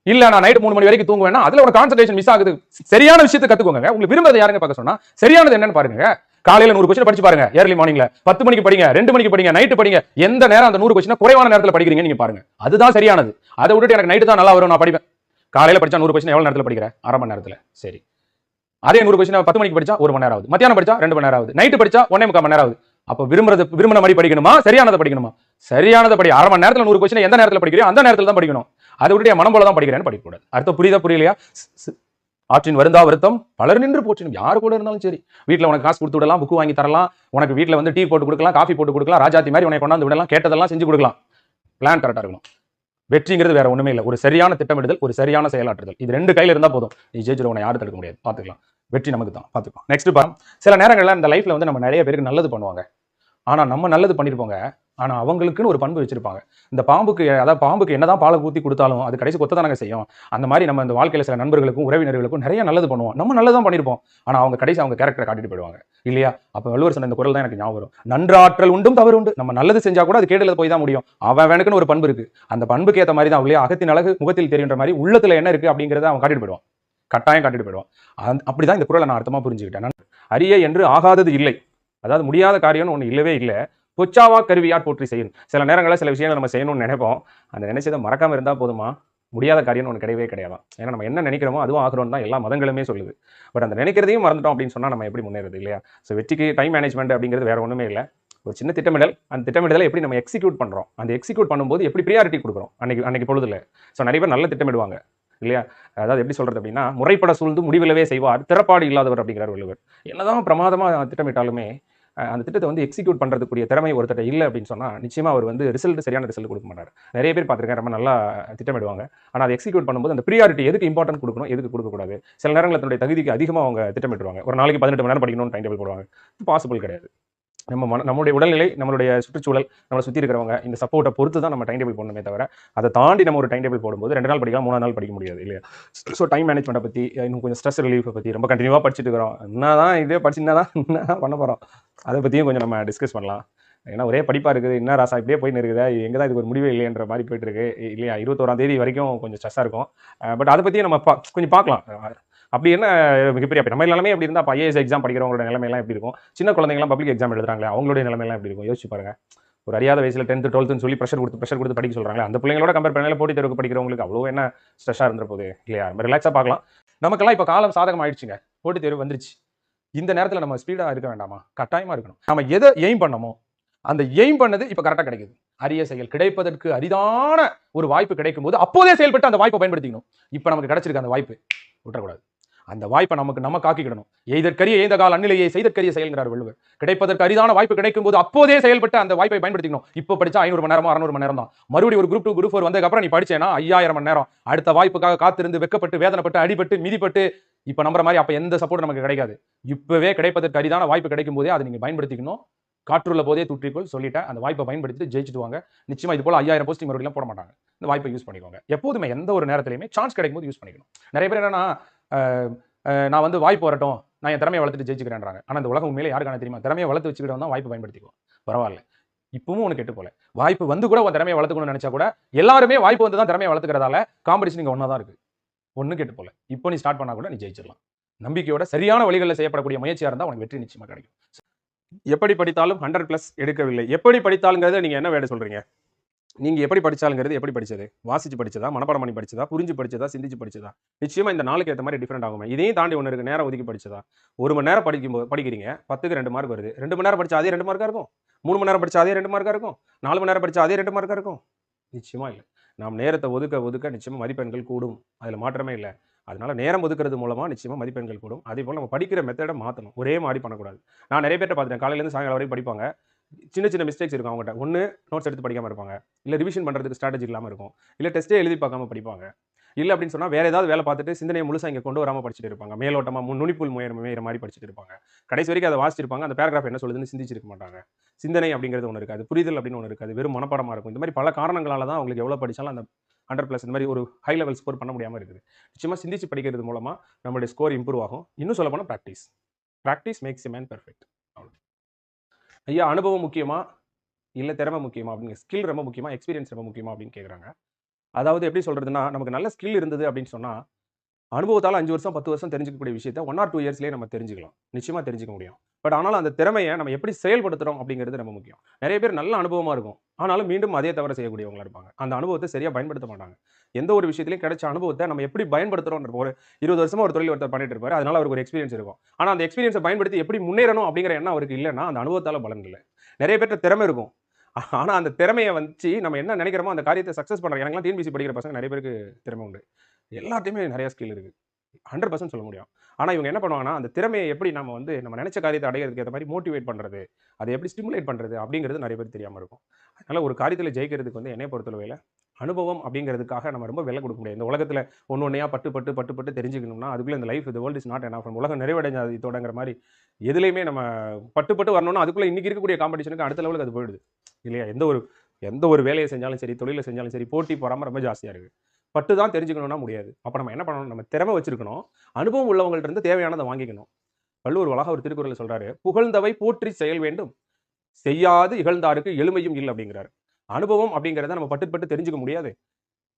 [SPEAKER 2] இல்ல நான் நைட் 3 மணி வரைக்கும் தூங்குவேன்னா அதுல ஒரு கான்சன்ட்ரேஷன் மிஸ் ஆகுது. சரியான விஷயத்தை கத்துக்கோங்க. உங்களுக்கு விரும்புறதை யாருங்க பார்க்க சொன்னா சரியானது என்னன்னு பாருங்க. காலையில 100 கொஸ்டின் படிச்சு பாருங்க. ஏர்லி மார்னிங்ல 10 மணிக்கு படிங்க, 2 மணிக்கு படிங்க, நைட்டு படிங்க. எந்த நேரம் அந்த 100 கொஸ்டின் குறைவான நேரத்துல படிக்கிறீங்க நீங்க பாருங்க. அதுதான் சரியானது. அதை விட்டுட்டு எனக்கு நைட்டு தான் நல்லா வரும் நான் படிப்பேன். காலையில படிச்சா 100 கொஸ்டின் எவ்வளவு நேரத்துல படிக்கிறேன்? அரை மணி நேரத்துல. சரி, அதே 100 கொஸ்டின் 10 மணிக்கு படிச்சா 1 மணி நேரம் ஆகுது, மத்தியானம் படிச்சா 2 மணி நேரம் ஆகுது, நைட்டு படிச்சா 1.25 மணி நேரம் ஆகுது. அப்ப விரும்பின மாதிரி படிக்கணுமா? சரியானதை படிக்கணுமா? சரியானதை படி. அரை மணி நேரத்துல 100 கொஸ்டின் எந்த நேரத்துல படிக்கிறோம் அந்த நேரத்துல தான் படிக்கணும். அதை விட்டு என் மனம் போல தான் படிக்கிறேன்னு படிக்கக்கூடாது. அர்த்தம் புரியுதா புரியலையா? ஆற்றின் வருந்தா வருத்தம் பலர் நின்று போற்றணும். யாரு கூட இருந்தாலும் சரி, வீட்டுல உனக்கு காசு கொடுத்து விடலாம், புக்கு வாங்கி தரலாம், உனக்கு வீட்டுல வந்து டீ போட்டு கொடுக்கலாம், காஃபி போட்டு கொடுக்கலாம், ராஜாத்தி மாதிரி உனக்கு கொண்டாந்து விடலாம், கேட்டதெல்லாம் செஞ்சு கொடுக்கலாம். பிளான் கரெக்டா இருக்கணும். வெற்றிங்கிறது வேற ஒண்ணுமே இல்லை. ஒரு சரியான திட்டமிடுதல், ஒரு சரியான செயலாற்றுதல், இது 2 கையில இருந்தா போதும். நீ ஜெயிச்சிருவனை யாரும் தடுக்க முடியாது. பாத்துக்கலாம். வெற்றி நமக்கு தான். பாத்துக்கலாம். நெக்ஸ்ட் சில நேரங்கள்ல இந்த லைஃப்ல வந்து நம்ம நிறைய பேருக்கு நல்லது பண்ணுவாங்க. ஆனா நம்ம நல்லது பண்ணிருப்போங்க, ஆனா அவங்களுக்குன்னு ஒரு பண்பு வச்சிருப்பாங்க. இந்த பாம்புக்கு என்னதான் பாலை ஊத்தி கொடுத்தாலும் அது கடைசி கொத்த தானங்க செய்யும். அந்த மாதிரி நம்ம இந்த வாழ்க்கையில சில நண்பர்களுக்கும் உறவினர்களுக்கும் நிறைய நல்லது பண்ணுவோம். நம்ம நல்லதான் பண்ணிருப்போம், ஆனா அவங்க கடைசி அவங்க கேரக்டரை காட்டிட்டு போயிடுவாங்க இல்லையா? அப்ப வள்ளுவர் சொன்ன இந்த குரல் தான் எனக்கு ஞாபகம் வரும். நன்றாற்றல் உண்டும் தவறு உண்டு. நம்ம நல்லது செஞ்சா கூட அது கேடுல போய் தான் முடியும். அவனுக்குன்னு ஒரு பண்பு இருக்கு. அந்த பண்புக்கு ஏற்ற மாதிரி தான் இல்லையா? அகத்தின் அழகு முகத்தில் தெரியுன்ற மாதிரி உள்ளத்துல என்ன இருக்கு அப்படிங்கறத அவன் காட்டிட்டு போயிடுவான். கட்டாயம் காட்டிட்டு போயிடுவான். அப்படிதான் இந்த குரலை நான் அர்த்தமா புரிஞ்சுக்கிட்டேன். அரிய என்று ஆகாதது இல்லை, அதாவது முடியாத காரியம்னு ஒண்ணு இல்லவே இல்லை. பொச்சாவா கருவியார் போற்றி செய்யணும். சில நேரங்களில் சில விஷயங்களை நம்ம செய்யணும்னு நினைப்போம். அந்த நினைச்சதை மறக்காம இருந்தா போதுமா? முடியாத காரியம்னு ஒன்று கிடையவே கிடையாது. ஏன்னா நம்ம என்ன நினைக்கிறோமோ அதுவும் ஆகிறோம் தான் எல்லா மதங்களுமே சொல்லுது. பட் அந்த நினைக்கிறதையும் மறந்துட்டோம் அப்படின்னு சொன்னா நம்ம எப்படி முன்னேறது இல்லையா? ஸோ வெற்றிக்கு டைம் மேனேஜ்மெண்ட் அப்படிங்கிறது வேற ஒண்ணுமே இல்லை. ஒரு சின்ன திட்டமிடல். அந்த திட்டமிடலை எப்படி நம்ம எக்ஸிக்யூட் பண்றோம், அந்த எக்ஸிக்யூட் பண்ணும்போது எப்படி ப்ரியாரிட்டி கொடுக்குறோம் அன்னைக்கு பொழுதுல. ஸோ நிறைய பேர் நல்ல திட்டமிடுவாங்க இல்லையா? அதாவது எப்படி சொல்றது அப்படின்னா, முறைப்பட சூழ்ந்து முடிவிலவே செய்வார் திறப்பாடு இல்லாதவர் அப்படிங்கிறார் வள்ளுவர். என்னதான் பிரமாதமா திட்டமிட்டாலுமே அந்த திட்டத்தை வந்து எக்ஸிக்யூட் பண்றதுக்குரிய திறமை ஒருத்தர் இல்லை அப்படின்னு சொன்னா நிச்சயமா அவர் வந்து சரியான ரிசல்ட் கொடுக்க மாட்டார். நிறைய பேர் பார்த்துருக்கேன், ரொம்ப நல்லா திட்டமிடுவாங்க, ஆனால் அதை எக்ஸிக்யூட் பண்ணும்போது அந்த ப்ரியாரிட்டி எதுக்கு இம்பார்ட்டன்ட் கொடுக்கணும், எதுக்கு கொடுக்கக்கூடாது. சில நேரங்களில் தன்னுடைய தகுதிக்கு அதிகமாக அவங்க திட்டமிட்டுருவாங்க. ஒரு நாளைக்கு 18 மணி நேரம் படிக்கணும்னு டைம் டேபிள் போடுவாங்க. பாசிபிள் கிடையாது. நம்மளுடைய உடல்நிலை, நம்மளுடைய சுற்றுச்சூழல், நம்மளை சுற்றி இருக்கிறவங்க இந்த சப்போர்ட்டை பொறுத்து தான் நம்ம டைம் டேபிள் போடணுமே தவிர அதை தாண்டி நம்ம ஒரு டைம் டேபிள் போடும்போது 2 நாள் படிக்கலாம், 3 நாள் படிக்க முடியாது இல்லையா? ஸோ டைம் மேனேஜ்மெண்ட்டை பற்றி, இன்னும் கொஞ்சம் ஸ்ட்ரெஸ் ரிலீஃபை பற்றி ரொம்ப கண்டினியூவாக படிச்சுட்டு இருக்கிறோம். என்னதான் இதே படிச்சு என்ன பண்ண போகிறோம், அதை பற்றியும் கொஞ்சம் நம்ம டிஸ்கஸ் பண்ணலாம். ஏன்னா ஒரே படிப்பாக இருக்குது, என்ன ராசா இப்படியே போயின்னு இருக்குதா, எங்கே தான் இதுக்கு ஒரு முடிவே இல்லைன்ற மாதிரி போயிட்டு இருக்கு இல்லையா? 21ஆம் தேதி வரைக்கும் கொஞ்சம் ஸ்ட்ரெஸ்ஸாக இருக்கும். பட் அதை பற்றியும் நம்ம கொஞ்சம் பார்க்கலாம். அப்படி என்ன மிகப்பெரிய நம்ம நிலைமை எப்படி இருந்தால் ஐஏஎஸ் எக்ஸாம் படிக்கிறவங்களோட நிலைமையெல்லாம் எப்படி இருக்கும்? சின்ன குழந்தைங்களாம் பப்ளிக் எக்ஸாம் எழுதுறாங்களே அவங்களுடைய நிலைமையெல்லாம் எப்படி இருக்கும் யோசிச்சு பாருங்க. ஒரு அறியாத வயசுல 10th 12th சொல்லி ப்ரெஷர் கொடுத்து படிக்க சொல்றாங்களே, அந்த பிள்ளைங்களோட கம்பேர் பண்ணல போட்டி தேர்வுக்கு படிக்கிறவங்களுக்கு அவ்வளோ என்ன ஸ்ட்ரெஸ்ஸாக இருந்த போது இல்லையா? நம்ம ரிலாக்ஸாக பார்க்கலாம். நமக்கெல்லாம் இப்போ காலம் சாதகம் ஆயிடுச்சுங்க, போட்டி தேர்வு வந்துருச்சு. இந்த நேரத்தில் நம்ம ஸ்பீடாக இருக்க வேண்டாமா? கட்டாயமாக இருக்கணும். நம்ம எதை எய்ம் பண்ணமோ அந்த எய்ம் பண்ணது இப்போ கரெக்டாக கிடைக்குது. அரிய செயல் கிடைப்பதற்கு அரிதான ஒரு வாய்ப்பு கிடைக்கும் போது அப்போதே செயல்பட்டு அந்த வாய்ப்பை பயன்படுத்திக்கணும். இப்போ நமக்கு கிடைச்சிருக்க அந்த வாய்ப்பு விட்டுறக்கூடாது. அந்த வாய்ப்பை நம்ம காக்கிக்கணும். எய்தற்கரிய எய்த கால் அந்நிலையை செய்தற்கரிய செயல்கிறார் வள்ளுவர். கிடைப்பதற்கு அரிதான வாய்ப்பு கிடைக்கும் போது அப்போதே செயல்பட்டு அந்த வாய்ப்பை பயன்படுத்திக்கணும். இப்போ படிச்சா 500 மணி நேரமோ 600 மணி நேரம் தான். மறுபடியும் ஒரு குரூப் 2 குரூப் 4 வந்ததுக்கு அப்புறம் நீ படிச்சேன்னா 5000 மணி நேரம். அடுத்த வாய்ப்புக்காக காத்திருந்து வெக்கப்பட்டு வேதனைப்பட்டு அடிபட்டு மிதிப்பட்டு இப்ப நம்புற மாதிரி அப்ப எந்த சப்போர்ட் நமக்கு கிடைக்காது. இப்பவே கிடைப்பதற்கு அரிதான வாய்ப்பு கிடைக்கும் போதே அதை நீங்க பயன்படுத்திக்கணும். காற்றுள்ள போதே தூற்றிக்கொள் சொல்லிட்டேன். அந்த வாய்ப்பை பயன்படுத்தி ஜெயிச்சுட்டு வாங்க. நிச்சயமா இது போல 5000 போஸ்டிங் மறுபடியும் போட மாட்டாங்க. இந்த வாய்ப்பை யூஸ் பண்ணிக்கோங்க. எப்போதுமே எந்த ஒரு நேரத்திலையுமே சான்ஸ் கிடைக்கும் போது யூஸ் பண்ணிக்கணும். நிறைய பேர் என்னன்னா நான் வந்து வாய்ப்பு வரட்டும், நான் என் திறமையை வளர்த்துட்டு ஜெயிச்சுக்கிறேன்றாங்க. ஆனால் இந்த உலகம் உண்மையிலே யாருக்கான தெரியுமா? திறமையை வளர்த்து வச்சுக்கிட்டு தான் வாய்ப்பு பயன்படுத்திக்குவோம். பரவாயில்ல, இப்பவும் உனக்கு கெட்டு போல. வாய்ப்பு வந்து கூட உன் திறமையை வளர்த்துக்கணும்னு நினைச்சா கூட எல்லாருமே வாய்ப்பு வந்து தான் திறமையை வளர்த்துக்கிறதால காம்படிஷன் இங்கே ஒன்றா தான் இருக்கு.
[SPEAKER 1] ஒன்றும் கெட்டு போல. இப்போ நீ ஸ்டார்ட் பண்ணா கூட நீ ஜெயிச்சிடலாம். நம்பிக்கையோட சரியான வழிகளில் செய்யப்படக்கூடிய முயற்சியா இருந்தா உனக்கு வெற்றி நிச்சயமா கிடைக்கும். எப்படி படித்தாலும் 100+ எடுக்கவில்லை. எப்படி படித்தாலுங்கிறத நீங்க என்ன வேர்டு சொல்றீங்க? நீங்க எப்படி படிச்சாலுங்கிறது எப்படி படிச்சது? வாசிச்சு படிச்சதா? மனப்பாடம் பண்ணி படிச்சதா? புரிஞ்சு படிச்சதா? சிந்திச்சு படிச்சதா? நிச்சயமா இந்த நாளுக்கு ஏத்த மாரி டிஃபரெண்ட் ஆகுமே. இதையும் தாண்டி ஒண்ணு இருக்கு. நேரம் ஒதுக்கி படிச்சதா? 1 மணி நேரம் படிக்கிறீங்க. 10க்கு 2 மார்க் வருது. 2 மணி நேரம் படிச்சா அதே 2 மார்க்கா இருக்கும். 3 மணி நேரம் படிச்சா அதே 2 மார்க்கா இருக்கும். 4 மணி நேரம் படிச்சா அதே 2 மார்க்கா இருக்கும். நிச்சயமா இல்ல. நாம் நேரத்த ஒதுக்க நிச்சயமா மதிப்பெண்கள் கூடும். அதுல மாற்றமே இல்ல. அதனால நேரம் ஒதுக்குறது மூலமா நிச்சயமா மதிப்பெண்கள் கூடும். அதேபோல நம்ம படிக்கிற மெத்தட மாத்தணும். ஒரே மாரி பண்ணக்கூடாது. நான் நெறைய பேர்ட்ட பார்த்துட்டேன். காலையில இருந்து சாயங்காலம் வரைக்கும் படிப்பாங்க. சின்ன சின்ன மிஸ்டேக்ஸ் இருக்கும் அவங்கட்ட. ஒண்ணு நோட்ஸ் எடுத்து படிக்காம இருப்பாங்க. இல்ல ரிவிஷன் பண்றதுக்கு ஸ்ட்ராட்டஜி இல்லாம இருக்கும். இல்ல டெஸ்ட்டே எழுதி பார்க்காம படிப்பாங்க. இல்ல அப்படின்னு சொன்னா வேற ஏதாவது வேலை பார்த்துட்டு சிந்தனைய முழுசா இங்க கொண்டு வராம படிச்சுட்டு இருப்பாங்க. மேலோட்டமா நுனிப்புல் மேயிற மாரி படிச்சுட்டு இருப்பாங்க. கடைசி வரைக்கும் அத வாசிச்சிருப்பாங்க. அந்த பேராகிராஃப் என்ன சொல்லுதுன்னு சிந்திச்சிருக்க மாட்டாங்க. சிந்தனை அப்படிங்கிறது ஒண்ணு இருக்காது. புரிதல் அப்படின்னு ஒண்ணு இருக்காது. வெறும் மனப்பாடமா இருக்கும். இந்த மாரி பல காரணங்களால தான் அவங்களுக்கு எவ்வளவு படிச்சாலும் அந்த 100+ இந்த மாரி ஒரு ஹை லெவல் ஸ்கோர் பண்ண முடியாம இருக்குது. நிச்சயமா சிந்திச்சு படிக்கிறது மூலமா நம்மளுடைய ஸ்கோர் இம்ப்ரூவ் ஆகும். இன்னும் சொல்லப்போனா practice. Practice makes a man perfect. அவ்வளவு. ஐயா அனுபவம் முக்கியமா? இல்ல திறமை முக்கியமா? அப்படின்னு ஸ்கில் ரொம்ப முக்கியமா? எக்ஸ்பீரியன்ஸ் ரொம்ப முக்கியமா? அப்படின்னு கேட்குறாங்க. அதாவது எப்படி சொல்றதுன்னா, நமக்கு நல்ல ஸ்கில் இருந்தது அப்படின்னு சொன்னா, அனுபவத்தால 5 வருஷம், 10 வருஷம் தெரிஞ்சுக்கக்கூடிய விஷயத்த 1 ஆர் 2 இயர்ஸ்லயே நம்ம தெரிஞ்சுக்கலாம். நிச்சயமா தெரிஞ்சுக்க முடியும். பட் ஆனாலும் அந்த திறமைய நம்ம எப்படி செயல்படுத்துறோம் அப்படிங்கிறது ரொம்ப முக்கியம். நெறைய பேர் நல்ல அனுபவமா இருக்கும். ஆனாலும் மீண்டும் அதே தவற செய்யக்கூடியவங்களா இருப்பாங்க. அந்த அனுபவத்த சரியா பயன்படுத்த மாட்டாங்க. எந்த ஒரு விஷயத்திலயும் கிடைச்ச அனுபவத்த நம்ம எப்படி பயன்படுத்துறோம்ன்ற ஒரு 20 வருஷமா ஒரு தொழில் ஒருத்தர் பண்ணிட்டு இருப்பாரு. அதனால அவருக்கு ஒரு எக்ஸ்பீரியன்ஸ் இருக்கும். ஆனா அந்த எக்ஸ்பீரியன்ஸ பயன்படுத்தி எப்படி முன்னேறணும் அப்படிங்கிற எண்ணம் அவருக்கு இல்லன்னா, அந்த அனுபவத்தால பலன் இல்ல. நெறைய பேர்ட்ட திறமை இருக்கும். ஆனா அந்த திறமைய வச்சு நம்ம என்ன நெனைக்கிறோமோ அந்த காரியத்த சக்சஸ் பண்றோம். எனக்கெல்லாம் டிஎன்பிஎஸ்சி படிக்கிற பசங்க நெறைய பேருக்கு திறமை உண்டு. எல்லார்ட்டயுமே நெறைய ஸ்கில் இருக்கு. 100% சொல்ல முடியும். ஆனா இவங்க என்ன பண்ணுவாங்கன்னா, அந்த திறமைய எப்படி நம்ம வந்து நம்ம நெனைச்ச காரியத்த அடையறதுக்கு ஏத்த மாரி மோட்டிவேட் பண்றது, அத எப்படி ஸ்டிமுலேட் பண்றது அப்படிங்கிறது நெறைய பேருக்கு தெரியாம இருக்கும். அதனால ஒரு காரியத்துல ஜெயிக்கிறதுக்கு வந்து என்னைய பொறுத்தளவையில, அனுபவம் அப்படிங்கிறதுக்காக நம்ம ரொம்ப விலை கொடுக்க முடியாது. இந்த உலகத்துல ஒண்ணொண்ணையா பட்டு தெரிஞ்சுக்கணும்னா, அதுக்குள்ள இந்த life world is not enough. உலகம் நிறைவடைஞ்சதோடங்கிற மாரி எதுலயுமே நம்ம பட்டு வரணும்னா, அதுக்குள்ள இன்னைக்கு இருக்கக்கூடிய காம்படிஷனுக்கு அடுத்த லெவலுக்கு அது போயிடுது. இல்லையா? எந்த ஒரு வேலைய செஞ்சாலும் சரி, தொழில செஞ்சாலும் சரி, போட்டி பொறாம ரொம்ப ஜாஸ்தியா இருக்கு. பட்டு தான் தெரிஞ்சுக்கணும்னா முடியாது. அப்ப நம்ம என்ன பண்ணணும்? நம்ம திறமை வச்சிருக்கணும். அனுபவம் உள்ளவங்கள்ட்ட இருந்து தேவையானத வாங்கிக்கணும். வள்ளுவர் அழகா ஒரு திருக்குறள்ல சொல்றாரு, "புகழ்ந்தவை போற்றி செயல் வேண்டும். செய்யாது இகழ்ந்தாருக்கு எளிமையும் இல்" அப்படிங்கிறாரு. அனுபவம் அப்படிங்கிறத நம்ம பட்டு தெரிஞ்சுக்க முடியாது.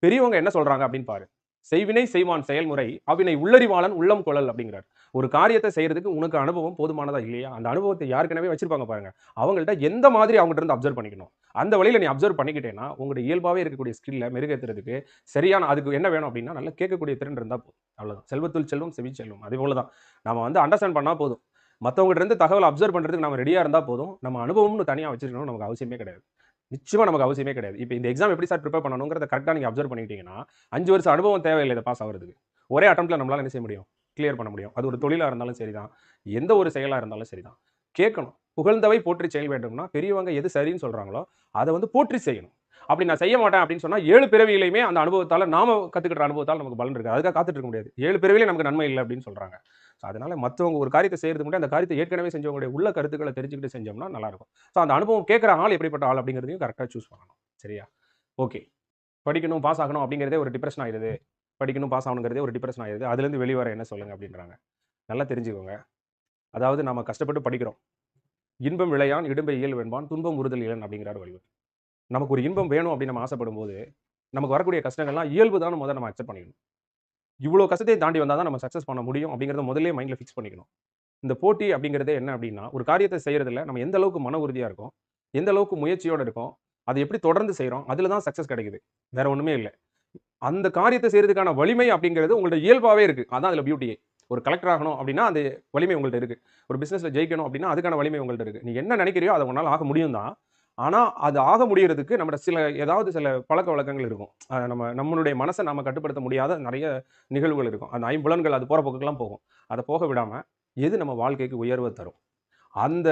[SPEAKER 1] பெரியவங்க என்ன சொல்றாங்க அப்படின்னு பாரு. "செய்வினை செய்வான் செயல்முறை, அவ்வினை உள்ளறிவாளன் உள்ளம் கொளல்" அப்படிங்கிறார். ஒரு காரியத்த செய்யறதுக்கு உனக்கு அனுபவம் போதுமானதா இல்லையா? அந்த அனுபவத்த யாருக்கனவே வச்சிருப்பாங்க பாருங்க. அவங்கள்ட்ட எந்த மாதிரி அவங்கட்ட இருந்து அப்சர்வ் பண்ணிக்கணும். அந்த வழியில நீ அப்சர்வ் பண்ணிக்கிட்டேன்னா, உங்களுடைய இயல்பாவே இருக்கக்கூடிய ஸ்கில்ல மெருகேத்துறதுக்கு சரியான அதுக்கு என்ன வேணும் அப்படின்னா, நல்ல கேட்கக்கூடிய திறன் இருந்தா போதும். அவ்வளவுதான். "செல்வத்துள் செல்வம் செவிச்செல்வம்." அதே போல தான். நாம வந்து அண்டர்ஸ்டாண்ட் பண்ணா போதும். மத்தவங்கட்ட இருந்து தகவல் அப்சர்வ் பண்றதுக்கு நாம ரெடியா இருந்தா போதும். நம்ம அனுபவம்னு தனியா வச்சிருக்கணும்னு நமக்கு அவசியமே கிடையாது. நிச்சயமா நமக்கு அவசியமே கிடையாது. இப்ப இந்த எக்ஸாம் எப்படி சார் பிரிப்பேர் பண்ணணும்ங்கறத கரெக்ட்டா நீங்க அப்சர்வ் பண்ணிட்டீங்கன்னா, 5 வருஷம் அனுபவம் தேவையில்ல இத பாஸ் ஆவறதுக்கு. ஒரே அட்டெம்ப்ட்ல நம்மளால என்ன செய்ய முடியும்? கிளியர் பண்ண முடியும். அது ஒரு தொழிலா இருந்தாலும் சரிதான். எந்த ஒரு செயலா இருந்தாலும் சரிதான். கேட்கணும். புகழ்ந்தவை போற்றி செயல் வேண்டும்னா, பெரியவங்க எது சரின்னு சொல்றாங்களோ, அத வந்து போற்றி செய்யணும். அப்படி நான் செய்ய மாட்டேன் அப்படின்னு சொன்னா, 7 பிறவியிலயுமே அந்த அனுபவத்தால நாம கத்துக்கிட்ட அனுபவத்தால நமக்கு பலன் இருக்காது. அதுக்காக காத்துட்டு இருக்க முடியாது. 7 பிறவியிலும் நமக்கு நன்மை இல்ல அப்படின்னு சொல்றாங்க. அதனால மத்தவங்க ஒரு காரியத்த செய்யறதுக்கு முன்னாடி அந்த காரியத்த ஏற்கனவே செஞ்சவங்களுடைய உள்ள கருத்துக்கள தெரிஞ்சுக்கிட்டு செஞ்சோம்னா நல்லா இருக்கும். அந்த அனுபவம் கேட்கிற ஆள் எப்படிப்பட்ட ஆள் அப்படிங்கிறதையும் கரெக்ட்டா சூஸ் பண்ணணும். சரியா? ஓகே. படிக்கணும், பாஸ் ஆகணும் அப்படிங்கிறதே ஒரு டிப்ரஷன் ஆயிருது. படிக்கணும், பாஸ் ஆகணுங்கிறதே ஒரு டிப்ரஷன் ஆயிருது. அதிலிருந்து வெளிவர என்ன சொல்லுங்க அப்படின்றாங்க. நல்லா தெரிஞ்சுக்கோங்க. அதாவது நாம கஷ்டப்பட்டு படிக்கிறோம். "இன்பம் விளையான் இடும்பை இயல் வெண்பான், துன்பம் உறுதல் இலன்" அப்படிங்கிறார் வள்ளுவர். நமக்கு ஒரு இன்பம் வேணும் அப்படின்னு நம்ம ஆசைப்படும்போது, நமக்கு வரக்கூடிய கஷ்டங்கள்லாம் இயல்பு தான்னு முதல்ல நம்ம அக்செப்ட் பண்ணிக்கணும். இவ்வளோ கஷ்டத்தையும் தாண்டி வந்தா தான் நம்ம சக்சஸ் பண்ண முடியும் அப்படிங்கிறத முதல்லயே மைண்ட்ல ஃபிக்ஸ் பண்ணிக்கணும். இந்த போட்டி அப்படிங்கிறதே என்ன அப்படின்னா, ஒரு காரியத்த செய்யறதுல நம்ம எந்த அளவுக்கு மன உறுதியா இருக்கோம், எந்த அளவுக்கு முயற்சியோட இருக்கோம், அத எப்படி தொடர்ந்து செய்றோம், அதுல தான் சக்சஸ் கிடைக்குது. வேற ஒண்ணுமே இல்ல. அந்த காரியத்த செய்றதுக்கான வலிமை அப்படிங்கிறது உங்களோட இயல்பாவே இருக்கு. அதான் அதுல பியூட்டியே. ஒரு கலெக்டர் ஆகணும் அப்படின்னா, அந்த வலிமை உங்கள்ட்ட இருக்கு. ஒரு பிசினஸ்ல ஜெயிக்கணும் அப்படின்னா, அதுக்கான வலிமை உங்கள்ட்ட இருக்கு. நீங்க என்ன நினைக்கிறியோ, அத உங்களால ஆக முடியும் தான். ஆனா, அது ஆக முடியறதுக்கு நம்மட்ட சில பழக்கவழக்கங்கள் இருக்கும். நம்மளுடைய மனச நாம கட்டுப்படுத்த முடியாத நெறைய நிகழ்வுகள் இருக்கும். அந்த ஐம்புலன்கள் அது போற போக்குக்கெல்லாம் போகும். அத போக விடாம, எது நம்ம வாழ்க்கைக்கு உயர்வ தரும்?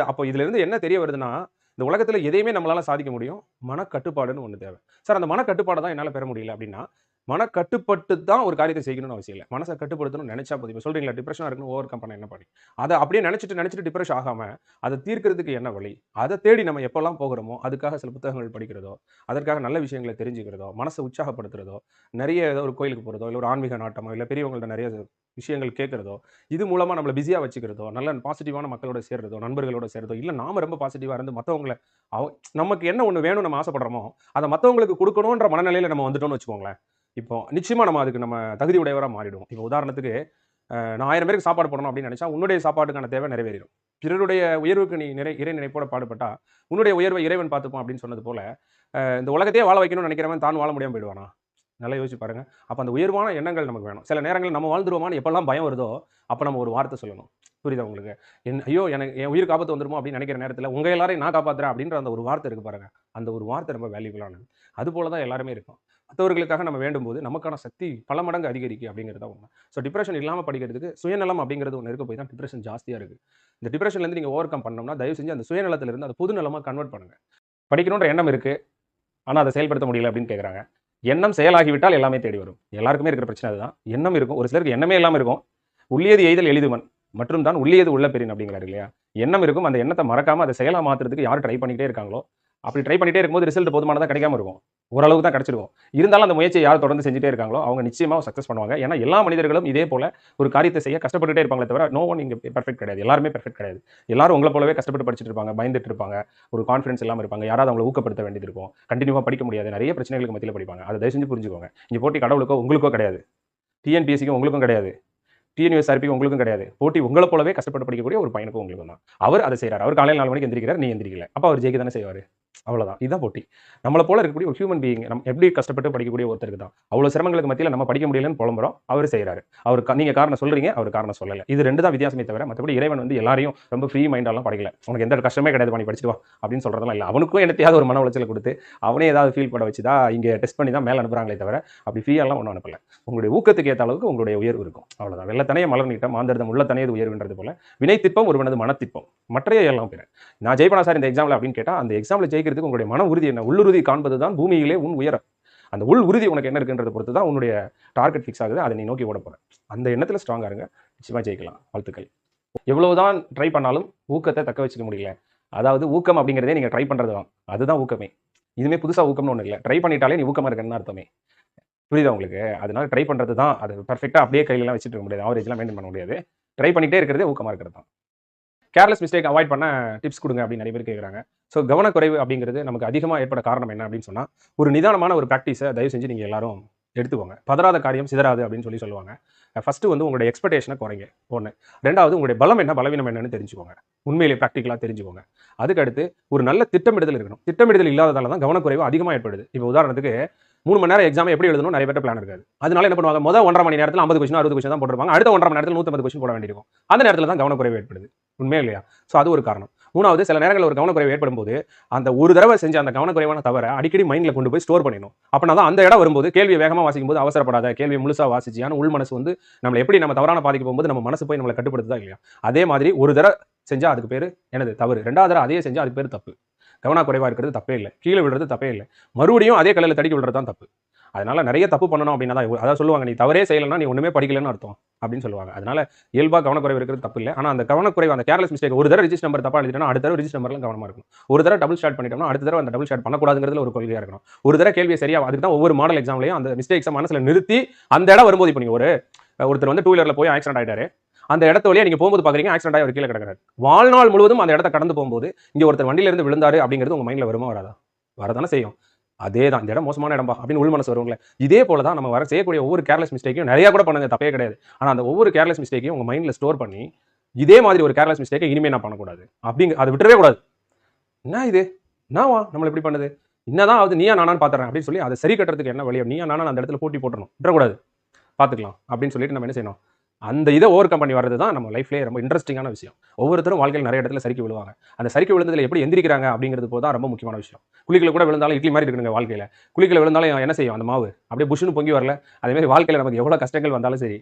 [SPEAKER 1] அப்போ இதிலிருந்து என்ன தெரிய வருதுன்னா, இந்த உலகத்தில எதையுமே நம்மளால சாதிக்க முடியும். மனக்கட்டுப்பாடுன்னு ஒண்ணு தேவை. சார் அந்த மனக்கட்டுப்பாட தான் என்னால பெற முடியல அப்டின்னா, மனக்கட்டுப்பட்டு தான் ஒரு காரியத்த செய்யணும்னு அவசியம் இல்ல. மனச கட்டுப்படுத்தணும்னு நெனச்சா போதும். இப்ப சொல்றீங்களா டிப்ரஷனா இருக்குன்னு ஓவர் கம் பண்ண என்ன பண்ணி? அத அப்படியே நெனச்சுட்டு டிப்ரஷன் ஆகாம, அத தீர்க்கிறதுக்கு என்ன வழி? அத தேடி நம்ம எப்பலாம் போகிறோமோ, அதுக்காக சில புத்தகங்கள் படிக்கிறதோ, அதற்காக நல்ல விஷயங்கள தெரிஞ்சுக்கிறதோ, மனச உற்சாகப்படுத்துறதோ, நெறைய ஏதோ ஒரு கோயிலுக்கு போறதோ, இல்ல ஒரு ஆன்மீக நாட்டமோ, இல்ல பெரியவங்கள்ட்ட நெறைய விஷயங்கள் கேட்கிறதோ, இது மூலமா நம்மள பிஸியா வச்சுக்கிறதோ, நல்ல பாசிட்டிவான மக்களோட சேர்றதோ, நண்பர்களோட சேர்றதோ, இல்ல நாம ரொம்ப பாசிட்டிவா இருந்து மத்தவங்கள நமக்கு என்ன ஒண்ணு வேணும்னு நம்ம ஆசைப்படுறோமோ, அத மத்தவங்களுக்கு குடுக்கணும்ன்ற மனநிலையில நம்ம வந்துட்டோம்னு வச்சுக்கோங்களேன். இப்போ நிச்சயமா நம்ம அதுக்கு நம்ம தகுதி உடையவராக மாறிடுவோம். இப்போ உதாரணத்துக்கு நான் 1000 பேருக்கு சாப்பாடு போடணும் அப்படின்னு நினைச்சா உன்னுடைய சாப்பாட்டுக்கான தேவை நிறைவேறிடும். பிறருடைய உயர்வுக்கு நீ இறை நினைப்போட பாடுபட்டா உன்னுடைய உயர்வை இறைவன் பார்த்துப்பான் அப்படின்னு சொன்னது போல இந்த உலகத்தையே வாழ வைக்கணும்னு நினைக்கிறவன் தான் வாழ முடியாமல் போயிடுவானா? நல்லா யோசிச்சு பாருங்க. அப்போ அந்த உயர்வான எண்ணங்கள் நமக்கு வேணும். சில நேரங்களில் நம்ம வாழ்ந்துருவோமான்னு எப்பெல்லாம் பயம் வருதோ அப்போ நம்ம ஒரு வார்த்தை சொல்லணும். புரியுதா உங்களுக்கு? ஐயோ எனக்கு என் உயிருக்கு ஆபத்து வந்துருமோ அப்படின்னு நினைக்கிற நேரத்தில் உங்க எல்லாரையும் நான் காப்பாத்துறேன் அப்படின்ற அந்த ஒரு வார்த்தை இருக்கு பாருங்க. அந்த ஒரு வார்த்தை ரொம்ப வேல்யூபிளானது. அது போல தான் எல்லாருமே இருக்கும். மற்றவர்களுக்காக நம்ம வேண்டும்போது நமக்கான சக்தி பல மடங்கு அதிகரிக்கும் அப்படிங்கிறது உண்மை. ஸோ டிப்ரெஷன் இல்லாமல் படிக்கிறதுக்கு சுயநலம் அப்படிங்கிறது ஒன்று இருக்க போய் தான் டிப்ரெஷன் ஜாஸ்தியாக இருக்குது. இந்த டிப்ரெஷன்லேருந்து நீங்கள் ஓவர் கம் பண்ணோம்னா தயவு செஞ்சு அந்த சுயநலத்திலிருந்து அதை பொதுநலமாக கன்வெர்ட் பண்ணுங்க. படிக்கணுன்ற எண்ணம் இருக்குது, ஆனால் அதை செயல்படுத்த முடியல அப்படின்னு கேட்குறாங்க. எண்ணம் செயலாகிவிட்டால் எல்லாமே தேடி வரும். எல்லாருக்குமே இருக்கிற பிரச்சனை அதுதான். எண்ணம் இருக்கும், ஒரு சிலருக்கு எண்ணமே இல்லாமல் இருக்கும். உள்ளியது எய்தல் எளிதுமன் மற்றும் தான் உள்ளியது உள்ள பெரின் அப்படிங்கிறாரு இல்லையா? எண்ணம் இருக்கும், அந்த எண்ணத்தை மறக்காம அதை செயலா மாத்துறதுக்கு யார் ட்ரை பண்ணிக்கிட்டே இருக்காங்களோ அப்படி ட்ரை பண்ணிட்டே இருக்கும்போது ரிசல்ட் போதுமானதாக கிடைக்காம இருக்கும். ஓரளவுக்கு தான் கிடைச்சிருக்கும். இருந்தாலும் அந்த முயற்சியை யார் தொடர்ந்து செஞ்சுட்டே இருக்காங்களோ அவங்க நிச்சயமாக சக்ஸஸ் பண்ணுவாங்க. ஏன்னா எல்லா மனிதர்களும் இதே போல ஒரு காரியத்தை செய்ய கஷ்டப்பட்டுட்டே இருப்பாங்களே தவிர நோ ஒன் இங்கே பெர்ஃபெக்ட் கிடையாது. எல்லாருமே பெர்ஃபெக்ட் கிடையாது. எல்லாரும் உங்களை போலவே கஷ்டப்பட்டு படிச்சுட்டு இருப்பாங்க, பயந்துட்டு இருப்பாங்க, ஒரு கான்ஃபிடன்ஸ் இல்லாமல் இருப்பாங்க. யாராவது அவங்களை ஊக்கப்படுத்த வேண்டியது இருக்கும். கண்டினியூவாக படிக்க முடியாது, நிறைய பிரச்சனைகளுக்கு மத்தியில் படிப்பாங்க. அதை தயவு செஞ்சு புரிஞ்சுக்கோங்க. இங்கே போட்டி கடவுளுக்கோ உங்களுக்கோ கிடையாது, டிஎன்பிஎஸ்சிக்கும் உங்களுக்கும் கிடையாது, டிஎன்யூஎஸ்ஆர்பிக்கு உங்களுக்கும் கிடையாது. போட்டி உங்களை போலவே கஷ்டப்பட்டு படிக்கக்கூடிய ஒரு பையனுக்கும் உங்களுக்கும் தான். அவர் அதை செய்கிறார். அவர் காலையில் 4 மணிக்கு எந்திரிக்கிறார், நீ எந்திரிக்கல, அப்போ அவர் ஜெயிக்க தானே செய்வார். அவ்வளோதான். இதுதான் போட்டி. நம்மளை போல இருக்கக்கூடிய ஒரு ஹியூமன் பீயிங் நம்ம எப்படி கஷ்டப்பட்டு படிக்கக்கூடிய ஒருத்தருக்கு தான் அவ்வளோ சிரமங்களுக்கு மத்தியில் நம்ம படிக்க முடியலன்னு புலம்புறோம். அவர் செய்கிறாரு. அவர் நீங்கள் காரணம் சொல்கிறீங்க, அவர் காரணம் சொல்லலை. இது 2 தான் வித்தியாசமே தவிர மற்றபடி இறைவன் வந்து எல்லாரையும் ரொம்ப ஃப்ரீ மைண்டாலாம் படைக்கல. உனக்கு எந்த கஷ்டமே கிடையாது, நீ படிச்சுட்டு வா அப்படின்னு சொல்கிறதெல்லாம் இல்லை. அவனுக்கும் என்னத்தையாவது ஒரு மன உளைச்சலை கொடுத்து அவனே ஏதாவது ஃபீல் பண்ண வச்சு தான் இங்கே டெஸ்ட் பண்ணி தான் மேலே அனுப்புகிறாங்களே தவிர அப்படி ஃப்ரீயெல்லாம் ஒன்றும் அனுப்பல. உங்களுடைய ஊக்கத்துக்கு ஏற்ற அளவுக்கு உங்களுடைய உயர்வு இருக்கும். அவ்வளோதான். வெள்ளத்தனையை மலர் நீட்டம் மாந்தர்தம் உள்ளத்தனையது உயர்வுன்றது போல வினைத்திற்பம் ஒருவனது மனத்திற்பம் மற்றைய எல்லாம் பிற. நான் ஜெயிப்பனா சார் இந்த எக்ஸாமில் அப்படின்னு கேட்டால் அந்த எக்ஸாமில் ஜெயிக்கிறதுக்கு உங்களுடைய மன உறுதி என்ன, உள்ளுறுதி காண்பது தான் பூமியிலே உன் உயரம். அந்த உள் உறுதி உனக்கு என்ன இருக்குன்றதை பொறுத்து தான் உன்னுடைய டார்கெட் ஃபிக்ஸ் ஆகுது. அதை நீ நோக்கி ஓட போற. அந்த எண்ணத்தில் ஸ்ட்ராங்காக இருங்க, நிச்சயமா ஜெயிக்கலாம். வாழ்த்துக்கள். எவ்வளவுதான் ட்ரை பண்ணாலும் ஊக்கத்தை தக்க வச்சுக்க முடியல. அதாவது ஊக்கம் அப்படிங்கிறதே நீங்க ட்ரை பண்றது தான், அதுதான் ஊக்கமே. இதுவுமே புதுசா ஊக்கம்னு ஒன்று இல்லை. ட்ரை பண்ணிட்டாலே நீ ஊக்கமா இருக்கன்னு அர்த்தமே. புரியுதா உங்களுக்கு? அதனால ட்ரை பண்றது தான். அது பெர்ஃபெக்டா அப்படியே கையிலலாம் வச்சுட்டு இருக்க முடியாது, ஆவரேஜ்லாம் மெயின்டைன் பண்ண முடியாது. ட்ரை பண்ணிட்டே இருக்கிறதே ஊக்கமா இருக்கிறது தான். கேர்லெஸ் மிஸ்டேக் அவாய்ட் பண்ண டிப்ஸ் கொடுங்க அப்படின்னு நிறைய பேர் கேட்குறாங்க. ஸோ கவனக்குறைவு அப்படிங்கிறது நமக்கு அதிகமாக ஏற்பட காரணம் என்ன அப்படின்னு சொன்னால் ஒரு நிதானமான ஒரு ப்ராக்டிஸை தயவு செஞ்சு நீங்கள் எல்லாரும் எடுத்துக்கோங்க. பதறாத காரியம் சிதறாது அப்படின்னு சொல்லுவாங்க. ஃபர்ஸ்ட் வந்து உங்களுடைய எக்ஸ்பெக்டேஷனை குறைங்க. ஒன்று. 2வது உங்களுடைய பலம் என்ன பலவீனம் என்னன்னு தெரிஞ்சுக்கோங்க. உண்மையிலே ப்ராக்டிக்கலாக தெரிஞ்சுக்கோங்க. அதுக்கடுத்து ஒரு நல்ல திட்டமிடுதல் இருக்கணும். திட்டமிடுதல் இல்லாததால தான் கவனக்குறைவு அதிகமாக ஏற்படுது. இப்போ உதாரணத்துக்கு 3 மணி நேரம் எக்ஸாம் எப்படி எழுதணும் நிறைய பேர் பிளான் இருக்காது. அதனால என்ன பண்ணுவாங்க, முதல் 1.5 மணி நேரத்தில் 50 கொஸ்டின் 60 கொஸ்டின் தான் போட்டுருப்பாங்க. அடுத்த 1.5 மணி நேரத்தில் 150 கொஸ்டின் போட வேண்டியிருக்கும். அந்த நேரத்தில் தான் கவனக்குறைவு ஏற்படுது. உண்மையா இல்லையா? ஸோ அது ஒரு காரணம். 3வது, சில நேரங்களில் ஒரு கவனக்குறைவு ஏற்படும் போது அந்த ஒரு தடவை செஞ்ச அந்த கவனக்குறைவான தவிர அடிக்கடி மைண்டில் கொண்டு போய் ஸ்டோர் பண்ணிடணும். அப்படின்னா தான் அந்த இடம் வரும்போது கேள்வியை வேகமாக வாசிக்கும் போது அவசரப்படாத, கேள்வியை முழுசாக வாசிச்சு. ஆனால் உள் மனசு வந்து நம்மளை எப்படி நம்ம தவறான பாதிக்க போகும்போது நம்ம மனசு போய் நம்மளை கட்டுப்படுத்துதா இல்லையா? அதே மாதிரி ஒரு தடவை செஞ்சா அதுக்கு பேர் என்னது தவறு. 2வது தடவை அதையே செஞ்சா அதுக்கு பேர் தப்பு. கவனக்குறைவாக இருக்கிறது தப்பே இல்லை, கீழே விடுறது தப்பே இல்லை, மறுபடியும் அதே கல்லில் தடிக்க விடுறது தான் தப்பு. அதனால நிறைய தப்பு பண்ணணும் அப்படின்னா தான் அதாவது சொல்லுவாங்க, நீ தவறே செய்யலைன்னா நீ ஒன்றுமே படிக்கலன்னு அர்த்தம் அப்படின்னு சொல்லுவாங்க. அதனால இயல்பாக கவனக்குறைவு இருக்கிறது தப்பு இல்லை. ஆனால் அந்த கவனக்குறைவு அந்த கேர்லெஸ் மிஸ்டேக் ஒரு தடவை ரிஜிஸ்டர் நம்பர் தப்பா எழுதிட்டோம்னா அடுத்த தடவை ரிஜிஸ்டர் நம்பர்லாம் கவனமாக இருக்கணும். ஒரு தடவை டபுள் ஸ்டார்ட் பண்ணிட்டோம்னா அடுத்த தடவை அந்த டபுள் ஸ்டார்ட் பண்ணக்கூடாதுங்கிறதுல ஒரு கொள்கையாக இருக்கணும். ஒரு தடவை கேள்வியை சரியா அதுக்கு தான் ஒவ்வொரு மாடல் எக்ஸாம்லையும் அந்த மிஸ்டேக்ஸை மனசில் நிறுத்தி அந்த இடம் வரும்போது இப்போ நீங்கள் ஒருத்தர் வந்து 2 வீலரில் போய் ஆக்சிடென்ட் ஆகிட்டாரு. அந்த இடத்த வழியா நீங்க போகும்போது பாக்குறீங்க ஆக்சிடென்ட் ஆகி ஒரு கீழே கிடக்குறாரு. வாழ்நாள் முழுவதும் அந்த இடத்த கடந்து போகும்போது இங்க ஒருத்தர் வண்டியில இருந்து விழுந்தாரு அப்படிங்கிறது உங்க மைண்ட்ல வருமா வராதா? வரதானே செய்யும். அதே தான் இந்த இடம் மோசமான இடம்பா அப்படின்னு உள் மனசு வருவாங்களே. இதே போல தான் நம்ம செய்யக்கூடிய ஒவ்வொரு கேர்லெஸ் மிஸ்டேக்கையும் நிறைய கூட பண்ணுங்க, தப்பே கிடையாது. ஆனா அந்த ஒவ்வொரு கேர்லெஸ் மிஸ்டேக்கையும் உங்க மைண்ட்ல ஸ்டோர் பண்ணி இதே மாதிரி ஒரு கேர்லெஸ் மிஸ்டேக்கை இனிமே நான் பண்ணக்கூடாது அப்படிங்க அதை விட்டுறவே கூடாது. என்ன இது என்னவா நம்மள இப்படி பண்ணுது, என்னதான் ஆகுது, நீயா நானான்னு பாத்துறேன் அப்படின்னு சொல்லி அதை சரி கட்டுறதுக்கு என்ன வழியோ நீயா நானா அந்த இடத்துல போட்டி போட்டணும், விட்டுறக்கூடாது, பாத்துக்கலாம் அப்படின்னு சொல்லிட்டு நம்ம என்ன செய்யணும், அந்த இதை ஓவர் கம் பண்ணி வர்றது தான் நம்ம லைஃப்லேயே ரொம்ப இன்ட்ரெஸ்டிங்கான விஷயம். ஒவ்வொருத்தரும் வாழ்க்கையில் நிறைய இடத்துல சரிக்கு விழுவாங்க. அந்த சரிக்கு விழுந்ததில் எப்படி எந்திரிக்கிறாங்க அப்படிங்கிறது போது தான் ரொம்ப முக்கியமான விஷயம். குளிக்கல கூட விழுந்தாலும் இட்லி மாதிரி இருக்குங்க வாழ்க்கையில். குளிக்கல விழுந்தாலும் என்ன செய்யும், அந்த மாவு அப்படியே புஷ்னு பொங்கி வரல. அதேமாதிரி வாழ்க்கையில் நமக்கு எவ்வளோ கஷ்டங்கள் வந்தாலும் சரி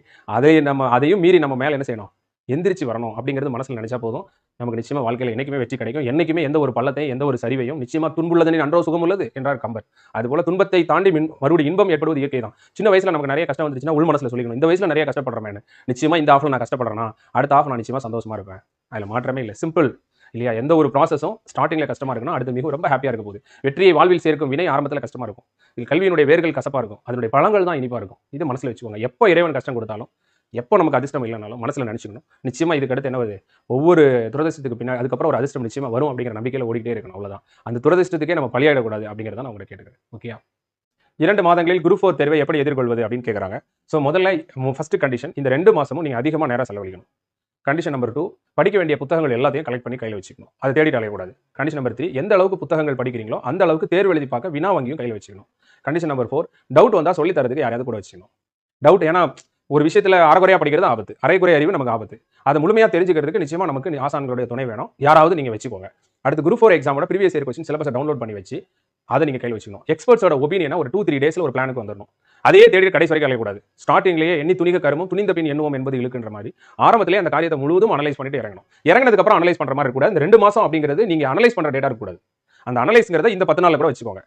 [SPEAKER 1] அதையும் மீறி நம்ம மேலே என்ன செய்யணும், எந்திரிச்சு வரணும் அப்படிங்கிறது மனசில் நினைச்சா போதும். நமக்கு நிச்சயமா வாழ்க்கையில் என்னைக்குமே வெற்றி கிடைக்கும். என்னைக்குமே எந்த ஒரு பள்ளத்தையும் எந்த ஒரு சரிவையும் நிச்சயமா துன்புள்ளதனே அன்றோ சுகம் உள்ளது என்றார் கம்பர். அதுபோல துன்பத்தை தாண்டி மறுபடியும் இன்பம் ஏற்படுவது இயற்கை தான். சின்ன வயசுல நமக்கு நிறைய கஷ்டம் வந்துச்சுன்னா உள் மனசுல சொல்லிக்கணும், இந்த வயசுல நிறைய கஷ்டப்படுறேன், நிச்சயமா இந்த ஆஃப்ல நான் கஷ்டப்படுறேன்னா அடுத்த ஆஃப் நான் நிச்சயமா சந்தோஷமா இருப்பேன். அதில் மாற்றமே இல்லை. சிம்பிள் இல்லையா? எந்த ஒரு ப்ராசஸும் ஸ்டார்டிங்ல கஷ்டமா இருக்குன்னா அடுத்து மிகவும் ரொம்ப ஹாப்பியா இருக்க போகுது. வெற்றியை வாழ்வில் சேர்க்கும் வினை ஆரம்பத்தில் கஷ்டமா இருக்கும். இது கல்வியினுடைய வேர்கள் கசப்பா இருக்கும், அதனுடைய பழங்கள் தான் இனிப்பா இருக்கும். இது மனசுல வச்சுக்கோங்க. எப்போ இறைவன் கஷ்டம் கொடுத்தாலும், எப்போ நமக்கு அதிர்ஷ்டம் இல்லைனாலும் மனசுல நினைச்சுக்கணும், நிச்சயமா இதுக்கு அடுத்து என்ன வருது, ஒவ்வொரு துரதிர்ஷ்டத்துக்கு பின்னாடி அதுக்கப்புறம் ஒரு அதிர்ஷ்டம் நிச்சயமா வரும் அப்படிங்கிற நம்பிக்கையில ஓடிக்கிட்டே இருக்கணும். அவ்வளவுதான். அந்த துரதிர்ஷ்டத்துக்கே நம்ம பலியாயிடக்கூடாது அப்படிங்கிறத நான் உங்களை கேட்டுக்கிறேன். ஓகே. 2 மாதங்களில் குரூப் 4 தேர்வை எப்படி எதிர்கொள்வது அப்படின்னு கேட்குறாங்க. ஸோ முதல்ல ஃபர்ஸ்ட் கண்டிஷன், இந்த 2 மாசமும் நீங்கள் அதிகமாக நேரம் செலவழிக்கணும். கண்டிஷன் நம்பர் 2, படிக்க வேண்டிய புத்தகங்கள் எல்லாத்தையும் கலெக்ட் பண்ணி கையில் வச்சுக்கணும். அதை தேடிட்டு அலையக்கூடாது. கண்டிஷன் நம்பர் 3, எந்த அளவுக்கு புத்தகங்கள் படிக்கிறீங்களோ அந்த அளவுக்கு தேர்வு எழுதி பார்க்க வினா வங்கியும் கையில் வச்சுக்கணும். கண்டிஷன் நம்பர் 4, டவுட் வந்தால் சொல்லி தரதுக்கு யாரையாவது கூட வச்சுக்கணும். டவுட், ஏன்னா ஒரு விஷயத்தில் அரைகுறையாக படிக்கிறது ஆபத்து, அரைகுறை அறிவு நமக்கு ஆபத்து. அதை முழுமையாக தெரிஞ்சுக்கிறதுக்கு நிச்சயமாக நமக்கு ஆசான்களுடைய துணை வேணும். யாராவது நீங்கள் வச்சுக்கோங்க. அடுத்து குரூப் 4 எக்ஸாமோட ப்ரீவியஸ் இயர் கொஸ்டின் சிலபஸை டவுன்லோட் பண்ணி வச்சு அதை நீங்கள் கையில் வச்சுக்கணும். எக்ஸ்பர்ட்ஸோட ஒப்பீனியனை ஒரு 2-3 டேஸில் ஒரு பிளானுக்கு வந்துடணும். அதே தேடி கடைசி வரைக்கும் அலையக்கூடாது. ஸ்டார்டிங்லேயே எண்ணி துணிக கருமும் துணிந்த பின் எண்ணுவோம் என்பது இழுக்குன்ற மாதிரி ஆரம்பத்திலே அந்த காரியத்தை முழுவதும் அனலைஸ் பண்ணிட்டு இறங்கணும். இறங்கினதுக்கு அப்புறம் அனலைஸ் பண்ற மாதிரி இருக்கக்கூடாது. இந்த 2 மாசம் அப்படிங்கிறது நீங்க அனலைஸ் பண்ற டேட்டா இருக்கக்கூடாது. அந்த அனலைஸ்ங்கிறத இந்த 10 நாள்ல கூட வச்சுக்கோங்க.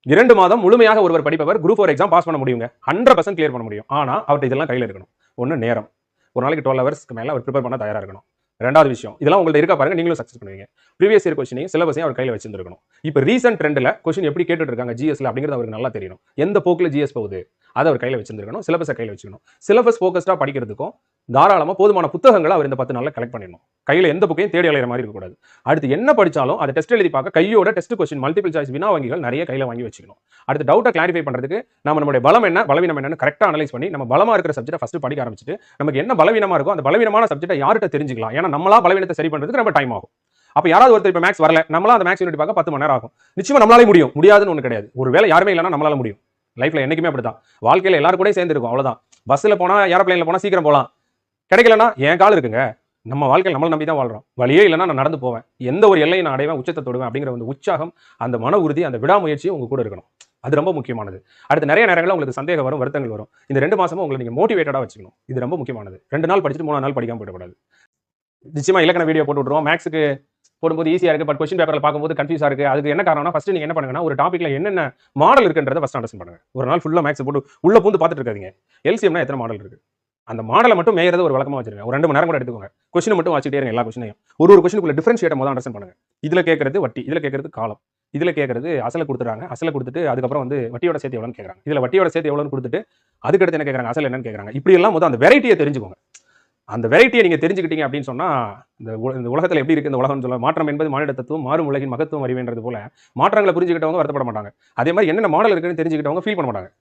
[SPEAKER 1] 2 மாதம் முழுமையாக ஒருவர் படிப்பவர் குரூப் 4 எக்ஸாம் பாஸ் பண்ண முடியுங்க. 100% கிளியர் பண்ண முடியும். ஆனா அவர்கிட்ட இதெல்லாம் கையில் இருக்கணும். ஒன்று நேரம், ஒரு நாளைக்கு 12 ஹவர்ஸ்க்கு மேலே அவர் ப்ரிப்பேர் பண்ண தயாராக இருக்கணும். 2வது விஷயம், இதெல்லாம் உங்கள்ட்ட இருக்கா பாருங்க, நீங்களும் சக்ஸஸ் பண்ணுவீங்க. ப்ரீவியஸ் இயர் கொஸ்டினையும் சிலபஸையும் அவர் கையில் வச்சிருக்கணும். இப்போ ரீசெண்ட் ட்ரெண்டில் கொஸ்டின் எப்படி கேட்டுட்டு இருக்காங்க ஜிஎஸ்ல அப்படிங்கிறது அவருக்கு நல்லா தெரியணும். எந்த போக்கில் ஜிஎஸ் போகுது அதை அவர் கையில் வச்சிருக்கணும். சிலபஸை கையில் வச்சுக்கணும். சிலபஸ் ஃபோக்கஸ்டாக படிக்கிறதுக்கும் தாராளமாக போதுமான புத்தகங்களை அவர் இந்த 10 நாளில் கலெக்ட் பண்ணிடணும். கையில் எந்த புக்கையும் தேடி அலையிற மாதிரி இருக்கக்கூடாது. அடுத்து என்ன படிச்சாலும் அதை டெஸ்ட் எழுதி பார்க்க கையோட டெஸ்ட் கொஸ்டின் மல்டிபிள் சாய்ஸ் வினா வங்கிகள் நிறைய கையில் வாங்கி வச்சுக்கணும். அடுத்து டவுட்டை கிளாரிஃபை பண்ணுறதுக்கு நம்மளுடைய பலம் என்ன பலவீனம் என்னன்னு கரெக்டாக அனலைஸ் பண்ணி நம்ம பலமாக இருக்கிற சப்ஜெக்ட்டை ஃபர்ஸ்ட் படிக்க ஆரம்பிச்சுட்டு நமக்கு என்ன பலவீனமாக இருக்கோ அந்த பலவீனமான சப்ஜெக்ட்டை யார்கிட்ட தெரிஞ்சுக்கலாம். ஏன்னா நம்மளா பலவீனத்தை சரி பண்ணுறதுக்கு நம்ம டைம் ஆகும். அப்போ யாராவது ஒருத்தர் இப்போ மேக்ஸ் வரல, நம்மளா அந்த மேக்ஸ் யூனிட் பார்க்க 10 மணி நேரம் ஆகும். நிச்சயமா நம்மளாலே முடியும், முடியாதுன்னு ஒன்று கிடையாது. ஒரு வேலை யாருமே இல்லைன்னா நம்மளால முடியும். லைஃப்ல என்னைக்குமே அப்படிதான். வாழ்க்கையில எல்லாரும் கூட சேர்ந்து இருக்கும், அவ்வளவுதான். பஸ்ல போனா ஏரோப்ளேன்ல போனா சீக்கிரம் போகலாம், கிடைக்கலன்னா என் கால் இருக்குங்க. நம்ம வாழ்க்கையில் நம்மளை நம்பி தான் வாழ்றோம். வழியே இல்லைன்னா நான் நடந்து போவேன், எந்த ஒரு எல்லையை நான் அடைவேன், உச்சத்தை தொடுவேன் அப்படிங்கிற அந்த உற்சாகம், அந்த மன உறுதி, அந்த விடாமுயற்சி உங்க கூட இருக்கணும். அது ரொம்ப முக்கியமானது. அடுத்து நிறைய நேரங்களில் உங்களுக்கு சந்தேகம் வரும், வருத்தங்கள் வரும். இந்த 2 மாசமும் உங்களை நீங்க மோட்டிவேட்டடா வச்சுக்கணும். இது ரொம்ப முக்கியமானது. 2 நாள் படிச்சுட்டு 3 நாள் படிக்காம போயிடக்கூடாது. நிச்சயமா இலக்கண வீடியோ போட்டு விட்டுருவோம். மேக்ஸுக்கு போடும்போது ஈஸியா இருக்கு, பட் கொஸ்டின் பேப்பர்ல பார்க்கும்போது கன்ஃபியூஸா இருக்கு. அதுக்கு என்ன காரணம்னா, ஃபர்ஸ்ட் நீங்க என்ன பண்ணுங்கன்னா, ஒரு டாபிக்ல என்னென்ன மாடல் இருக்குன்றத ஃபர்ஸ்ட் அண்டர்ஸ்டாண்ட் பண்ணுங்க. ஒரு நாள் ஃபுல்லா மேக்ஸ் போட்டு உள்ள பூந்து பார்த்துட்டு இருக்காதீங்க. எல்சிஎம்னா எத்தனை மாடல் இருக்கு, அந்த மாடலை மட்டும் மேயறது ஒரு வழக்கமா வச்சிருங்க. ஒரு 2 மணி நேரம் கூட எடுத்துக்கோங்க. கொஸ்டின் மட்டும் வாசிட்டே இருங்க. எல்லா கொஸ்டினையும் ஒரு கொஸ்டினுக்குள்ள டிஃபரன்ஷியேட் முதல்ல அண்டர்ஸ்டாண்ட் பண்ணுங்க. இதுல கேட்கறது வட்டி, இதுல கேட்கறது காலம், இதுல கேட்கறது அசலை கொடுத்துறாங்க. அசலை கொடுத்துட்டு அதுக்கப்புறம் வந்து வட்டியோட சேர்த்து எவ்வளோன்னு கேட்கறாங்க. இதுல வட்டியோட சேர்த்து எவ்வளோன்னு கொடுத்துட்டு அதுக்கடுத்து என்ன கேட்கறாங்க, அசல் என்னன்னு கேட்கறாங்க. இப்படி எல்லாம் முதல் அந்த வெரைட்டியை தெரிஞ்சுக்கோங்க. அந்த வெரைட்டியை நீங்க தெரிஞ்சுக்கிட்டீங்க அப்படின்னு சொன்னா, இந்த உலகத்துல எப்படி இருக்கு இந்த உலகம் சொல்ல, மாற்றம் என்பது மானிட தத்துவம், மாறும் உலகின் மகத்துவம் அறிவேன்றது போல மாற்றங்களை புரிஞ்சுக்கிட்டவங்க வருத்தப்பட மாட்டாங்க. அதே மாதிரி என்னென்ன மாடல் இருக்குன்னு தெரிஞ்சுக்கிட்டவங்க ஃபீல் பண்ண மாட்டாங்க.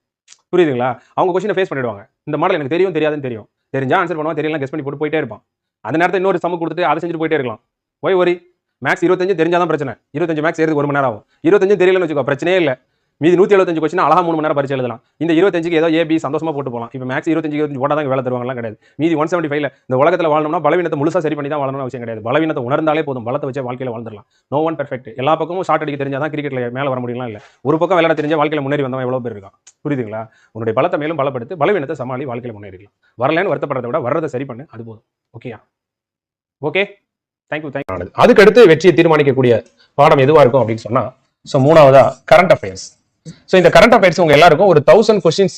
[SPEAKER 1] புரியுதுங்களா? அவங்க கொஸ்டினை ஃபேஸ் பண்ணிடுவாங்க. இந்த மாடல் எனக்கு தெரியும் தெரியாதுன்னு தெரியும், தெரிஞ்சா ஆன்சர் பண்ணுவான், தெரியலாம் கெஸ் பண்ணி போட்டு போயிட்டே இருப்பான். அந்த நேரத்தில் இன்னொரு சம கொடுத்துட்டு அதை செஞ்சுட்டு போயிட்டே இருக்கலாம். ஒய் ஒரி மேக்ஸ் 25 தெரிஞ்சாதான் பிரச்சனை. 25 மேக்ஸ் ஏறது 1 மணி நேரம் ஆகும். 25 தெரியலன்னு வச்சுக்கோ, பிரச்சனையே இல்லை. மீதி 175 கொஸ்டின் அழகா 3 மணி நேரம் பரிச்சு எழுதலாம். இந்த 25க்கு ஏதோ ஏபி சந்தோஷமா போட்டு போகலாம். இப்போ மேக்ஸ் 25 போட்டா தான் வேலை தருவாங்கலாம் கிடையாது. மீதி 175ல இந்த உலகத்தில் வாழணும்னா பலவீனத்தை முழுசா சரி பண்ணி தான் வாழணும்னு அவசியம் கிடையாது. பலவீனத்தை உணர்ந்தாலே போதும், பலத்தை வச்சே வாழ்க்கையில வாழ்ந்துடலாம். No one perfect. எல்லா பக்கமும் ஷார்ட் அடிக்க தெரிஞ்சாதான் கிரிக்கெட்ல மேல வர முடியலாம். இல்ல ஒரு பக்கம் விளையாட தெரிஞ்சா வாழ்க்கையில முன்னேறி வந்தவன் எவ்வளவு பேர் இருக்கான். புரியுதுங்களா? உன்னுடைய பலத்தை மேலும் பலப்படுத்து, பலவீனத்தை சமாளி, வாழ்க்கையில முன்னேறிக்கலாம். வரலன்னு வருத்தப்படுறதை விட வர்றதை சரி பண்ணு, அது போதும். ஓகேயா? Okay, thank you. அதுக்கு அடுத்து வெற்றியை தீர்மானிக்கக்கூடிய பாடம் எதுவா இருக்கும் அப்படின்னு சொன்னா, ஸோ 3வதா கரண்ட் அஃபேர்ஸ். ஸோ இந்த கரண்ட் அஃபேர்ஸ் உங்க எல்லாருக்கும் ஒரு 1000 கொஸ்டின்ஸ்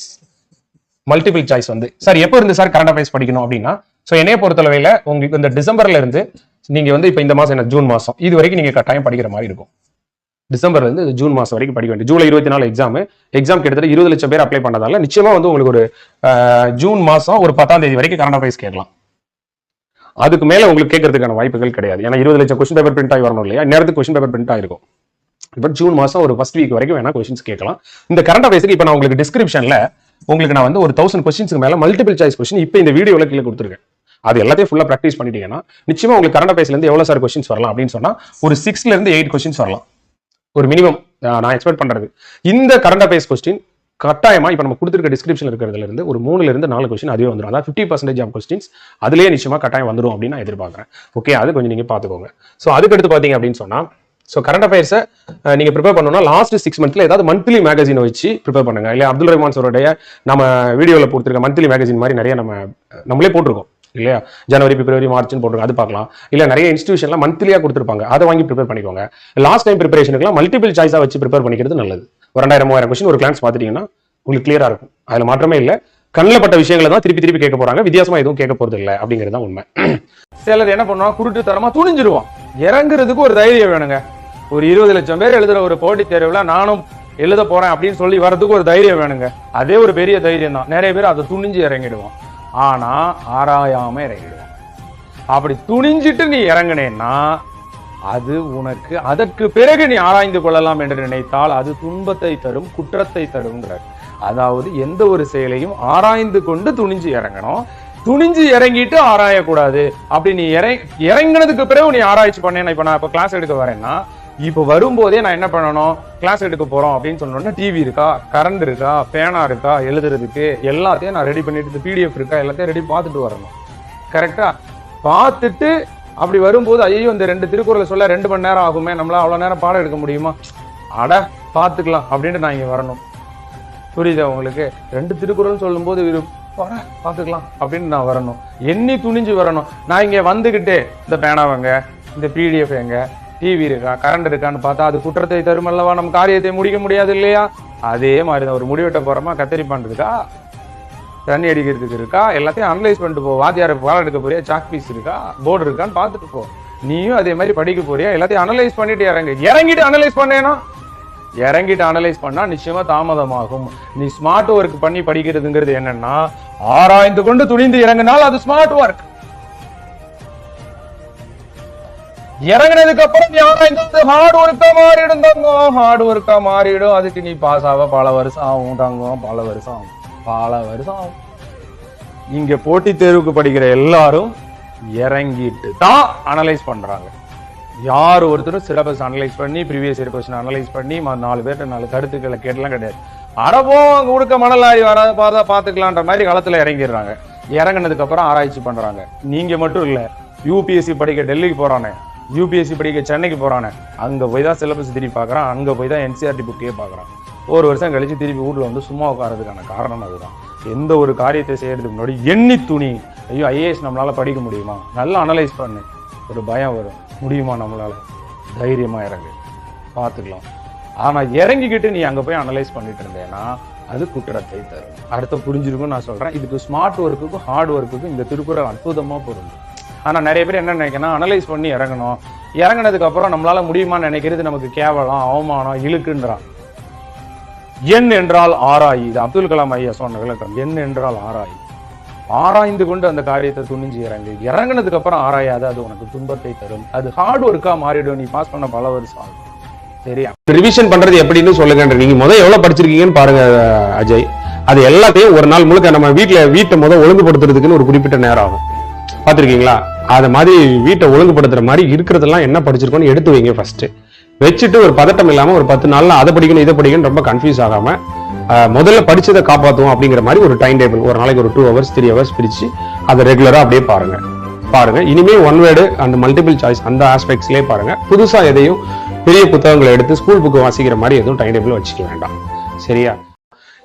[SPEAKER 1] மல்டிபிள் சாய்ஸ் வந்து சார் எப்போ இருந்து சார் கரண்ட் அஃபேர்ஸ் படிக்கணும் அப்படின்னா, ஸோ என்னைய பொறுத்தளவையில் உங்களுக்கு இந்த டிசம்பர்ல இருந்து நீங்க வந்து இப்போ இந்த மாசம் என்ன ஜூன் மாசம் இது வரைக்கும் நீங்க கட்டாயம் படிக்கிற மாதிரி இருக்கும். டிசம்பர்ல இருந்து ஜூன் மாசம் வரைக்கும் படிக்க வேண்டிய. ஜூலை 24 எக்ஸாம் கிட்டத்தட்ட 20 லட்சம் பேர் அப்ளை பண்ணதால நிச்சயமா வந்து உங்களுக்கு ஒரு ஜூன் மாசம் ஒரு 10ஆம் தேதி வரைக்கும் கரண்ட் அஃபேர்ஸ் கேட்கலாம். அதுக்கு மேல உங்களுக்கு கேட்கறதுக்கான வாய்ப்புகள் கிடையாது. ஏன்னா 20 லட்சம் கொஸ்டின் பேப்பர் பிரிண்ட் ஆகி வரணும் இல்லையா, நேரத்துக்கு கொஸ்டின் பேப்பர் பிரிண்ட் ஆயிருக்கும். பட் ஜூன் மாசம் ஒரு ஃபர்ஸ்ட் வீக் வரைக்கும் வேணா கொஸ்டின்ஸ் கேட்கலாம். இந்த கரண்ட் அஃபேர்ஸ்க்கு இப்போ நான் உங்களுக்கு டிஸ்கிரிப்ஷன்ல உங்களுக்கு நான் வந்து ஒரு 1000 கொஸ்டின்ஸ்க்கு மேல மல்டிபிள் சாய்ஸ் கொஸ்டின் இப்போ இந்த வீடியோல கீழே கொடுத்துருக்கேன். அது எல்லாத்தையும் ஃபுல்லா ப்ராக்டிஸ் பண்ணிட்டீங்கன்னா நிச்சயமா உங்களுக்கு கரண்ட் அஃபேர்ஸ்ல இருந்து எவ்வளவு சார் கொஸ்டின்ஸ் வரலாம் அப்படின்னு சொன்னா ஒரு 6ல இருந்து 8 கொஸ்டின்ஸ் வரலாம். ஒரு மினிமம் நான் எக்ஸ்பெக்ட் பண்றது. இந்த கரண்ட் அஃபேர்ஸ் கொஸ்டின் கட்டாயமா இப்போ நம்ம கொடுத்துருக்க டிஸ்கிரிப்ஷன் இருக்கிறதுல இருந்து ஒரு 3ல இருந்து 4 கொஸ்டின் அதுவே வந்துடும். அதாவது 50% ஆஃப் கொஸ்டின்ஸ் அதுலேயே நிச்சயமா கட்டாயம் வந்துடும் அப்படின்னு நான் எதிர்பார்க்குறேன். ஓகே, அது கொஞ்சம் நீங்க பாத்துக்கோங்க. ஸோ அதுக்கடுத்து பாத்தீங்க அப்படின்னு சொன்னா, ஸோ கரண்ட் அஃபேர்ஸை நீங்க ப்ரிப்பேர் பண்ணணும்னா லாஸ்ட் 6 மந்த்ல ஏதாவது மந்த்லி மேகசின் வச்சு ப்ரிப்பேர் பண்ணுங்க. இல்லையா அப்துல் ரஹ்மான் சாரோடைய நம்ம வீடியோவில் கொடுத்துருக்க மந்த்லி மேகசின் மாதிரி நிறைய நம்மளே போட்டிருக்கோம் இல்லையா, ஜனவரி பிப்ரவரி மார்ச்னு போட்டிருக்கோம், அது பார்க்கலாம். இல்லை நிறைய இன்ஸ்டியூஷன்லாம் மந்த்லியாக கொடுத்துருப்பாங்க, அதை வாங்கி ப்ரிப்பேர் பண்ணிக்கோங்க. லாஸ்ட் டைம் ப்ரிப்பரேஷனுக்குலாம் மல்டிபிள் சாய்ஸாக வச்சு ப்ரிப்பேர் பண்ணிக்கிறது நல்லது. ஒரு 2000-3000 கொஸ்டின் ஒரு கிளான்ஸ் பார்த்துட்டீங்கன்னா உங்களுக்கு கிளியரா இருக்கும். அதில் மாற்றமே இல்லை. கண்ணில் பட்ட விஷயங்களை தான் திருப்பி திருப்பி கேட்க போறாங்க, வித்தியாசமா எதுவும் கேட்க போறது இல்லை அப்படிங்கிறது தான் உண்மை.
[SPEAKER 2] சிலர் என்ன பண்ணுவான், குருட்டுத்தனமா துணிஞ்சிருவான். இறங்குறதுக்கு ஒரு தைரியம் வேணுங்க. ஒரு 20 லட்சம் பேர் எழுதுற ஒரு போட்டித் தேர்வுல நானும் எழுத போறேன் அப்படின்னு சொல்லி வர்றதுக்கு ஒரு தைரியம் வேணுங்க. அதே ஒரு பெரிய தைரியம் தான். நிறைய பேர் அதை துணிஞ்சு இறங்கிடுவான், ஆனா ஆராயாம இறங்கிடுவான். அப்படி துணிஞ்சிட்டு நீ இறங்கினேன்னா அது உனக்கு அதற்கு பிறகு நீ ஆராய்ந்து கொள்ளலாம் என்று நினைத்தால் அது துன்பத்தை தரும், குற்றத்தை தரும்ங்கிறார். அதாவது எந்த ஒரு செயலையும் ஆராய்ந்து கொண்டு துணிஞ்சு இறங்கணும். துணிஞ்சு இறங்கிட்டு ஆராயக்கூடாது. அப்படி நீ இறங்கினதுக்கு பிறகு நீ ஆராய்ச்சி பண்ணேன். இப்ப நான் இப்ப கிளாஸ் எடுக்க வரேன்னா, இப்ப வரும்போதே நான் என்ன பண்ணணும், கிளாஸ் எடுக்க போறோம் அப்படின்னு சொன்னோம்னா டிவி இருக்கா, கரண்ட் இருக்கா, பேனா இருக்கா, எழுதுறதுக்கு எல்லாத்தையும் நான் ரெடி பண்ணிட்டு, பிடிஎஃப் இருக்கா, எல்லாத்தையும் ரெடி பார்த்துட்டு வரணும். கரெக்டா? பார்த்துட்டு அப்படி வரும்போது ஐயோ இந்த 2 திருக்குறளை சொல்ல 2 மணி நேரம் ஆகுமே, நம்மளால அவ்வளவு நேரம் பாடம் எடுக்க முடியுமா, அட பார்த்துக்கலாம் அப்படின்ட்டு நான் இங்க வரணும். புரியுதா உங்களுக்கு? 2 திருக்குறள் சொல்லும் போது பார்த்துக்கலாம் அப்படின்னு நான் வரணும். எண்ணி துணிஞ்சு வரணும். நான் இங்க வந்துகிட்டே இந்த பேனாவங்க, இந்த பிடிஎஃப் எங்க, டிவி இருக்கா, கரண்ட் இருக்கான்னு பார்த்தா அது குற்றத்தை தரும் அல்லவா, நம்ம காரியத்தை முடிக்க முடியாது இல்லையா? அதே மாதிரிதான் ஒரு முடிவெட்ட போறோமா, கத்தரிப்பான் இருக்கா, தண்ணி அடிக்கிறதுக்கு இருக்கா, எல்லாத்தையும் அனலைஸ் பண்ணிட்டு போ. வாத்தியார பாடம் எடுக்க போறியா, சாக் பீஸ் இருக்கா, போர்டு இருக்கான்னு பார்த்துட்டு போ. நீயும் அதே மாதிரி படிக்க போறியா, எல்லாத்தையும் அனலைஸ் பண்ணிட்டு இறங்கிட்டு அனலைஸ் பண்ணேனா, இறங்கிட்டு அனலைஸ் பண்ணா நிச்சயமா தாமதமாகும். நீ ஸ்மார்ட் ஒர்க் பண்ணி படிக்கிறதுங்கிறது என்னன்னா, ஆராய்ந்து கொண்டு துணிந்து இறங்கினால் அது ஸ்மார்ட் ஒர்க். இறங்கினதுக்கு அப்புறம் நீ ஆராய்ந்து ஹார்ட் ஒர்க்கா மாறிடும் தங்கம், ஹார்ட் ஒர்க்கா மாறிடும். அதுக்கு நீ பாஸ் ஆக பல வருஷம் ஆகும் தங்கம், பல வருஷம் ஆகும். இங்க போட்டி தேர்வுக்கு படிக்கிற எல்லாரும் இறங்கிட்டு தான் அனலைஸ் பண்றாங்க. யார் ஒருத்தரும் சிலபஸ் அனலைஸ் பண்ணி, ப்ரீவியஸ் இயர் கொஸ்டின் அனலைஸ் பண்ணி 4 பேர்ட்ட 4 கருத்துக்களை கேட்டலாம் கிடையாது. அறவும் கொடுக்க மணலாரி வராத பாத்துக்கலான்ற மாதிரி களத்துல இறங்கிடுறாங்க. இறங்கினதுக்கு அப்புறம் ஆராய்ச்சி பண்றாங்க. நீங்க மட்டும் இல்ல, யூபிஎஸ்சி படிக்க டெல்லிக்கு போறானே, யூபிஎஸ்சி படிக்க சென்னைக்கு போறானே, அங்க போய் தான் சிலபஸ் திருப்பி பாக்குறான், அங்க போய் தான் என்சிஆர்டி புக்கே பாக்குறான். ஒரு வருஷம் கழிச்சு திருப்பி வீட்டுல வந்து சும்மா உட்காரதுக்கான காரணம் அதுதான். எந்த ஒரு காரியத்தை செய்யறதுக்கு முன்னாடி எண்ணி துணி. ஐயோ ஐஏஎஸ் நம்மளால படிக்க முடியுமா, நல்லா அனலைஸ் பண்ணு. ஒரு பயம் வரும், முடியுமா நம்மளால, தைரியமா இறங்கு, பார்த்துக்கலாம். ஆனா இறங்கிக்கிட்டு நீ அங்க போய் அனலைஸ் பண்ணிட்டு இருந்தேன்னா அது குற்றத்தை தரும். அடுத்த புரிஞ்சிருக்கும் நான் சொல்றேன். இதுக்கு ஸ்மார்ட் ஒர்க்குக்கும் ஹார்ட் ஒர்க்குக்கும் இந்த திருக்குறள் அற்புதமா பொருந்தும். ஆனா நிறைய பேர் என்ன நினைக்கணும், அனலைஸ் பண்ணி இறங்கணும், இறங்கினதுக்கு அப்புறம் நம்மளால முடியுமான்னு நினைக்கிறது நமக்கு கேவலம், அவமானம், இழுக்குன்றான். எண் என்றால் ஆராய். இது அப்துல் கலாம் ஐயா சொன்ன விளக்கம். எண் என்றால் ஆராய். ஆராய்ந்து கொண்டு அந்த காரியத்தை துணிஞ்சு இறங்கினதுக்கு அப்புறம் ஆராயாத, அது உனக்கு துன்பத்தை தரும். அது ஹார்ட் ஒர்க்கா மாறிடும். நீ பாஸ் பண்ண பல வருஷம் ஆகும். சரியா?
[SPEAKER 1] ரிவிஷன் பண்றது எப்படின்னு சொல்லுங்க. நீங்க முதல் எவ்வளவு படிச்சிருக்கீங்கன்னு பாருங்க அஜய். அது எல்லாத்தையும் ஒரு நாள் முழுக்க நம்ம வீட்டை ஒழுங்குபடுத்துறதுக்குன்னு ஒரு குறிப்பிட்ட நேரம் ஆகும். பாத்திருக்கீங்களா? அது மாதிரி வீட்டை ஒழுங்குபடுத்துற மாதிரி இருக்கிறதெல்லாம் என்ன படிச்சிருக்கோன்னு எடுத்து வைங்க ஃபர்ஸ்ட். வச்சுட்டு ஒரு பதட்டம் இல்லாம ஒரு 10 நாள்ல அதை படிக்கணும் இதை படிக்கணும் ரொம்ப கன்ஃபியூஸ் ஆகாம முதல்ல படிச்சதை காப்பாற்றுவோம் அப்படிங்கிற மாதிரி ஒரு டைம் டேபிள், ஒரு நாளைக்கு ஒரு 2 hours 3 hours பிரிச்சு அதை ரெகுலரா அப்படியே பாருங்க. இனிமே ஒன் வேர்டு அந்த மல்டிபிள் சாய்ஸ் அந்த ஆஸ்பெக்ட்ஸ்லயே பாருங்க. புதுசா எதையும் பெரிய புத்தகங்களை எடுத்து ஸ்கூல் புக்கு வாசிக்கிற மாதிரி எதுவும் டைம் டேபிள் வச்சுக்க வேண்டாம். சரியா?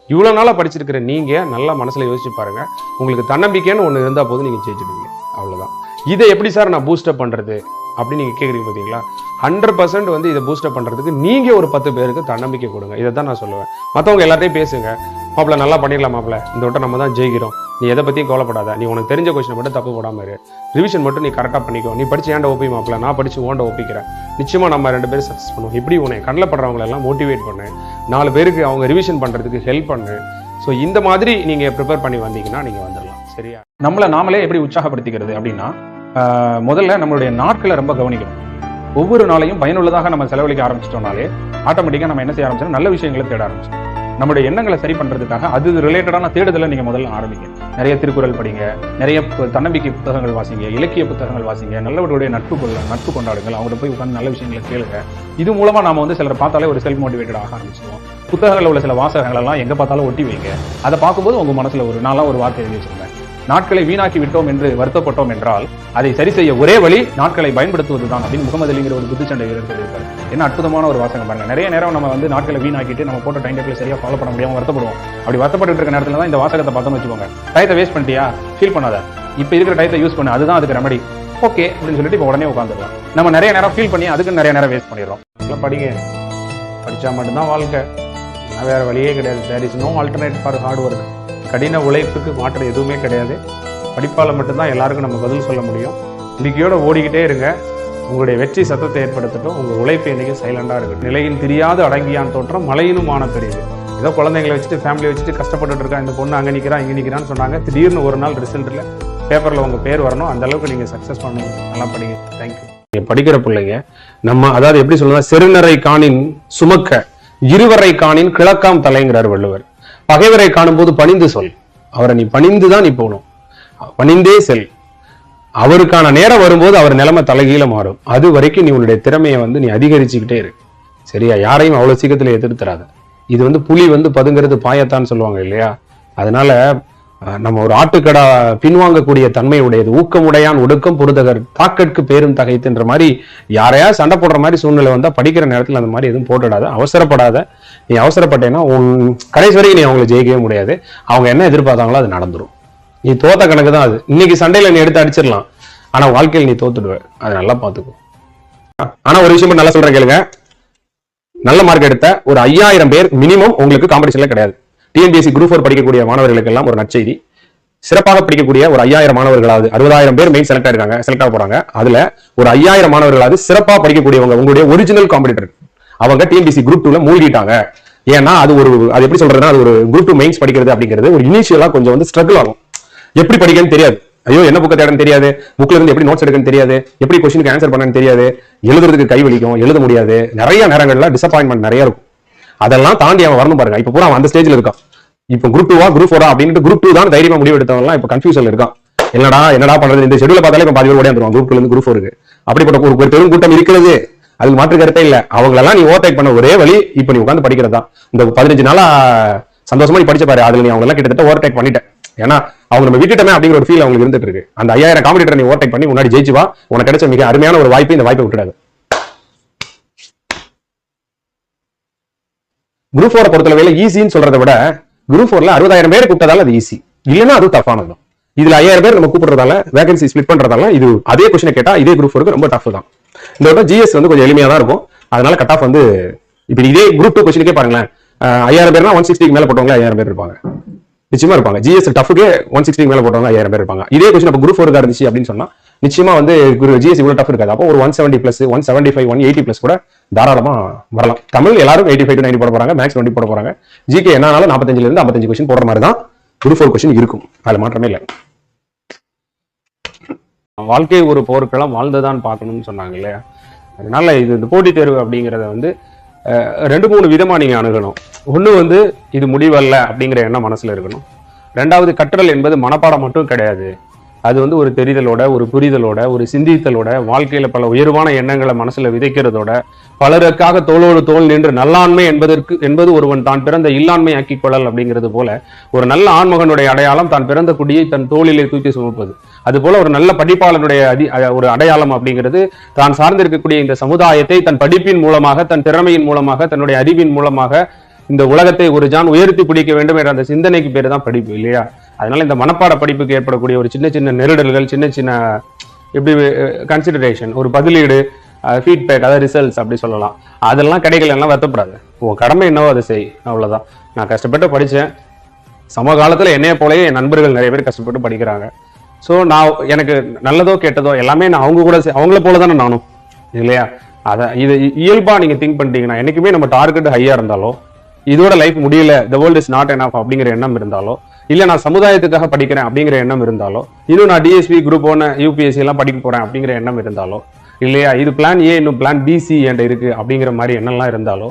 [SPEAKER 1] இவ்வளவு நாளா படிச்சிருக்கிற நீங்க நல்லா மனசுல யோசிச்சு பாருங்க. உங்களுக்கு தன்னம்பிக்கைன்னு ஒண்ணு இருந்தா போது நீங்க ஜெயிச்சிடுவீங்க. அவ்வளவுதான். இதை எப்படி சார் நான் பூஸ்டப் பண்றது அப்படின்னு நீங்க கேக்குறீங்க பாத்தீங்களா? 100% வந்து இதை பூஸ்டப் பண்றதுக்கு நீங்க ஒரு 10 பேருக்கு தன்னம்பிக்கை கொடுங்க. இதை தான் நான் சொல்லுவேன். மற்றவங்க எல்லாத்தையும் பேசுங்க. மாப்பிள்ள நல்லா பண்ணிடலாம் மாப்பிள்ள, இந்த வட்டம் நம்ம தான் ஜெயிக்கிறோம், நீ எதை பத்தியும் கவலைப்படாத, நீ உனக்கு தெரிஞ்ச கொஸ்டினை மட்டும் தப்பு போடாம இரு, ரிவிஷன் மட்டும் நீ கரெக்டா பண்ணிக்கோ, நீ படிச்சு ஏன்ட ஒப்பி மாப்பிள்ள, நான் படிச்சு ஓண்ட ஒப்பிக்கிறேன், நிச்சயமா நம்ம 2 பேரும் சக்சஸ் பண்ணுவோம். இப்படி உன்னை கண்ணில் படுறவங்களை எல்லாம் மோட்டிவேட் பண்ணு, 4 பேருக்கு அவங்க ரிவிஷன் பண்றதுக்கு ஹெல்ப் பண்ணு. ஸோ இந்த மாதிரி நீங்க ப்ரிப்பேர் பண்ணி வந்தீங்கன்னா நீங்க வந்துடலாம். சரியா?
[SPEAKER 2] நம்மளை நாமளே எப்படி உற்சாகப்படுத்திக்கிறது அப்படின்னா, முதல்ல நம்மளுடைய நாட்களை ரொம்ப கவனிக்கணும். ஒவ்வொரு நாளையும் பயனுள்ளதாக நம்ம செலவழிக்க ஆரம்பிச்சிட்டோம்னாலே ஆட்டோமேட்டிக்கா நம்ம என்ன செய்ய ஆரம்பிச்சோம், நல்ல விஷயங்களை தேட ஆரம்பிச்சோம். நம்மளுடைய எண்ணங்களை சரி பண்றதுக்காக அது ரிலேட்டடான தேடுதலை நீங்க முதல்ல ஆரம்பிங்க. நிறைய திருக்குறள் படிங்க, நிறைய தன்னம்பிக்கை புத்தகங்கள் வாசிங்க, இலக்கிய புத்தகங்கள் வாசிங்க, நல்லவர்களுடைய நட்பு கொண்டாடுங்கள், அவங்கள்ட்ட போய் உட்காந்து நல்ல விஷயங்களை கேளுங்க. இது மூலமா நாம வந்து சிலர் பார்த்தாலே ஒரு செல்ஃப் மோட்டிவேட்டட் ஆக ஆரம்பிச்சிடுவோம். புத்தகங்கள் உள்ள சில வாசகங்கள் எல்லாம் எங்க பார்த்தாலும் ஒட்டி வைங்க. அதை பார்க்கும்போது உங்க மனசுல ஒரு நாளா ஒரு வார்த்தை எழுதி வச்சிருந்தேன், நாட்களை வீணாக்கி விட்டோம் என்று வருத்தப்பட்டோம் என்றால் அதை சரி செய்ய ஒரே வழி நாட்களை பயன்படுத்துவதுதான் அப்படின்னு முகமது அலிங்கிற ஒரு புத்திச்சண்டை வீரர் சொல்லியிருக்காரு. என்ன அற்புதமான ஒரு வாசகம் பாருங்க. நிறைய நேரம் நம்ம வந்து நாட்களை வீணாக்கிட்டு நம்ம போட்ட டைம் டேபிள் சரியா ஃபாலோ பண்ண முடியாம வருத்தப்படுவோம். அப்படி வருத்தப்பட்டு இருக்க நேரத்துல தான் இந்த வாசகத்தை பார்த்தோம்னு வச்சுக்கோங்க, டயத்தை வேஸ்ட் பண்ணிட்டியா, ஃபீல் பண்ணாத, இப்ப இருக்கிற டயத்தை யூஸ் பண்ணு, அதுதான் அதுக்கு ரெமடி, ஓகே அப்படின்னு சொல்லிட்டு இப்ப உடனே உட்காந்துடலாம். நம்ம நிறைய நேரம் ஃபீல் பண்ணி அதுக்கு நிறைய நேரம் வேஸ்ட் பண்ணிடுறோம். படிங்க, படிச்சா மட்டும்தான் வாழ்க்கை, வேற வழியே கிடையாது. There is no alternate for hard work. கடின உழைப்புக்கு மாற்று எதுவுமே கிடையாது. படிப்பால் மட்டும்தான் எல்லாருக்கும் நம்ம பதில் சொல்ல முடியும். நம்பிக்கையோட ஓடிக்கிட்டே இருங்க. உங்களுடைய வெற்றி சத்தத்தை ஏற்படுத்தட்டும். உங்கள் உழைப்பு என்னைக்கும் சைலண்டாக இருக்கட்டும். நிலையின் தெரியாது அடங்கியான் தோற்றம் மலையினும் மான பெரியது. ஏதோ குழந்தைங்களை வச்சுட்டு ஃபேமிலியை வச்சுட்டு கஷ்டப்பட்டுட்டு இருக்கா, இந்த பொண்ணு அங்கே நிற்கிறா இங்கே நிற்கிறான்னு சொன்னாங்க. திடீர்னு ஒரு நாள் ரிசல்ட்டில் பேப்பரில் உங்கள் பேர் வரணும். அந்த அளவுக்கு நீங்கள் சக்ஸஸ் பண்ணணும். நல்லா படிங்க. தேங்க்யூ.
[SPEAKER 1] நீங்க படிக்கிற பிள்ளைங்க நம்ம அதாவது எப்படி சொல்லுங்க, செருநரை காணின் சுமக்க இருவரை காணின் கிழக்காம் தலைங்கிறார் வள்ளுவர். பகைவரை காணும் போது பணிந்து சொல், அவரை நீ பணிந்துதான் நீ போகணும், பணிந்தே செல். அவருக்கான நேரம் வரும்போது அவர் நிலைமை தலைகீழ மாறும். அது வரைக்கும் நீ உன்னுடைய திறமையை வந்து நீ அதிகரிச்சுக்கிட்டே இரு. சரியா? யாரையும் அவ்வளவு சீக்கிரத்துல எதிர்த்துறாத. இது வந்து புலி வந்து பதுங்கிறது பாயத்தான்னு சொல்லுவாங்க இல்லையா? அதனால நம்ம ஒரு ஆட்டுக்கடா பின்வாங்கக்கூடிய தன்மை உடையது. ஊக்கமுடையான் ஒடுக்கம் பொறுத்தகர் தாக்கற்கு பேரும் தகைத்துன்ற மாதிரி யாரையா சண்டை போடுற மாதிரி சூழ்நிலை வந்தா படிக்கிற நேரத்தில் அந்த மாதிரி எதுவும் போட்டுடாத, அவசரப்படாத. நீ அவசரப்பட்டேன்னா உன் கடைசி வரைக்கும் நீ அவங்களை ஜெயிக்கவே முடியாது. அவங்க என்ன எதிர்பார்த்தாங்களோ அது நடந்துரும். நீ தோத்த கணக்கு தான் அது. இன்னைக்கு சண்டையில நீ எடுத்து அடிச்சிடலாம், ஆனா வாழ்க்கையில் நீ தோத்துடுவ. அதை நல்லா பாத்துக்கோ. ஆனா ஒரு விஷயம் நல்லா சொல்றேன் கேளுங்க, நல்ல மார்க் எடுத்த ஒரு 5000 பேர் மினிமம் உங்களுக்கு காம்படிஷன்ல கிடையாது. டிஎன்பிஎஸ்சி குரூப் 4 படிக்கக்கூடிய மாணவர்களுக்கு எல்லாம் ஒரு நற்செய்தி. சிறப்பாக படிக்கக்கூடிய ஒரு 5000 மாணவர்களாவது, 60,000 பேர் மெயின் செலக்ட் ஆயிருக்காங்க, செலக்ட் ஆக போறாங்க. அதுல ஒரு 5000 மாணவர்களாவது சிறப்பாக படிக்கக்கூடியவங்க, உங்களுடைய ஒரிஜினல் காம்படிட்டர், அவங்க டிஎன்பிஎஸ்சி குரூப் 2ல மூழ்கிட்டாங்க. ஏன்னா அது எப்படி சொல்றதுன்னா, அது ஒரு குரூப் 2 மெயின்ஸ் படிக்கிறது அப்படிங்கிறது ஒரு இனிஷியலா கொஞ்சம் வந்து ஸ்ட்ரகிள் ஆகும். எப்படி படிக்கன்னு தெரியாது, ஐயோ என்ன புக்கை தேடன்னு தெரியாது, புக்ல இருந்து எப்படி நோட்ஸ் எடுக்கன்னு தெரியாது, எப்படி கொஸ்டினுக்கு ஆன்சர் பண்ணன்னு தெரியாது, எழுதுறதுக்கு கை வலிக்கும், எழுத முடியாது, நிறைய நேரங்கள்ல டிசப்பாயின்மெண்ட் நிறைய இருக்கும். அதெல்லாம் தாண்டி அவன் வரணும் பாருங்க. இப்ப பூரா அவன் அந்த ஸ்டேஜ்ல இருக்கான். இப்ப குரூப் 2 குரூப் 4 அப்படின்ட்டு குரூப் 2 தான் தைரியமா முடிவு எடுத்தவங்க இப்ப கன்ஃபியூஷன்ல இருக்கான். என்னடா பண்றது, இந்த ஷெட்யூல பார்த்தாலே இப்ப பாதி பேர் ஓடியாந்துருவான் குரூப் 2ல இருந்து குரூப் 4க்கு. அப்படிப்பட்ட ஒரு பெரும் கூட்டம் இருக்கிறது, அதுக்கு மாற்று கருத்தே இல்ல. அவங்களெல்லாம் நீ ஓவர்டேக் பண்ண ஒரே வழி இப்ப நீ உட்காந்து படிக்கிறது தான். இந்த 15 நாளா சந்தோஷமா நீ படிச்ச பாரு, அதுல நீ அவங்க எல்லாம் கிட்டத்தட்ட ஓவர்டேக் பண்ணிட்ட. ஏன்னா அவங்க நம்ம விட்டுட்டமே அப்படிங்கிற ஒரு ஃபீல் அவங்களுக்கு இருந்துட்டு இருக்கு. அந்த 5000 காம்படிட்டர் நீ ஓவர்டேக் பண்ணி முன்னாடி ஜெயிச்சு வா. உனக்கு கிடைச்ச மிக அருமையான ஒரு வாய்ப்பு, இந்த வாய்ப்பை விட்டுடாது. குரூப் 4 பொறுத்தளவுல ஈஸின்னு சொல்றதை விட குரூப் 4ல 60,000 பேர் கூப்பிட்டதால அது ஈஸி, இல்லைன்னா அது டஃபானது. இதுல 5000 பேர் நம்ம கூப்பிடுறதால, வேகன்சி ஸ்பிளிட் பண்றதால இது அதே கொஸ்டினை கேட்டா இதே குரூப் 4க்கு ரொம்ப டஃப் தான். இந்த விட ஜிஎஸ் வந்து கொஞ்சம் எளிமையா தான் இருக்கும். அதனால கட் ஆஃப் வந்து இப்ப இதே குரூப் 2 கொஸ்டினுக்கே பாருங்களேன், 5000 பேர்னா 160க்கு மேல போட்டவங்க 5000 பேர் இருப்பாங்க, நிச்சயமா இருப்பாங்க. ஜிஎஸ் டஃப்க்கு 160 மேல போட்டவங்க 5000 பேர் இருப்பாங்க. இதே கொஸ்டின் அப்ப குரூப் 4 இருந்துச்சு அப்படின்னு சொன்னா நிச்சயமா வந்து ஜிஎஸ் இவ்வளவு டஃப் இருக்காது. அப்போ ஒரு 170 பிளஸ் 175 180 பிளஸ் கூட தாராளமா வரலாம். தமிழ் எல்லாரும் 85 to 90 போட போறாங்க, மேக்ஸ் 20 போட போறாங்க. ஜிகே என்னாலும் 45ல இருந்து 55 கொஸ்டின் போடுற மாதிரி தான் குரூப் 4 கொஸ்டின் இருக்கும். அதுல மாற்றமே இல்லை. வாழ்க்கை ஒரு போர்க்களம், வாழ்ந்துதான் பார்க்கணும்னு சொன்னாங்க இல்லையா? அதனால இந்த போட்டித் தேர்வு அப்படிங்கிறத வந்து 2-3 விதமா நீங்க அணுகணும். ஒண்ணு வந்து இது முடிவல்ல அப்படிங்கிற எண்ணம் மனசுல இருக்கணும். 2வது, கற்றல் என்பது மனப்பாடம் மட்டும் கிடையாது. அது வந்து ஒரு தெரிதலோட, ஒரு புரிதலோட, ஒரு சிந்தித்தலோட, வாழ்க்கையில பல உயர்வான எண்ணங்களை மனசுல விதைக்கிறதோட, பலருக்காக தோளோடு தோள் நின்று நல்லாண்மை என்பது ஒருவன் தான் பிறந்த இல்லாண்மை ஆக்கிக் கொள்ளல் அப்படிங்கிறது போல, ஒரு நல்ல ஆண்மகனுடைய அடையாளம் தான் பிறந்த குடியை தன் தோளிலே தூக்கி சுமப்பது. அது போல ஒரு நல்ல படிப்பாளனுடைய ஒரு அடையாளம் அப்படிங்கிறது தான் சார்ந்திருக்கக்கூடிய இந்த சமுதாயத்தை தன் படிப்பின் மூலமாக, தன் திறமையின் மூலமாக, தன்னுடைய அறிவின் மூலமாக இந்த உலகத்தை ஒரு ஜான் உயர்த்தி பிடிக்க வேண்டும் என்ற அந்த சிந்தனைக்கு பேரு தான் படிப்பு இல்லையா? அதனால இந்த மனப்பாட படிப்புக்கு ஏற்படக்கூடிய ஒரு சின்ன சின்ன நெருடல்கள், சின்ன சின்ன எப்படி கன்சிடரேஷன், ஒரு பதிலீடு, ஃபீட்பேக், அதாவது ரிசல்ட்ஸ் அப்படி சொல்லலாம், அதெல்லாம் கிடைக்கலன்னா வருத்தப்படாது. உன் கடமை என்னவோ அதை செய், அவ்வளவுதான். நான் கஷ்டப்பட்டு படித்தேன். சமகாலத்தில் என்னைய போலயே என் நண்பர்கள் நிறைய பேர் கஷ்டப்பட்டு படிக்கிறாங்க. ஸோ நான் எனக்கு நல்லதோ கெட்டதோ எல்லாமே நான் அவங்க கூட அவங்கள போல தானே நானும் இல்லையா? இது இயல்பா நீங்க திங்க் பண்ணிட்டீங்கன்னா, என்னைக்குமே நம்ம டார்கெட் ஹையா இருந்தாலோ, இதோட லைஃப் முடியல, the world is not enough அப்படிங்கிற எண்ணம் இருந்தாலோ, இல்ல நான் சமுதாயத்துக்காக படிக்கிறேன் அப்படிங்கிற எண்ணம் இருந்தாலோ, இன்னும் நான் டிஎஸ்பி குரூப் 1 யூபிஎஸ்சி எல்லாம் படிக்க போறேன் அப்படிங்கிற எண்ணம் இருந்தாலோ, இல்லையா இது பிளான் ஏ இன்னும் பிளான் பிசி என்கிட்ட இருக்கு அப்படிங்கிற மாதிரி எண்ணம்லாம் இருந்தாலோ,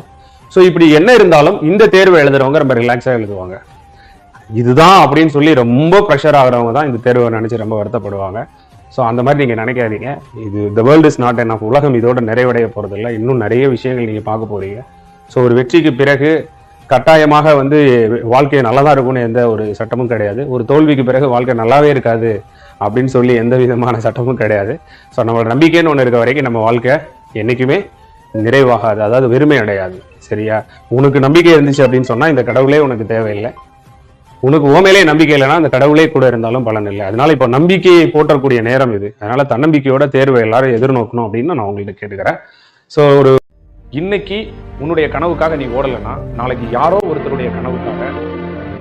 [SPEAKER 1] ஸோ இப்படி என்ன இருந்தாலும் இந்த தேர்வை எழுதுறவங்க ரொம்ப ரிலாக்ஸா எழுதுவாங்க. இதுதான் அப்படின்னு சொல்லி ரொம்ப ப்ரெஷர் ஆகிறவங்க தான் இந்த தேர்வை நினைச்சு ரொம்ப வருத்தப்படுவாங்க. ஸோ அந்த மாதிரி நீங்க நினைக்காதீங்க. இது the world is not enough, உலகம் இதோட நிறைவடைய போறதில்லை. இன்னும் நிறைய விஷயங்கள் நீங்க பார்க்க போறீங்க. ஸோ ஒரு வெற்றிக்கு பிறகு கட்டாயமாக வந்து வாழ்க்கை நல்லதா இருக்கும்னு எந்த ஒரு சட்டமும் கிடையாது. ஒரு தோல்விக்கு பிறகு வாழ்க்கை நல்லாவே இருக்காது அப்படின்னு சொல்லி எந்த விதமான சட்டமும் கிடையாது. ஸோ நம்மளோட நம்பிக்கைன்னு ஒன்று இருக்க வரைக்கும் நம்ம வாழ்க்கை என்னைக்குமே நிறைவாகாது, அதாவது வெறுமை அடையாது. சரியா? உனக்கு நம்பிக்கை இருந்துச்சு அப்படின்னு சொன்னா இந்த கடவுளே உனக்கு தேவையில்லை. உனக்கு உண்மையிலே நம்பிக்கை இல்லைன்னா அந்த கடவுளே கூட இருந்தாலும் பலன் இல்லை. அதனால இப்போ நம்பிக்கையை போற்றக்கூடிய நேரம் இது. அதனால தன்னம்பிக்கையோட தேர்வை எல்லாரும் எதிர்நோக்கணும் அப்படின்னு நான் உங்கள்கிட்ட கேட்டுக்கிறேன். ஸோ ஒரு இன்னைக்கு உன்னுடைய கனவுக்காக நீ ஓடலைன்னா நாளைக்கு யாரோ ஒருத்தருடைய கனவுக்காக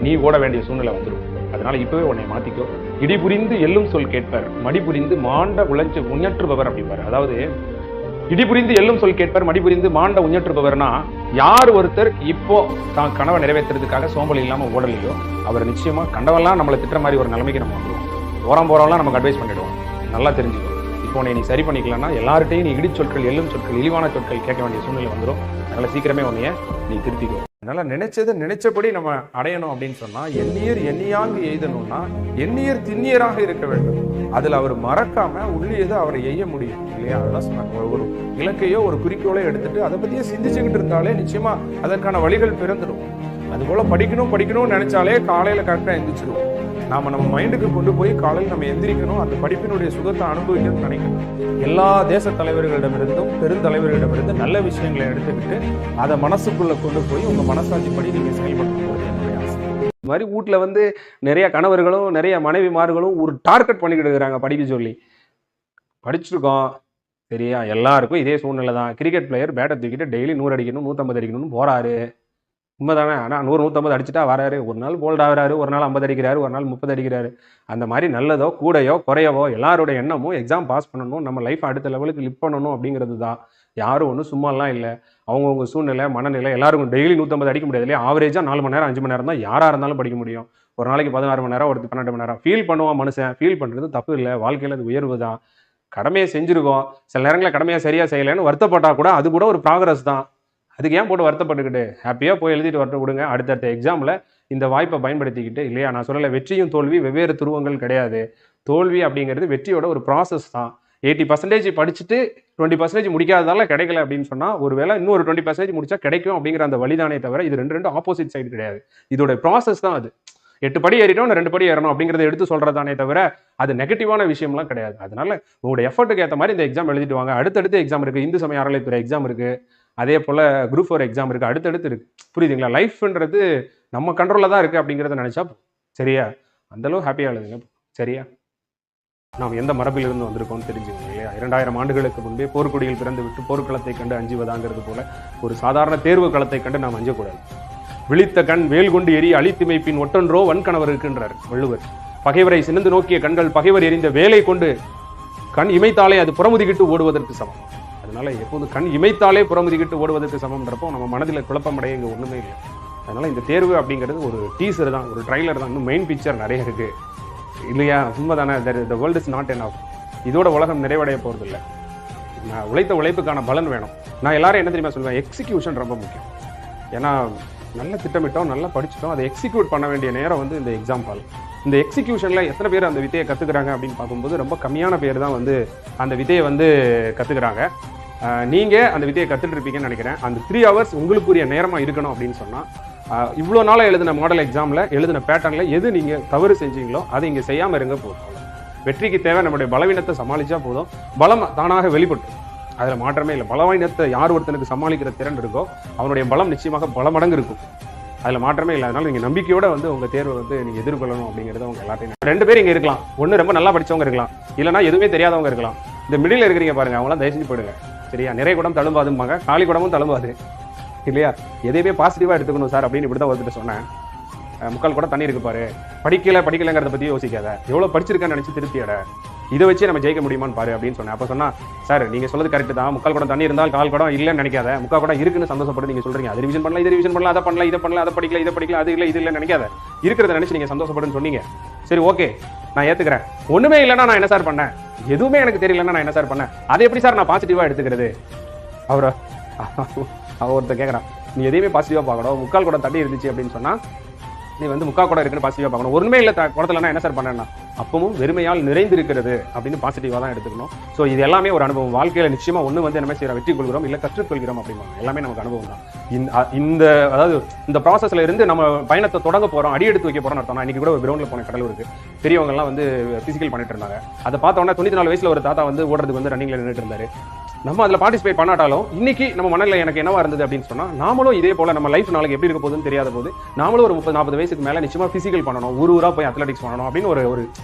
[SPEAKER 1] நீ ஓட வேண்டிய சூழ்நிலை வந்துடும். அதனால இப்பவே உன்னை மாத்திக்கோ. இடி புரிந்து எல்லும் சொல் கேட்பர், மடி புரிந்து மாண்ட உழைச்சு முன்னேற்றுபவர் அப்படிப்பாரு. அதாவது இடி புரிந்து எல்லும் சொல் கேட்பர், மடி புரிந்து மாண்ட உன்னற்றுபவர்னா, யார் ஒருத்தர் இப்போ தான் கனவை நிறைவேற்றுறதுக்காக சோம்பல் இல்லாம ஓடலையோ அவர் நிச்சயமா கண்டவெல்லாம் நம்மளை திட்டுற மாதிரி ஒரு நிலைமைக்கு நம்ம வந்துடுவோம். போறவெல்லாம் நமக்கு அட்வைஸ் பண்ணிடுவோம். நல்லா தெரிஞ்சுக்கணும். இப்போ நீ சரி பண்ணிக்கலன்னா எல்லார்ட்டையும் நீ இடிச்சொற்கள், எள்ளும் சொற்கள், இழிவான சொற்கள் கேட்க வேண்டிய சூழ்நிலை வந்துடும். அதனால சீக்கிரமே உன்னைய நீ திருத்திக்கோ.
[SPEAKER 2] அதனால நினைச்சது நினைச்சபடி நம்ம அடையணும் அப்படின்னு சொன்னா, எண்ணியர் எண்ணியாங்கு எய்தணும்னா எண்ணியர் திண்ணியராக இருக்க வேண்டும். அதுல அவர் மறக்காம உள்ளியது அவரை எய்ய முடியும் இல்லையா? அதெல்லாம் சொன்னாங்க. ஒரு இலக்கையோ ஒரு குறிக்கோளோ எடுத்துட்டு அதை பத்தியே சிந்திச்சுக்கிட்டு இருந்தாலே நிச்சயமா அதற்கான வழிகள் பிறந்துடும். அதுபோல படிக்கணும்னு நினைச்சாலே காலையில கரெக்டா எந்திரிச்சிருவோம். நாம நம்ம மைண்டுக்கு கொண்டு போய் காலையில் நம்ம எந்திரிக்கணும், அந்த படிப்பினுடைய சுகத்தை அனுபவிக்கணும்னு நினைக்கணும். எல்லா தேச தலைவர்களிடமிருந்தும் பெருந்தலைவர்களிடமிருந்து நல்ல விஷயங்களை எடுத்துக்கிட்டு அதை மனசுக்குள்ள கொண்டு போய் உங்க மனசாட்சி படி நீங்க செயல்படுத்தும் என்னுடைய ஆசை.
[SPEAKER 1] இந்த மாதிரி வீட்டில் வந்து நிறைய கணவர்களும் நிறைய மனைவிமார்களும் ஒரு டார்கெட் பண்ணிக்கிட்டு இருக்கிறாங்க படிக்க சொல்லி. படிச்சிருக்கோம் சரியா, எல்லாருக்கும் இதே சூழ்நிலை தான். கிரிக்கெட் பிளேயர் பேட்டை தூக்கிட்டு டெய்லி 100 அடிக்கணும் 150 அடிக்கணும்னு போறாரு. உண்மைதானே? ஆனால் 100 150 அடிச்சுட்டா வராரு. ஒரு நாள் போல்ட் ஆகிறாரு, ஒரு நாள் 50 அடிக்கிறாரு, ஒரு நாள் 30 அடிக்கிறாரு. அந்த மாதிரி நல்லதோ கூடையோ குறையவோ எல்லாரோட எண்ணமும் எக்ஸாம் பாஸ் பண்ணணும், நம்ம லைஃப் அடுத்த லெவலுக்கு லிஃப்ட் பண்ணணும் அப்படிங்கிறது தான். யாரும் ஒன்றும் சும்மாலாம் இல்லை. அவங்கவுங்க சூழ்நிலை மனநிலை எல்லாருக்கும் டெய்லி 150 அடிக்க முடியாது இல்லையா? ஆவரேஜாக 4 மணி நேரம் 5 மணி நேரம் தான் யாராக இருந்தாலும் படிக்க முடியும். ஒரு நாளைக்கு 16 மணி நேரம், ஒரு 12 மணி நேரம் ஃபீல் பண்ணுவான் மனுஷன். ஃபீல் பண்ணுறது தப்பு இல்லை, வாழ்க்கையில் அது உயர்வு தான். கடமையை செஞ்சுருக்கோம், சில நேரங்களில் கடமையை சரியாக செய்யலைன்னு வருத்தப்பட்டால் கூட அது கூட ஒரு ப்ராக்ரஸ் தான். அதுக்கு ஏன் போட்டு வருத்தப்பட்டுக்கிட்டு ஹாப்பியாக போய் எழுதிட்டு வரட்டு விடுங்க. அடுத்தடுத்த எக்ஸாமில் இந்த வாய்ப்பை பயன்படுத்திக்கிட்டு இல்லையா? நான் சொல்லலை, வெற்றியும் தோல்வி வெவ்வேறு துருவங்கள் கிடையாது. தோல்வி அப்படிங்கிறது வெற்றியோட ஒரு ப்ராசஸ் தான். 80% படிச்சுட்டு 20% முடிக்காததால கிடைக்கல அப்படின்னு சொன்னால், ஒருவேளை இன்னொரு 20% முடிச்சா கிடைக்கும் அப்படிங்கிற அந்த வழிதானே தவிர இது ரெண்டு ஆப்போசிட் சைடு கிடையாது. இதோட ப்ராசஸ் தான் அது. 8 படி ஏறிட்டோம், 2 படி ஏறணும் அப்படிங்கிறத எடுத்து சொல்றதானே தவிர அது நெகட்டிவான விஷயம்லாம் கிடையாது. அதனால உங்களோட எஃபர்ட்டுக்கு ஏற்ற மாதிரி இந்த எக்ஸாம் எழுதிட்டு வாங்க. அடுத்தடுத்து எக்ஸாம் இருக்கு, இந்து சமய அறநிலையத்துறை எக்ஸாம் இருக்கு, அதே போல குரூப் 4 எக்ஸாம் இருக்கு, அடுத்தடுத்து இருக்கு. புரியுதுங்களா? லைஃப்ன்றது நம்ம கண்ட்ரோல்ல தான் இருக்கு அப்படிங்கிறத நினைச்சா சரியா? அந்த அளவு ஹாப்பியா எழுதுங்க சரியா? நாம் எந்த மரபில் இருந்து வந்திருக்கோம்னு தெரிஞ்சுக்கணும் இல்லையா? 2000 ஆண்டுகளுக்கு முன்பே போர்க்குடியில் பிறந்து விட்டு போர்க்களத்தை கண்டு அஞ்சுவதாங்கிறது போல ஒரு சாதாரண தேர்வு களத்தை கண்டு நாம் அஞ்சக்கூடாது. விழித்த கண் வேல் கொண்டு எரி அழித்துமைப்பின் ஒட்டொன்றோ வன்கணவர் இருக்கின்றார் வள்ளுவர். பகைவரை சினந்து நோக்கிய கண்கள் பகைவர் எறிந்த வேலை கொண்டு கண் இமைத்தாலே அது புறமுதுகிட்டு ஓடுவதற்கு சமம். அதனால எப்போது கண் இமைத்தாலே புறமுதுகிட்டு ஓடுவதற்கு சமம்ன்றப்போ நம்ம மனதில் குழப்பமடைய இங்கே ஒன்றுமே இல்லை. அதனால இந்த தேர்வு அப்படிங்கிறது ஒரு டீசர் தான், ஒரு ட்ரைலர் தான். இன்னும் மெயின் பிக்சர் நிறைய இருக்கு இல்லையா? உண்மைதானே? The world is not enough. இதோட உலகம் நிறைவடைய போகிறது இல்லை. நான் உழைத்த உழைப்புக்கான பலன் வேணும். நான் எல்லாரும் என்ன தெரியுமா சொல்லுவேன், எக்ஸிக்யூஷன் ரொம்ப முக்கியம். ஏன்னா நல்லா திட்டமிட்டோம், நல்லா படிச்சுட்டோம், அதை எக்ஸிக்யூட் பண்ண வேண்டிய நேரம் வந்து இந்த எக்ஸாம் ஹால். இந்த எக்ஸிக்யூஷனில் எத்தனை பேர் அந்த வித்தையை கற்றுக்குறாங்க அப்படின்னு பார்க்கும்போது ரொம்ப கம்மியான பேர் தான் வந்து அந்த வித்தையை வந்து கற்றுக்குறாங்க. நீங்கள் அந்த வித்தையை கற்றுட்டு இருப்பீங்கன்னு நினைக்கிறேன். அந்த 3 hours உங்களுக்குரிய நேரமாக இருக்கணும் அப்படின்னு சொன்னால், இவ்வளோ நாளாக எழுதின மாடல் எக்ஸாமில் எழுதின பேட்டர்னில் எது நீங்கள் தவறு செஞ்சீங்களோ அதை இங்கே செய்யாமல் இருங்க போதும். வெற்றிக்கு தேவை நம்முடைய பலவீனத்தை சமாளித்தா போதும். பலம் தானாக வெளிப்பட்டு அதில் மாற்றமே இல்லை. பலவீனத்தை யார் ஒருத்தனுக்கு சமாளிக்கிற திறன் இருக்கோ அவனுடைய பலம் நிச்சயமாக பல மடங்கு இருக்கும். அதில் மாற்றமே இல்லை. அதனால நீங்கள் நம்பிக்கையோட வந்து உங்கள் தேர்வை வந்து நீங்கள் எதிர்கொள்ளணும் அப்படிங்கிறத அவங்க எல்லாத்தையும் 2 பேர் இங்கே இருக்கலாம். ஒன்று ரொம்ப நல்லா படித்தவங்க இருக்கலாம், இல்லைனா எதுவுமே தெரியாதவங்க இருக்கலாம். இந்த மிடில் இருக்கிறீங்க பாருங்க, அவங்களாம் தயவு செஞ்சு போயிடுங்க சரியா? நிறைய குடம் தழும்பாதும்பாங்க, காலி குடமும் தழும்பாது இல்லையா? எதையுமே பாசிட்டிவாக எடுத்துக்கணும் சார் அப்படின்னு இப்படி தான் ஒருத்தர் சொன்னேன். 3/4 குடம் தண்ணி இருக்கு பாரு, படிக்கலைங்கிறத பற்றி யோசிக்காத, எவ்வளோ படிச்சிருக்கேன்னு நினச்சி திருப்தியட, இதை வச்சு நம்ம ஜெயிக்க முடியுமான்னு பாரு அப்படின்னு சொன்னேன். அப்போ சொன்னா, சார் நீங்கள் சொல்றது கரெக்ட் தான், 3/4 குடம் தண்ணி இருந்தால் 1/4 குடம் இல்லைன்னு நினைக்காத, 3/4 குடம் இருக்குன்னு சந்தோஷப்பட்டு நீங்கள் சொல்றீங்க. அது ரிவிஷன் பண்ணலாம், இதை ரிவிஷன் பண்ணலாம், அதை பண்ணலாம், இதை பண்ணலாம், அதை படிக்கல, இதை படிக்கல, அது இல்லை இது இல்லைன்னு நினைக்காத, இருக்கிறத நினைச்சு நீங்கள் சந்தோஷப்படுன்னு சொன்னீங்க. சரி ஓகே, நான் ஏற்றுக்கிறேன். ஒன்றுமே இல்லைன்னா நான் என்ன சார் பண்ணேன், எதுவுமே எனக்கு தெரியலன்னா நான் என்ன சார் பண்ணேன், அதை எப்படி சார் நான் பாசிட்டிவாக எடுத்துக்கிறது? அவர் ஒருத்தர் கேட்குறான், நீ எதையுமே பாசிட்டிவாக பார்க்கணும், 3/4 குடம் தண்ணி இருந்துச்சு அப்படின்னு சொன்னால் நீ வந்து 3/4 குடம் இருக்குன்னு பாசிட்டிவாக பார்க்கணும். ஒன்றுமே இல்லை குடத்துலன்னா என்ன சார் பண்ணேன்னா, அப்பவும் வெறுமையால் நிறைந்திருக்கிறது அப்படின்னு பாசிட்டிவாக தான் எடுத்துக்கணும். ஸோ இது எல்லாமே ஒரு அனுபவம். வாழ்க்கையில் நிச்சயமா ஒன்று வந்து என்ன செய்யறோம், வெற்றி கொள்கிறோம் இல்லை கற்றுக்கொள்கிறோம் அப்படிம்பாங்க. எல்லாமே நமக்கு அனுபவம் தான். அதாவது இந்த ப்ராசஸ்ல இருந்து நம்ம பயணத்தை தொடங்க போறோம், அடி எடுத்து வைக்க போறோம்னு அர்த்தம். இன்னைக்கு கூட ஒரு கிரவுண்ட்ல போன கடலூருக்கு பெரியவங்க எல்லாம் வந்து பிசிக்கல் பண்ணிட்டு இருந்தாங்க. அதை பார்த்த உடனே 94 வயசுல ஒரு தாத்தா வந்து ஓடுறதுக்கு வந்து ரன்னிங்ல நின்றுட்டு இருந்தாரு. நம்ம அதில் பார்ட்டிசிபேட் பண்ணாட்டாலும் இன்னைக்கு நம்ம மனதில் எனக்கு என்னவா இருந்தது அப்படின்னு சொன்னால், நாமளும் இதே போல நம்ம லைஃப் நாளைக்கு எப்படி இருக்க போகுதுன்னு தெரியாத போது நாமளும் ஒரு 30-40 வயசுக்கு மேலே நிச்சயமா பிசிக்கல் பண்ணணும், ஊரா போய் அத்லெட்டிக்ஸ் பண்ணணும் அப்படின்னு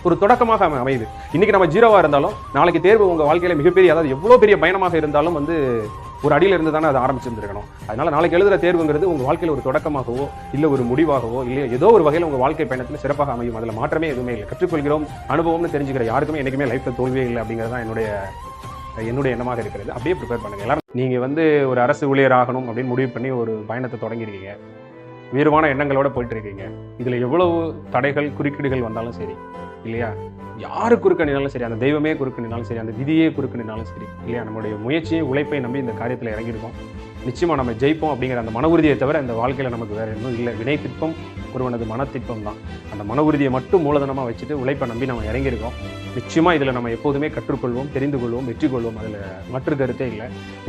[SPEAKER 1] ஒரு தொடக்கமாக அமையுது. இன்னைக்கு நம்ம 0வா இருந்தாலும் நாளைக்கு தேர்வு உங்க வாழ்க்கையில மிகப்பெரிய, அதாவது எவ்வளவு பெரிய பயணமாக இருந்தாலும் வந்து ஒரு அடியில இருந்து தானே அதை ஆரம்பிச்சிருந்திருக்கணும். அதனால நாளைக்கு எழுதுற தேர்வுங்கிறது உங்க வாழ்க்கையில ஒரு தொடக்கமாகவோ இல்லை ஒரு முடிவாகவோ இல்லை ஏதோ ஒரு வகையில் உங்க வாழ்க்கை பயணத்தில் சிறப்பாக அமையும். அதில் மாற்றமே எதுவுமே இல்லை. கற்றுக்கொள்கிறோம், அனுபவம்னு தெரிஞ்சுக்கிற யாருக்குமே என்னைக்குமே லைஃப்ல தோல்வியே இல்லை அப்படிங்கிறது தான் என்னுடைய எண்ணமாக இருக்கிறது. அப்படியே ப்ரிப்பேர் பண்ணுங்க. எல்லாரும் நீங்க வந்து ஒரு அரசு ஊழியர் ஆகணும் அப்படின்னு முடிவு பண்ணி ஒரு பயணத்தை தொடங்கியிருக்கீங்க, உயர்வான எண்ணங்களோட போயிட்டு இருக்கீங்க. இதுல எவ்வளவு தடைகள் குறுக்கீடுகள் வந்தாலும் சரி, இல்லையா? யாரு குறுக்க நின்னாலும் சரி, அந்த தெய்வமே குறுக்க நின்னாலும் சரி, அந்த விதியே குறுக்க நின்னாலும் சரி, இல்லையா? நம்மளுடைய முயற்சியை உழைப்பை நம்பி இந்த காரியத்தில் இறங்கியிருக்கோம். நிச்சயமா நம்ம ஜெயிப்போம் அப்படிங்கிற அந்த மன உறுதியை தவிர இந்த வாழ்க்கையில நமக்கு வேற எதுவும் இல்லை. வினை திட்பம் ஒருவனது மனத்திட்பம் தான். அந்த மன உறுதியை மட்டும் மூலதனமா வச்சுட்டு உழைப்பை நம்பி நம்ம இறங்கியிருக்கோம். நிச்சயமா இதுல நம்ம எப்போதுமே கற்றுக்கொள்வோம், தெரிந்து கொள்வோம், வெற்றி கொள்வோம். அதுல மற்ற கருத்தே இல்லை.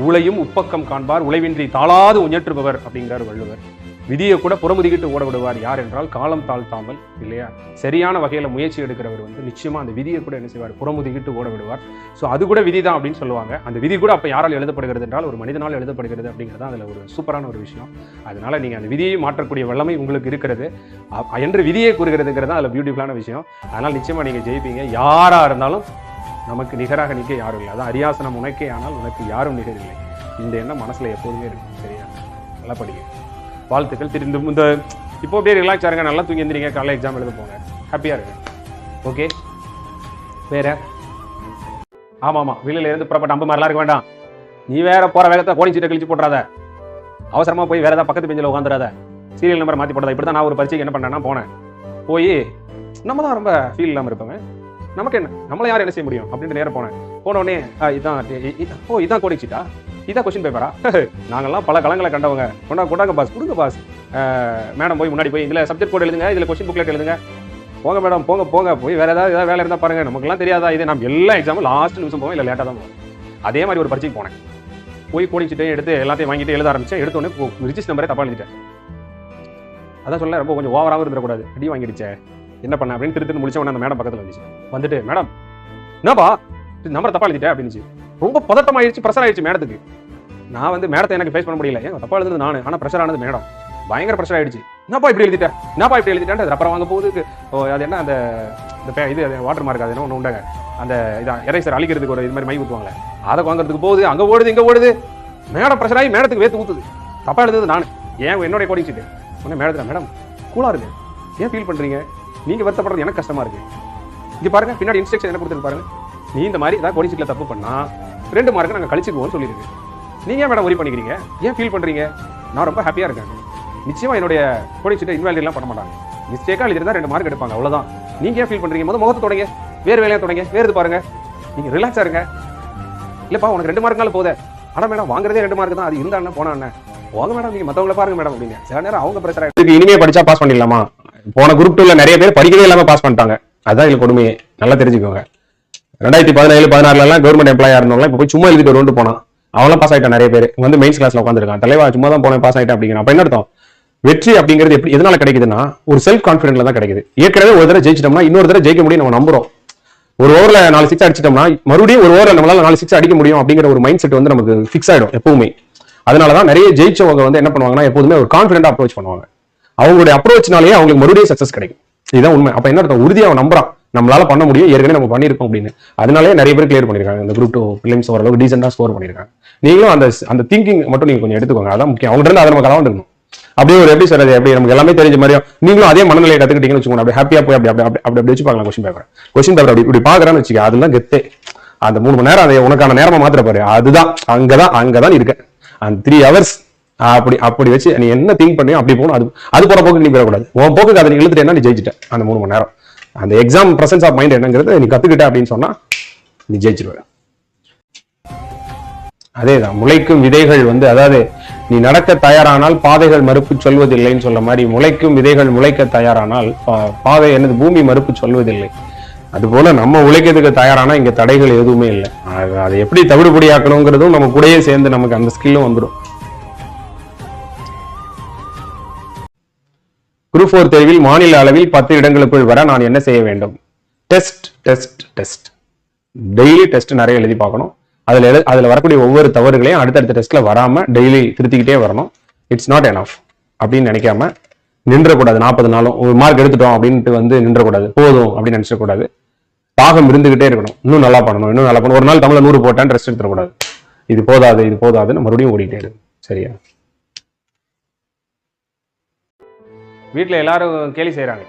[SPEAKER 1] உழையும் உப்பக்கம் காண்பார் உழைவின்றி தாளாது உயற்றுபவர் அப்படிங்கிறார் வள்ளுவர். விதியை கூட புறமுதுகிட்டு ஓட விடுவார் யார் என்றால் காலம் தாழ்த்தாமல், இல்லையா? சரியான வகையில முயற்சி எடுக்கிறவர் வந்து நிச்சயமா அந்த விதியை கூட என்ன செய்வார்? புறமுதுகிட்டு ஓட விடுவார். ஸோ அது கூட விதி தான் அப்படின்னு சொல்லுவாங்க. அந்த விதி கூட அப்ப யாரால் எழுதப்படுகிறது என்றால் ஒரு மனிதனால் எழுதப்படுகிறது அப்படிங்கிறது அதுல ஒரு சூப்பரான ஒரு விஷயம். அதனால நீங்க அந்த விதியை மாற்றக்கூடிய வல்லமை உங்களுக்கு இருக்கிறது என்று விதியை கூறுகிறதுங்கிறது அதுல பியூட்டிஃபுல்லான விஷயம். அதனால நிச்சயமா நீங்க ஜெயிப்பீங்க. யாரா இருந்தாலும் நமக்கு நிகராக நிற்க யாரும் இல்லை. அதான் அரியாசனம் உனக்கே ஆனால் உனக்கு யாரும் நிகர் இல்லை. இந்த எண்ணம் மனசுல எப்போதுமே இருக்கும். சரியா? நல்லா படிங்க. வாழ்த்துக்கள். திரும்ப இந்த இப்போ அப்படியே ரிலாக்ஸ் ஆருங்க, நல்லா தூங்கி எந்திரிங்க, காலையில் எக்ஸாம் எழுத போங்க, ஹாப்பியா இருங்க. ஓகே, வேற? ஆமா, வெளியில இருந்து புறப்பட்ட அம்பு மாதிரிலாம் இருக்க வேண்டாம். நீ வேற போற வேகத்தை கோணி சீட்டை கழிச்சு போட்டுறாத. அவசரமா போய் வேற ஏதாவது பக்கத்து பெஞ்சில் உட்காந்துடாத. சீரியல் நம்பர் மாத்தி போடாத. இப்படிதான் நான் ஒரு பரீட்சைக்கு என்ன பண்ணேன்னா போனேன். போய் நம்ம தான் ரொம்ப ஃபீல் இல்லாமல் இருப்போங்க. நமக்கு என்ன, நம்மள யாரும் என்ன செய்ய முடியும் அப்படின்ட்டு நேரம் போனேன். போன உடனே இதான் கோடிங் சீட்டா, இதான் கொஸ்டின் பேப்பரா? நாங்கெல்லாம் பல களங்களை கண்டவங்க. கொண்டாங்க பாஸ், கொடுங்க பாஸ். மேடம் போய் முன்னாடி போய் இதில் சப்ஜெக்ட் கோட் எழுதுங்க, இதில் கொஸ்டின் புக்லெட் எழுதுங்க. போங்க மேடம், போங்க போய் வேற ஏதாவது வேலை இருந்தால் பாருங்க. நமக்குலாம் தெரியாதா இது? நம்ம எல்லா எக்ஸாமும் லாஸ்ட் நிமிஷம் போவோம், இல்லை லேட்டாக தான் போவோம். அதே மாதிரி ஒரு பரீட்சைக்கு போனேன். போய் கோடிங் சீட்டை எடுத்து எல்லாத்தையும் வாங்கிட்டு எழுத ஆரம்பிச்சேன். எடுத்தோடனே ரிஜிஸ்டர் நம்பரே தப்பா எழுதிட்டேன். அதான் சொல்ல, ரொம்ப கொஞ்சம் ஓவராகவும் இருந்துடக்கூடாது. அடி வாங்கிடுச்சே, என்ன பண்ண அப்படின்னு திருத்து முடிச்ச உடனே அந்த மேடம் பக்கத்தில் வந்துட்டு மேடம் என்னப்பா நம்பர் தப்பா எழுதிட்டேன் அப்படின்னு. ரொம்ப பதட்டம் ஆயிடுச்சு, ப்ரெஷர் ஆயிடுச்சு மேடத்துக்கு. நான் வந்து மேடத்தை எனக்கு ஃபேஸ் பண்ண முடியல. ஏன் தப்பா எழுதுனது நானு, ஆனால் ப்ரெஷர் ஆனது மேடம். பயங்கர ப்ரெஷர் ஆயிடுச்சு. என்னப்பா இப்படி எழுதிட்டேன். அப்புறம் வாங்க போகுது அது என்ன அந்த இது வாட்டர் மார்க், அது என்ன ஒன்று உண்டாங்க, அந்த இதான் எரேசர் அழிக்கிறதுக்கு ஒரு இது மாதிரி மை ஊற்றுவாங்களே, அதை வாங்குறதுக்கு போகுது. அங்கே ஓடுது இங்கே ஓடுது. மேடம் ப்ரெஷர் ஆகி மேடத்துக்கு வேத்து ஊத்துது. தப்பா எழுதுனது நான். ஏன் என்னுடைய கோடிங் சீட்டு உடனே மேடம் கூலா இருக்கு, ஏன் ஃபீல் பண்றீங்க? நீங்க வருத்தப்படுறது எனக்கு கஷ்டமா இருக்கு. இங்க பாருங்க, பின்னாடி இன்ஸ்ட்ரக்ஷன் என்ன கொடுத்துருக்கு பாருங்க. நீ இந்த மாதிரி ஏதாவது கோடிங் சீட்ல தப்பு பண்ணா 2 மார்க் நாங்கள் கழிச்சுக்குவோம்னு சொல்லியிருக்கு. நீங்க ஏன் மேடம் ஒரி பண்ணிக்கிறீங்க? ஏன் ஃபீல் பண்றீங்க? நான் ரொம்ப ஹாப்பியா இருக்கேன். நிச்சயமா என்னுடைய கோடிங் சீட்டை இன்வாலிட் எல்லாம் பண்ண மாட்டாங்க. மிஸ்டேக்கா எழுதிருந்தா 2 மார்க் எடுப்பாங்க, அவ்வளவுதான். நீங்க ஏன் ஃபீல் பண்றீங்க? முகத்தை தொடங்க, வேறு வேலையா தொடங்க, வேறு இது பாருங்க. நீங்க ரிலாக்ஸா இருங்க. இல்லப்பா உனக்கு 2 மார்க்னால போதே. ஆனா மேடம் வாங்குறதே 2 மார்க் தான், அது இருந்தா என்ன போனா என்ன? வாங்க மேடம், நீங்க மத்தவங்களை பாருங்க மேடம் அப்படிங்க. சில நேரம் அவங்க பிரச்சனை இருக்கு. இனிமே படிச்சா பாஸ் பண்ணிடலாமா? போன குரூப் 2ல நிறைய பேர் படிக்கவே இல்லாம பாஸ் பண்ணிட்டாங்க. அதான் இதுல கொடுமையே. நல்லா தெரிஞ்சுக்கோங்க. 2017, 16 கவர்மெண்ட் எம்ப்ளாயா இருந்தவங்க இப்ப போய் சும்மா எழுதிட்டு வருவோம் போனா அவங்களாம் பாஸ் ஆயிட்டான். நிறைய பேர் வந்து மெயின்ஸ் கிளாஸ்ல உட்காந்துருக்கான். தலைவா சும்மா தான் போனேன் பாஸ் ஆயிட்டேன் அப்படிங்கிற. அப்ப என்ன அர்த்தம்? வெற்றி அப்படிங்கிறது எப்படி எதனால கிடைக்குதுன்னா ஒரு செல்ஃப் கான்பிடன்ட்ல தான் கிடைக்குது. ஏற்கனவே ஒரு தடவை ஜெயிச்சிட்டோம்னா இன்னொரு தடவை ஜெயிக்க முடியும் நம்ம நம்புறோம். ஒரு ஓவர்ல 4 6 அடிச்சிட்டோம்னா மறுபடியும் ஒரு ஓவர்ல நம்மளால 4 6 அடிக்க முடியும் அப்படிங்கிற ஒரு மைண்ட் செட் வந்து நமக்கு ஃபிக்ஸ் ஆயிடும் எப்பவுமே. அதனாலதான் நிறைய ஜெயிச்சவங்க வந்து என்ன பண்ணுவாங்கன்னா எப்போதுமே ஒரு கான்பிடண்டா அப்ரோச் பண்ணுவாங்க. அவங்களுடைய அப்ரோச்னாலேயே அவங்களுக்கு மறுபடியும் சக்சஸ் கிடைக்கும். இதுதான் உண்மை. அப்ப என்ன அர்த்தம்? உறுதியா அவன் நம்புறான், நம்மளால பண்ண முடியும், ஏற்கனவே நம்ம பண்ணிருக்கோம் அப்படின்னு. அதனாலே நிறைய பேர் கிளியர் பண்ணிருக்காங்க. இந்த குரூப் 2 பிலிம்ஸ் ஓரளவுக்கு டீசெண்டா ஸ்கோர் பண்ணிருக்காங்க. நீங்களும் அந்த திங்கிங் மட்டும் நீங்க கொஞ்சம் எடுத்துக்கோங்க. அதான் முக்கியம். அவங்க இருந்து அதை நம்ம கலந்துக்கணும். அப்படியே ஒரு எப்படி சொல்றது, எப்படி நமக்கு எல்லாமே தெரிஞ்ச மாதிரியும் நீங்களும் அதே மனநிலையை கத்துக்கிட்டீங்கன்னு வச்சுக்கோங்க. அப்படி ஹாப்பியா போய் அப்படி வச்சு பார்க்கலாம். கொஸ்டின் பேப்பர் இப்படி பாக்குறான்னு வச்சுக்க, அதுதான் கெத்தே. அந்த 3 மணி நேரம் அதை உனக்கான நேரமா மாத்திர பாரு. அதுதான் அங்கதான் இருக்க. அந்த 3 hours அப்படி வச்சு நீ என்ன திங்க் பண்ணியோ அப்படி போகணும். அது போற போக்கு நீ போயிடக்கூடாது. உன் போக்கு அதை நீ இழுத்துட்டேன்னா நீ ஜெயிச்சிட்ட. அந்த 3 மணி நேரம் அந்த எக்ஸாம் பிரசன்ஸ் ஆஃப் மைண்ட் என்னங்கிறது நீ கத்துக்கிட்ட அப்படின்னு சொன்னா நீ ஜெயிச்சிருவ. அதேதான் முளைக்கும் விதைகள் வந்து, அதாவது நீ நடக்க தயாரானால் பாதைகள் மறுப்பு சொல்வதில்லைன்னு சொல்ல மாதிரி, முளைக்கும் விதைகள் முளைக்க தயாரானால் பாதை என்னது பூமி மறுப்பு சொல்வதில்லை. அதுபோல நம்ம உழைக்கிறதுக்கு தயாரானா இங்க தடைகள் எதுவுமே இல்லை. அதை எப்படி தவிடுபடியாக்கணுங்கிறதும் நம்ம கூடயே சேர்ந்து நமக்கு அந்த ஸ்கில்லும் வந்துடும். குரூப் 4 தேர்வில் மாநில அளவில் 10 இடங்களுக்குள் வர நான் என்ன செய்ய வேண்டும்? டெஸ்ட் டெய்லி டெஸ்ட் நிறைய எழுதி பார்க்கணும். அதுல வரக்கூடிய ஒவ்வொரு தவறுகளையும் அடுத்தடுத்த டெஸ்ட்ல வராம டெய்லி திருத்திக்கிட்டே வரணும். இட்ஸ் நாட் எனஃப் அப்படின்னு நினைக்காம நின்றக்கூடாது. 40 நாளும் ஒரு மார்க் எடுத்துட்டோம் அப்படின்ட்டு வந்து நின்றக்கூடாது, போதும் அப்படின்னு நினைச்சக்கூடாது. தாகம் இருந்துகிட்டே இருக்கணும். இன்னும் நல்லா பண்ணணும். ஒரு நாள் தமிழ்ல 100 போட்டேன் ரெஸ்ட் எடுத்துடக்கூடாது. இது போதாதுன்னு மறுபடியும் ஓடிட்டே இருக்கு. சரியா? வீட்டில் எல்லாரும் கேலி செய்யறாங்க.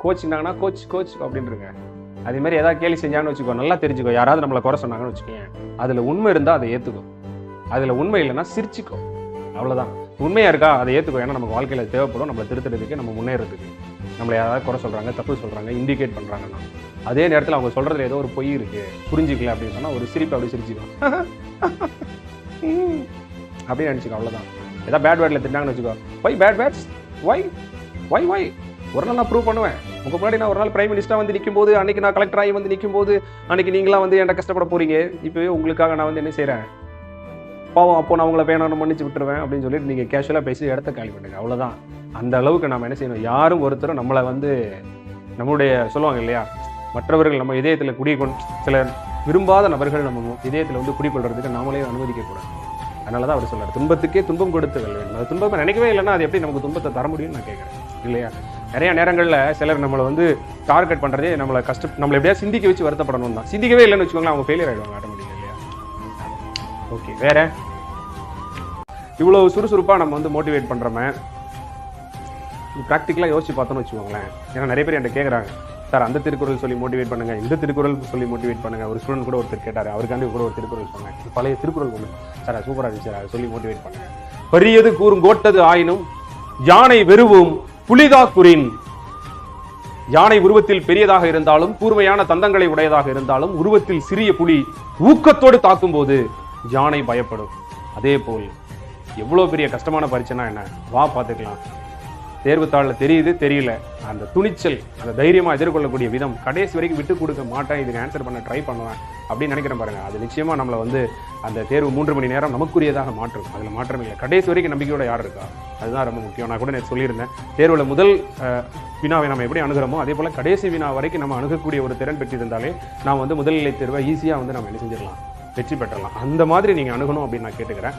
[SPEAKER 1] கோச்சிங்னாங்கன்னா கோச் அப்படின்னு இருங்க. அதே மாதிரி ஏதாவது கேலி செஞ்சான்னு வச்சுக்கோ, நல்லா தெரிஞ்சுக்கோ. யாராவது நம்மளை குறை சொன்னாங்கன்னு வச்சுக்கோங்க, அதுல உண்மை இருந்தா அதை ஏத்துக்கோ. அதுல உண்மை இல்லைன்னா சிரிச்சுக்கோ. அவ்வளவுதான். உண்மையா இருக்கா அதை ஏத்துக்கோ. ஏன்னா நமக்கு வாழ்க்கையில தேவைப்படும், நம்மளை திருத்துறதுக்கு, நம்ம முன்னேறதுக்கு. நம்மளை யாராவது குறை சொல்கிறாங்க, தப்பு சொல்கிறாங்க, இண்டிகேட் பண்ணுறாங்கன்னா, அதே நேரத்தில் அவங்க சொல்கிறதுல ஏதோ ஒரு பொய் இருக்குது, புரிஞ்சிக்கல அப்படின்னு சொன்னால் ஒரு சிரிப்பு அப்படி சிரிச்சுக்கலாம் அப்படின்னு நினச்சிக்கோ, அவ்வளோதான். ஏதாவது பேட் வேர்டில் திட்டாங்கன்னு வச்சுக்கோ, why bad words, why why why ஒரு நாள் நான் ப்ரூவ் பண்ணுவேன். உங்கள் முன்னாடி நான் ஒரு நாள் பிரைம் மினிஸ்டராக வந்து நிற்கும் போது, அன்றைக்கி நான் கலெக்டர் ஆகி வந்து நிற்கும் போது, அன்றைக்கி நீங்களாம் வந்து என்கிட்ட கஷ்டப்பட போகிறீங்க, இப்போவே உங்களுக்காக நான் வந்து என்ன செய்கிறேன், பாவம் அப்போ நான் உங்களை வேணாம் மன்னிச்சு விட்டுருவேன் அப்படின்னு சொல்லிட்டு நீங்கள் கேஷுவலாக பேசி இடத்த காலி பண்ணுங்க, அவ்வளோதான். அந்த அளவுக்கு நம்ம என்ன செய்யணும், யாரும் ஒருத்தரும் நம்மளை வந்து நம்மளுடைய சொல்லுவாங்க இல்லையா, மற்றவர்கள் நம்ம இதயத்தில் சில விரும்பாத நபர்கள் நம்ம இதயத்தில் வந்து குடிக்கொள்றதுக்கு நாமளே அனுமதிக்கக்கூடாது. அதனால தான் அவர் சொல்றாரு, துன்பத்துக்கே துன்பம் கொடுத்து வேண்டும். அது துன்பத்தை நினைக்கவே இல்லைன்னா அது எப்படி நமக்கு துன்பத்தை தர முடியும்னு நான் கேட்குறேன் இல்லையா. நிறைய நேரங்களில் சிலர் நம்மளை வந்து டார்கெட் பண்ணுறதே நம்மளை எப்படியா சிந்திக்க வச்சு வருத்தப்படணும் தான். சிந்திக்கவே இல்லைன்னு வச்சுக்கோங்களேன், அவங்க ஃபெயிலியர் ஆகிடுவாங்க ஆட்டோமேட்டிக்காக இல்லையா. ஓகே, வேற இவ்வளோ சுறுசுறுப்பாக நம்ம வந்து மோட்டிவேட் பண்ணுறோமே, ப்ராக்டிக்கலாக யோசிச்சு பார்த்தோன்னு வச்சுக்கோங்களேன். ஏன்னா நிறைய பேர் என்கிட்ட கேட்குறாங்க, சார் அந்த திருக்குறள் சொல்லி மோட்டிவேட் பண்ணுங்க, இந்த திருக்குறள் சொல்லி மோட்டிவேட் பண்ணுங்க. ஒரு ஸ்டூடெண்ட் கூட ஒருத்தர் கேட்டார், அவருக்காண்டி கூட ஒரு திருக்குறள் சொன்னேன், பழைய திருக்குறள் ஒன்று சார், அது சூப்பராக இருந்துச்சு சார், அதை சொல்லி மோட்டிவேட் பண்ணுங்க. பெரியது கூறுங்கோட்டது ஆயினும் யானை வெறுவும் புலிதா குறின். யானை உருவத்தில் பெரியதாக இருந்தாலும், கூர்மையான தந்தங்களை உடையதாக இருந்தாலும், உருவத்தில் சிறிய புலி ஊக்கத்தோடு தாக்கும் போது யானை பயப்படும். அதே போல் எவ்வளவு பெரிய கஷ்டமான பரீட்சைனா என்ன, வா பார்த்துக்கலாம். தேர்வுத்தாளில் தெரியுது தெரியல, அந்த துணிச்சல், அந்த தைரியமாக எதிர்கொள்ளக்கூடிய விதம், கடைசி வரைக்கும் விட்டு கொடுக்க மாட்டேன், இதுக்கு ஆன்சர் பண்ண ட்ரை பண்ணுவேன் அப்படின்னு நினைக்கிறேன் பாருங்க. அது நிச்சயமாக நம்மளை வந்து அந்த தேர்வு 3 மணி நேரம் நமக்குரியதாக மாற்றும். அதில் மாற்றம் இல்லை. கடைசி வரைக்கும் நம்பிக்கையோட யார் இருக்கா, அதுதான் ரொம்ப முக்கியம். நான் கூட நேற்று சொல்லியிருந்தேன், தேர்வில் முதல் வினாவை நம்ம எப்படி அணுகிறோமோ அதே போல் கடைசி வினா வரைக்கும் நம்ம அணுகக்கூடிய ஒரு திறன் பெற்றிருந்தாலே நாம் வந்து முதல்நிலை தேர்வை ஈஸியாக வந்து நம்ம என்ன செஞ்சிடலாம், வெற்றி பெற்றலாம். அந்த மாதிரி நீங்கள் அணுகணும் அப்படின்னு நான் கேட்டுக்கிறேன்.